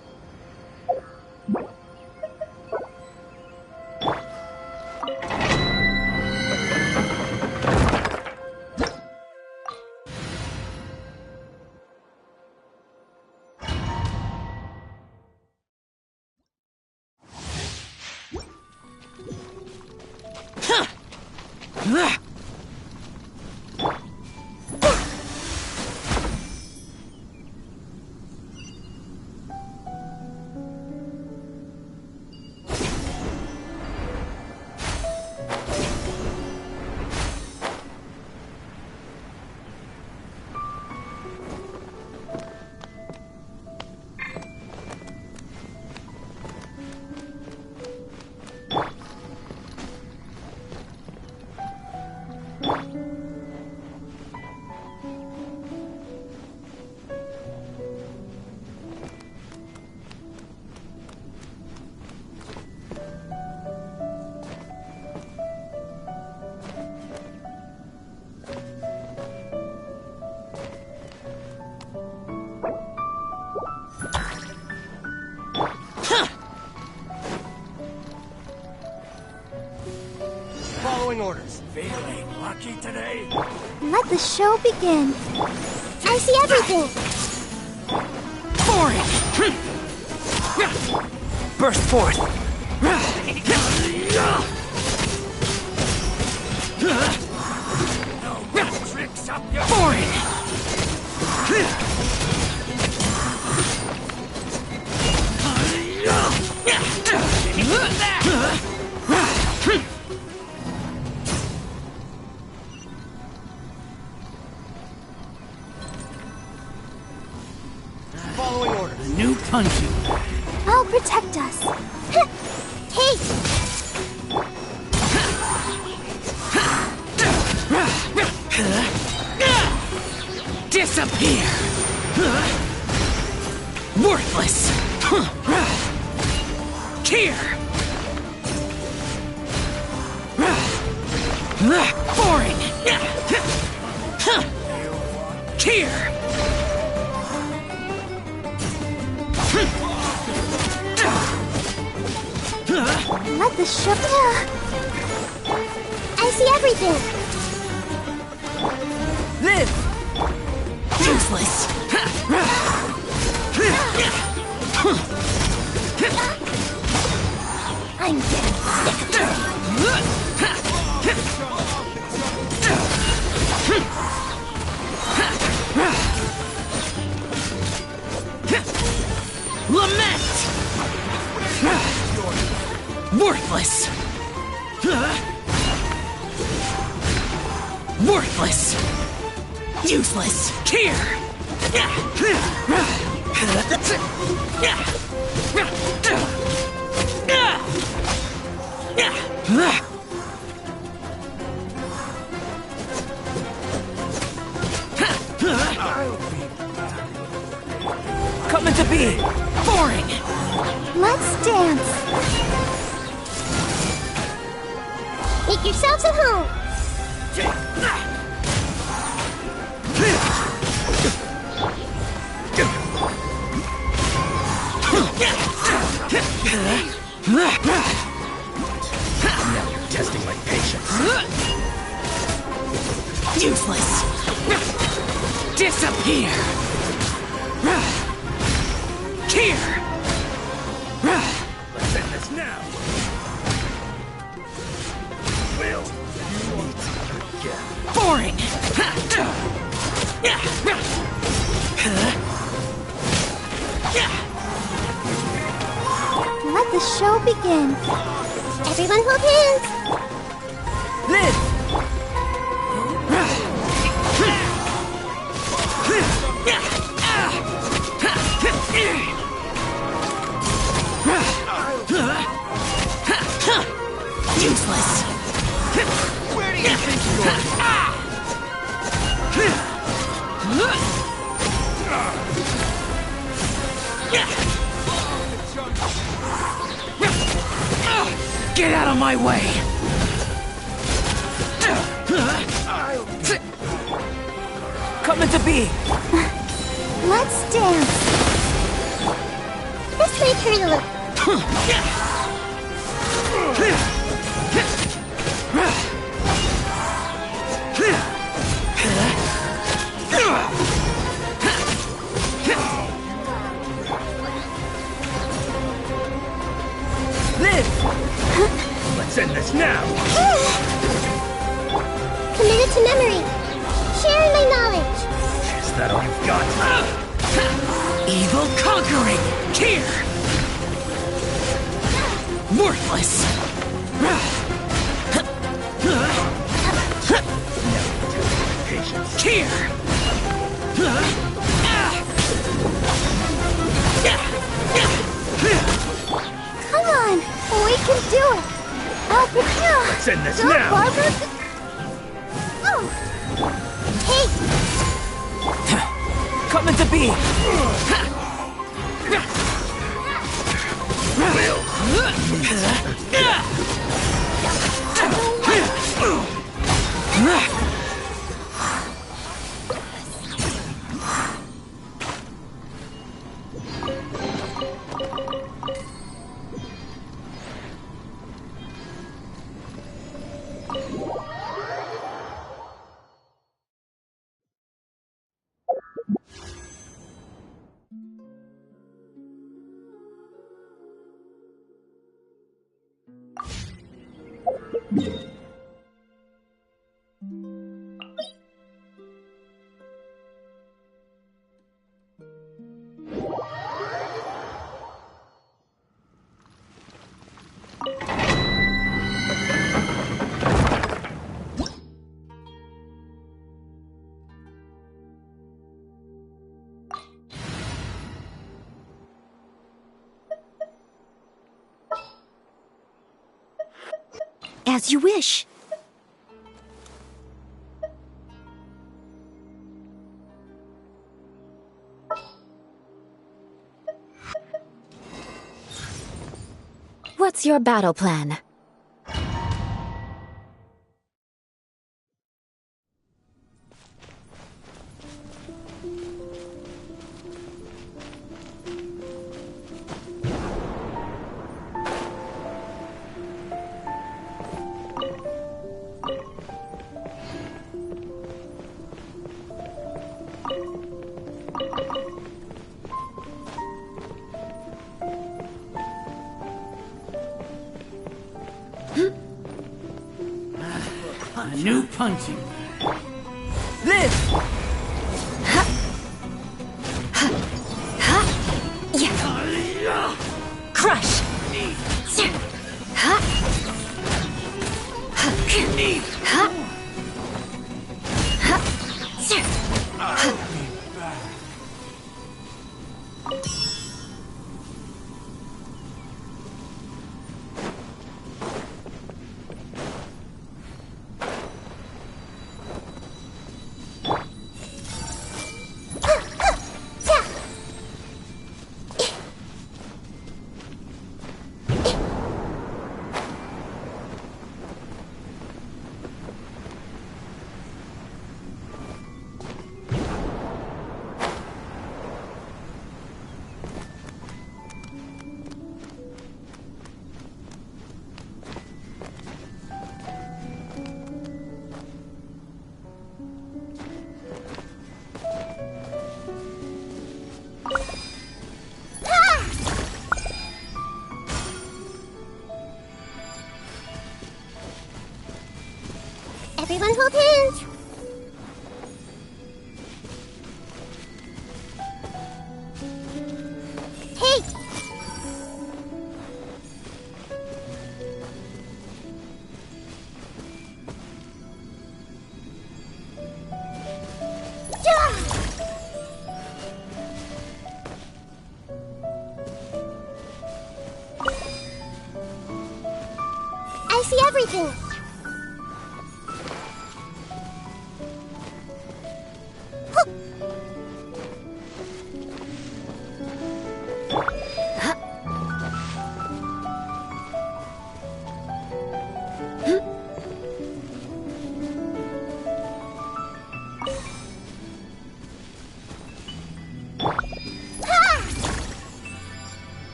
Following orders. Feeling lucky today?
Let the show begin. I see everything.
For it! Burst forth! For it!
Following orders. New punch.
I'll protect us. Hey!
Disappear! Worthless! Here! Boring! Here!
Let the show... I see everything.
Live!
Useless!
I'm
Lament! Worthless! Worthless! Useless! Here!
Coming to be!
Boring!
Let's dance. Make yourselves at home.
Now you're testing my patience. Useless! Disappear! Here! Let's end this now! Will you meet again? Boring!
Let the show begin. Everyone hold hands.
Live!
Useless!
Where do you think you're
Get out of my way!
Coming to be!
Let's dance. This may hurt a little.
Let's end this now!
Committed to memory. Sharing my knowledge.
Is that all you've got? Evil conquering! Here! Worthless! Patience. Here!
Come on. We can do it.
Let's end this
Go,
now!
Barbara. Oh. Hey.
Coming to be!
Will.
As you wish. What's your battle plan?
A new punching.
Live!
Crush!
Everyone hold hands. Hey! I see everything.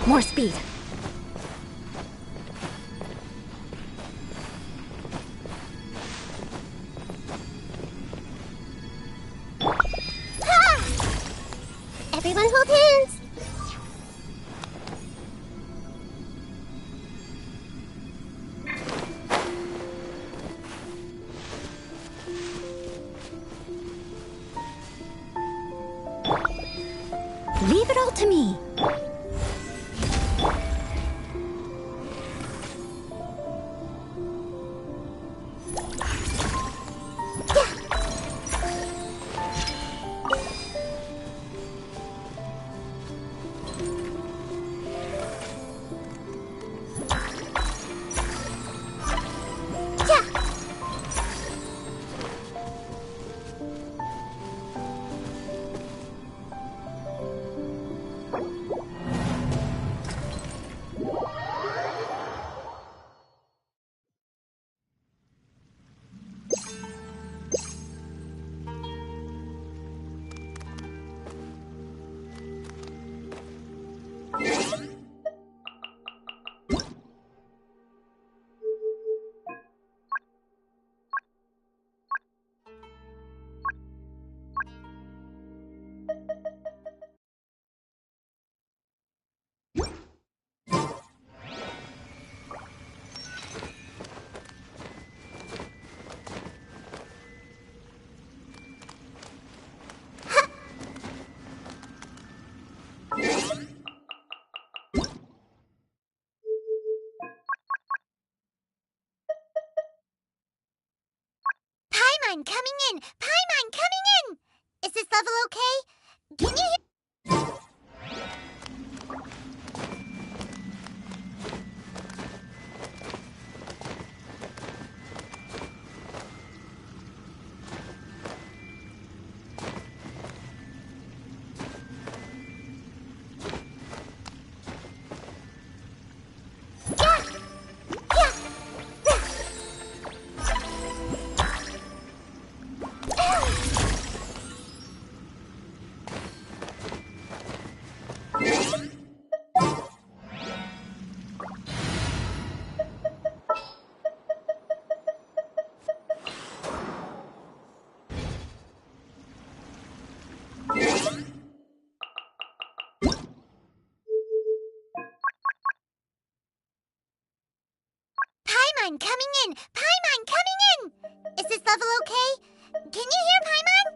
More speed.
Everyone hold hands.
Leave it all to me.
Paimon coming in! Paimon coming in! Is this level okay? Can you hear? Paimon coming in! Paimon coming in! Is this level okay? Can you hear Paimon?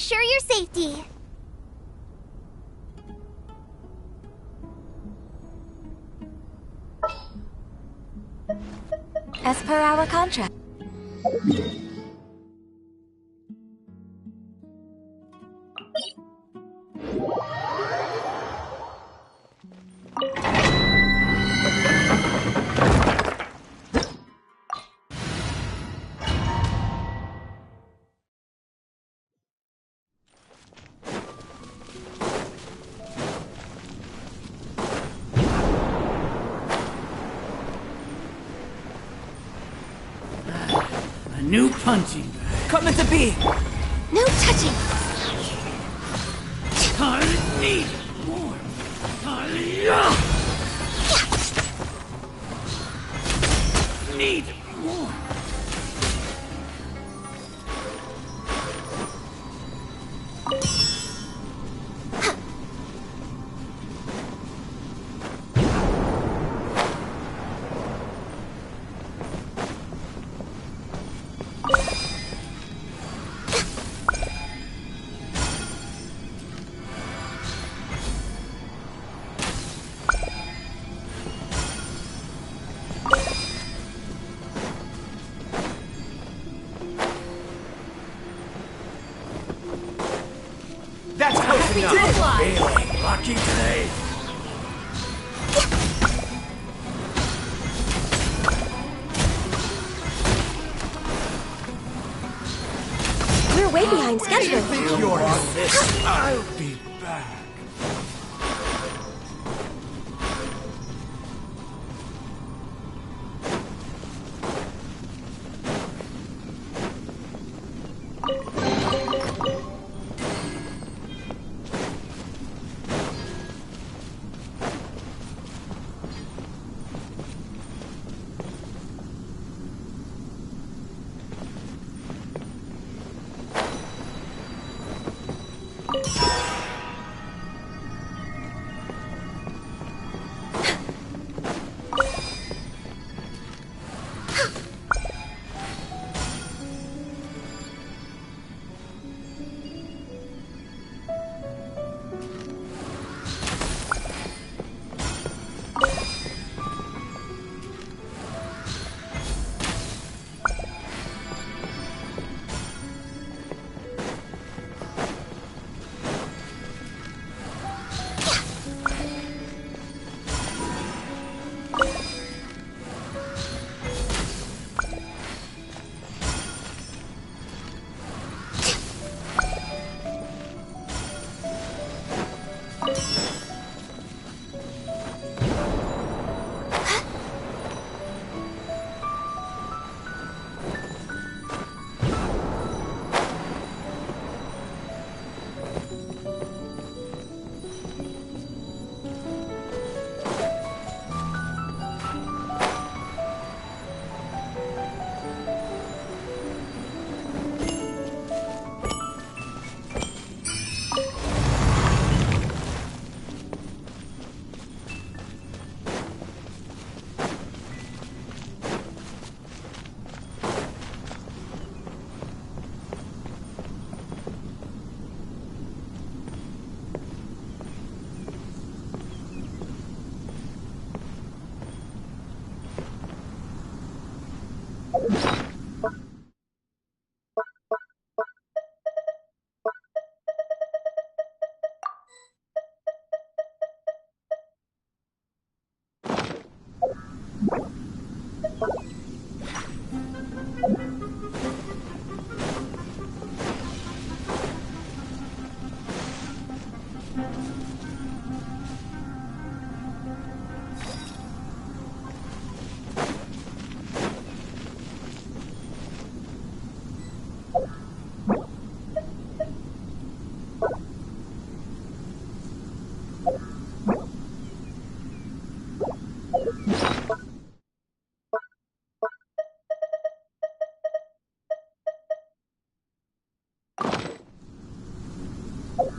ensure your safety.
As per our contract.
A new punching bag.
Coming to be!
No touching!
I need more. Need more.
That's close enough!
Feeling lucky today?
We're way behind schedule.
I'll be back.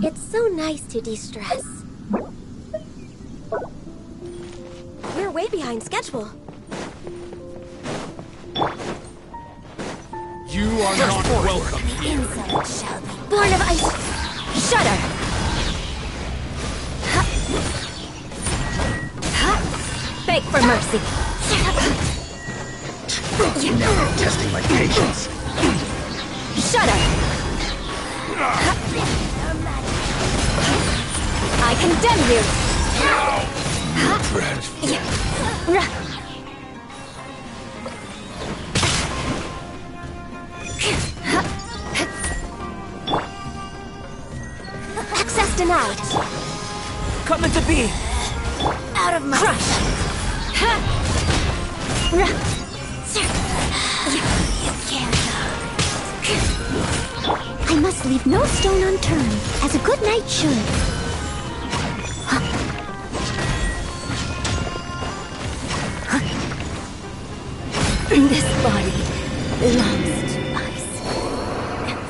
It's so nice to de-stress. We're way behind schedule.
You are not welcome here.
Insult shall be
Born of ice. Shudder. Beg for mercy.
Now testing my patience.
Shudder. I condemn you. Access denied.
Coming to be.
Out of my crush.
You can't. I must leave no stone unturned, as a good knight should.
This body belongs to ice and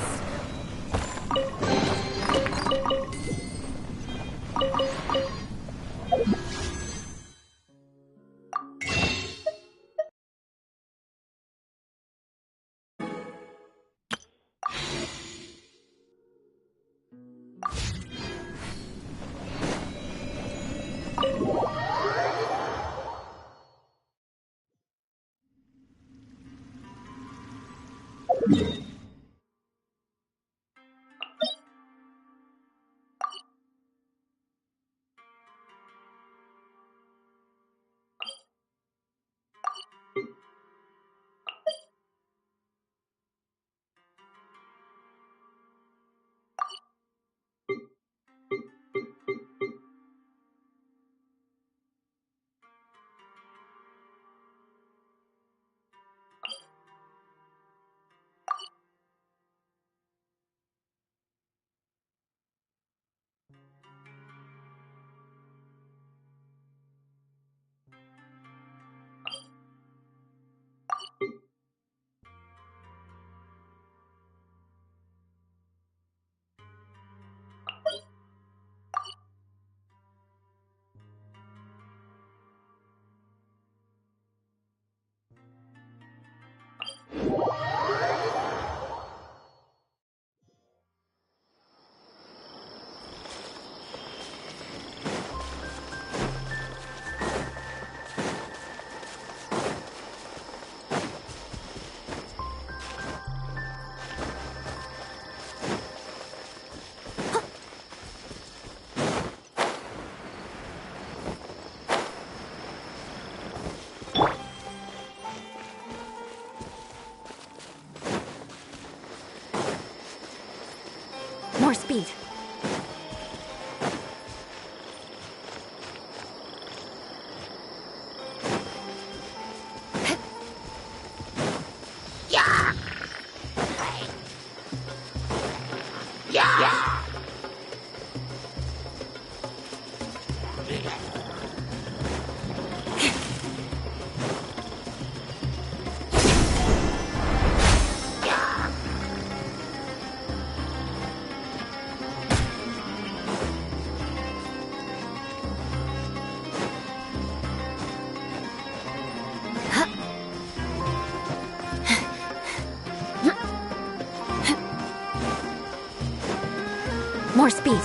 more speed. More speed.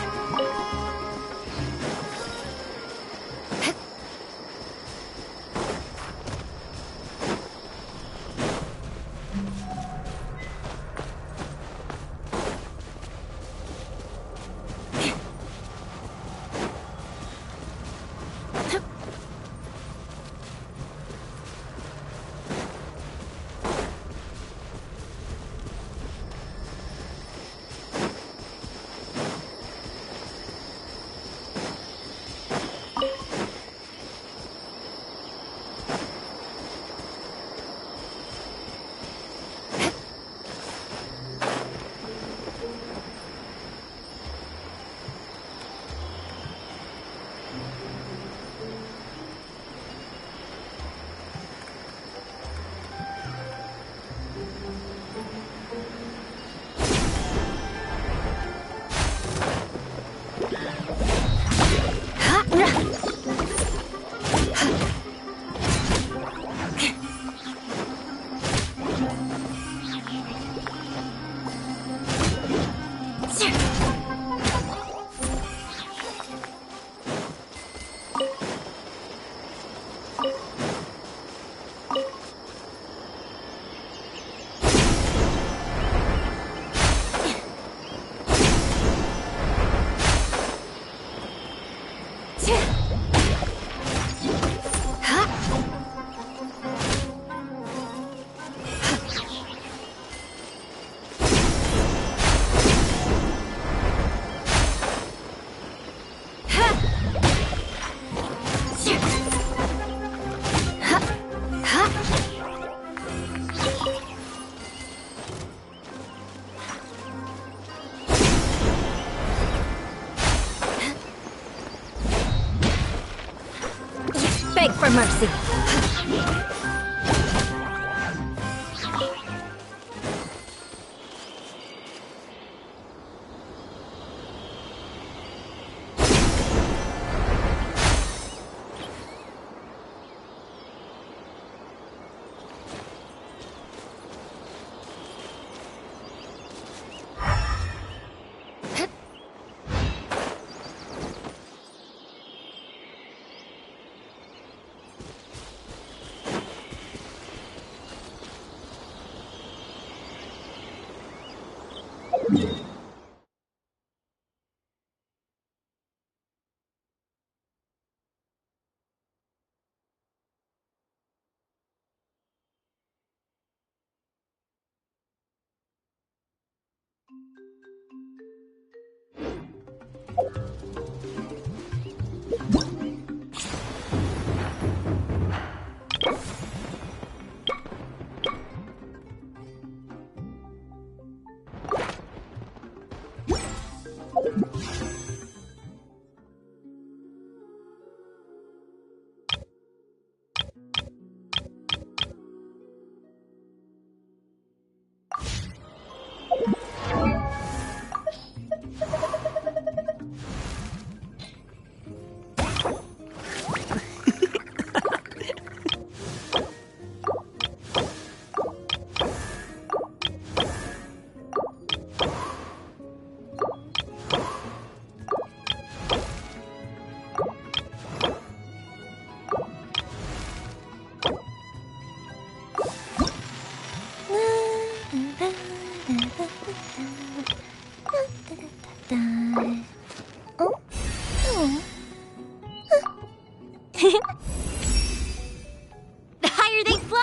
The higher they fly.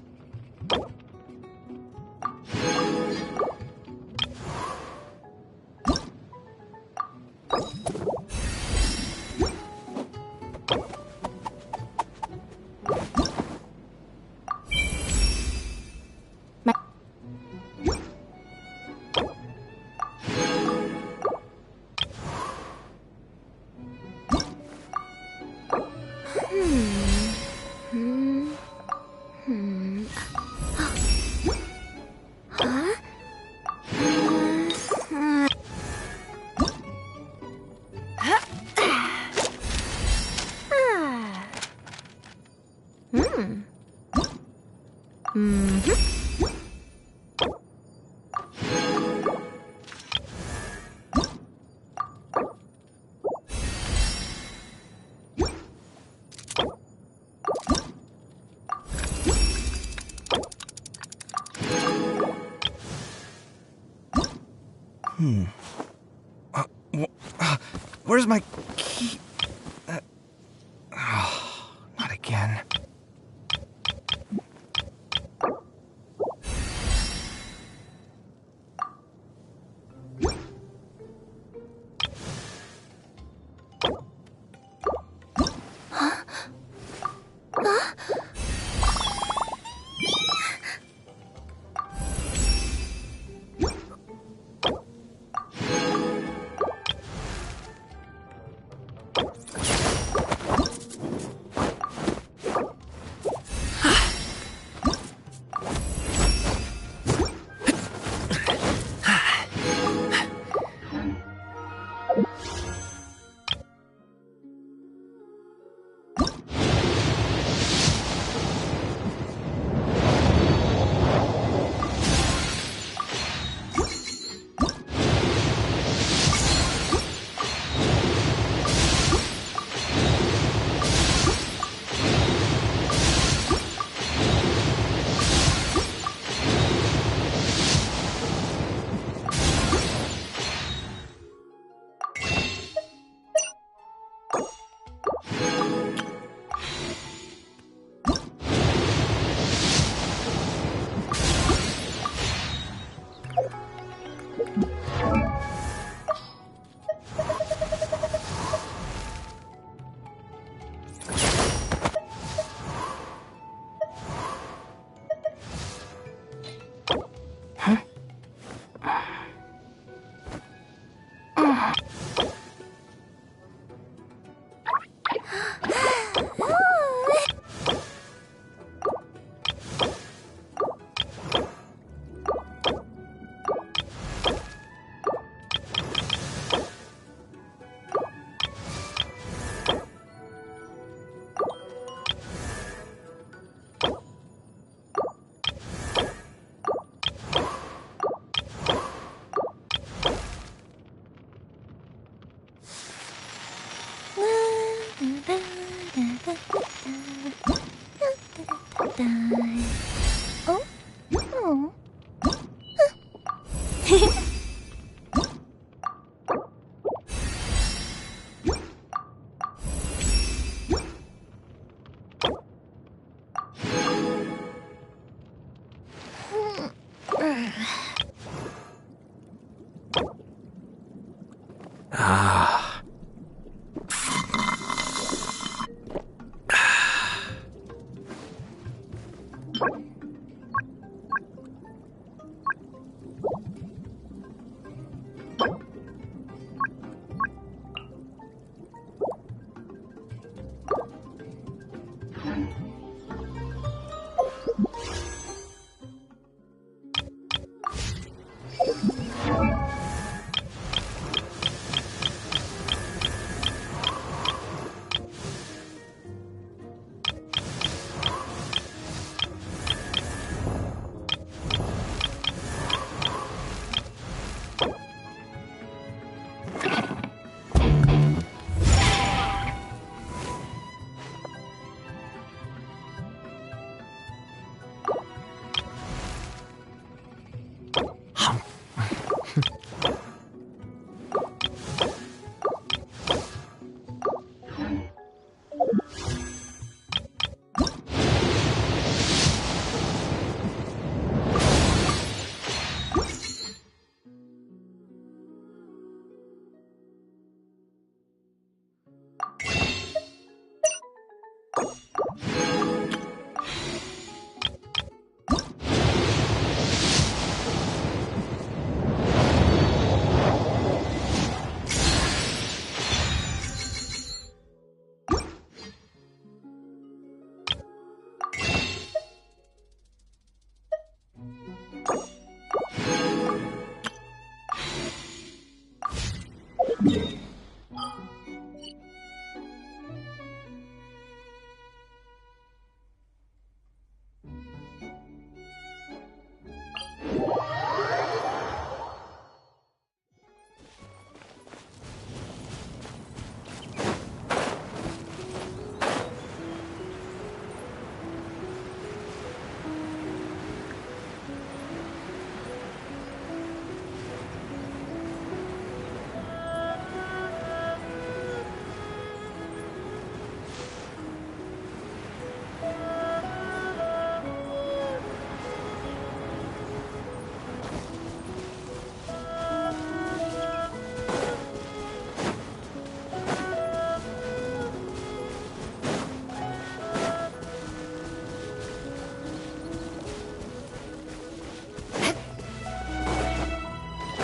Where's my key? Not again.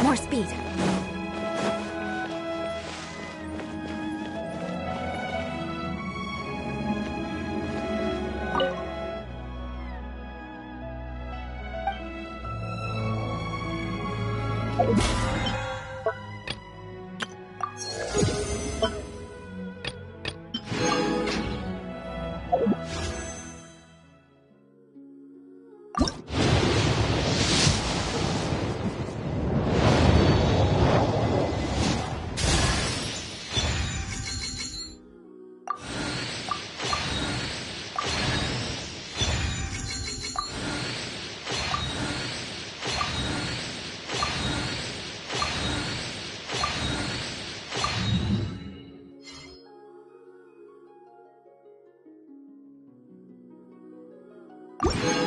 More speed.
You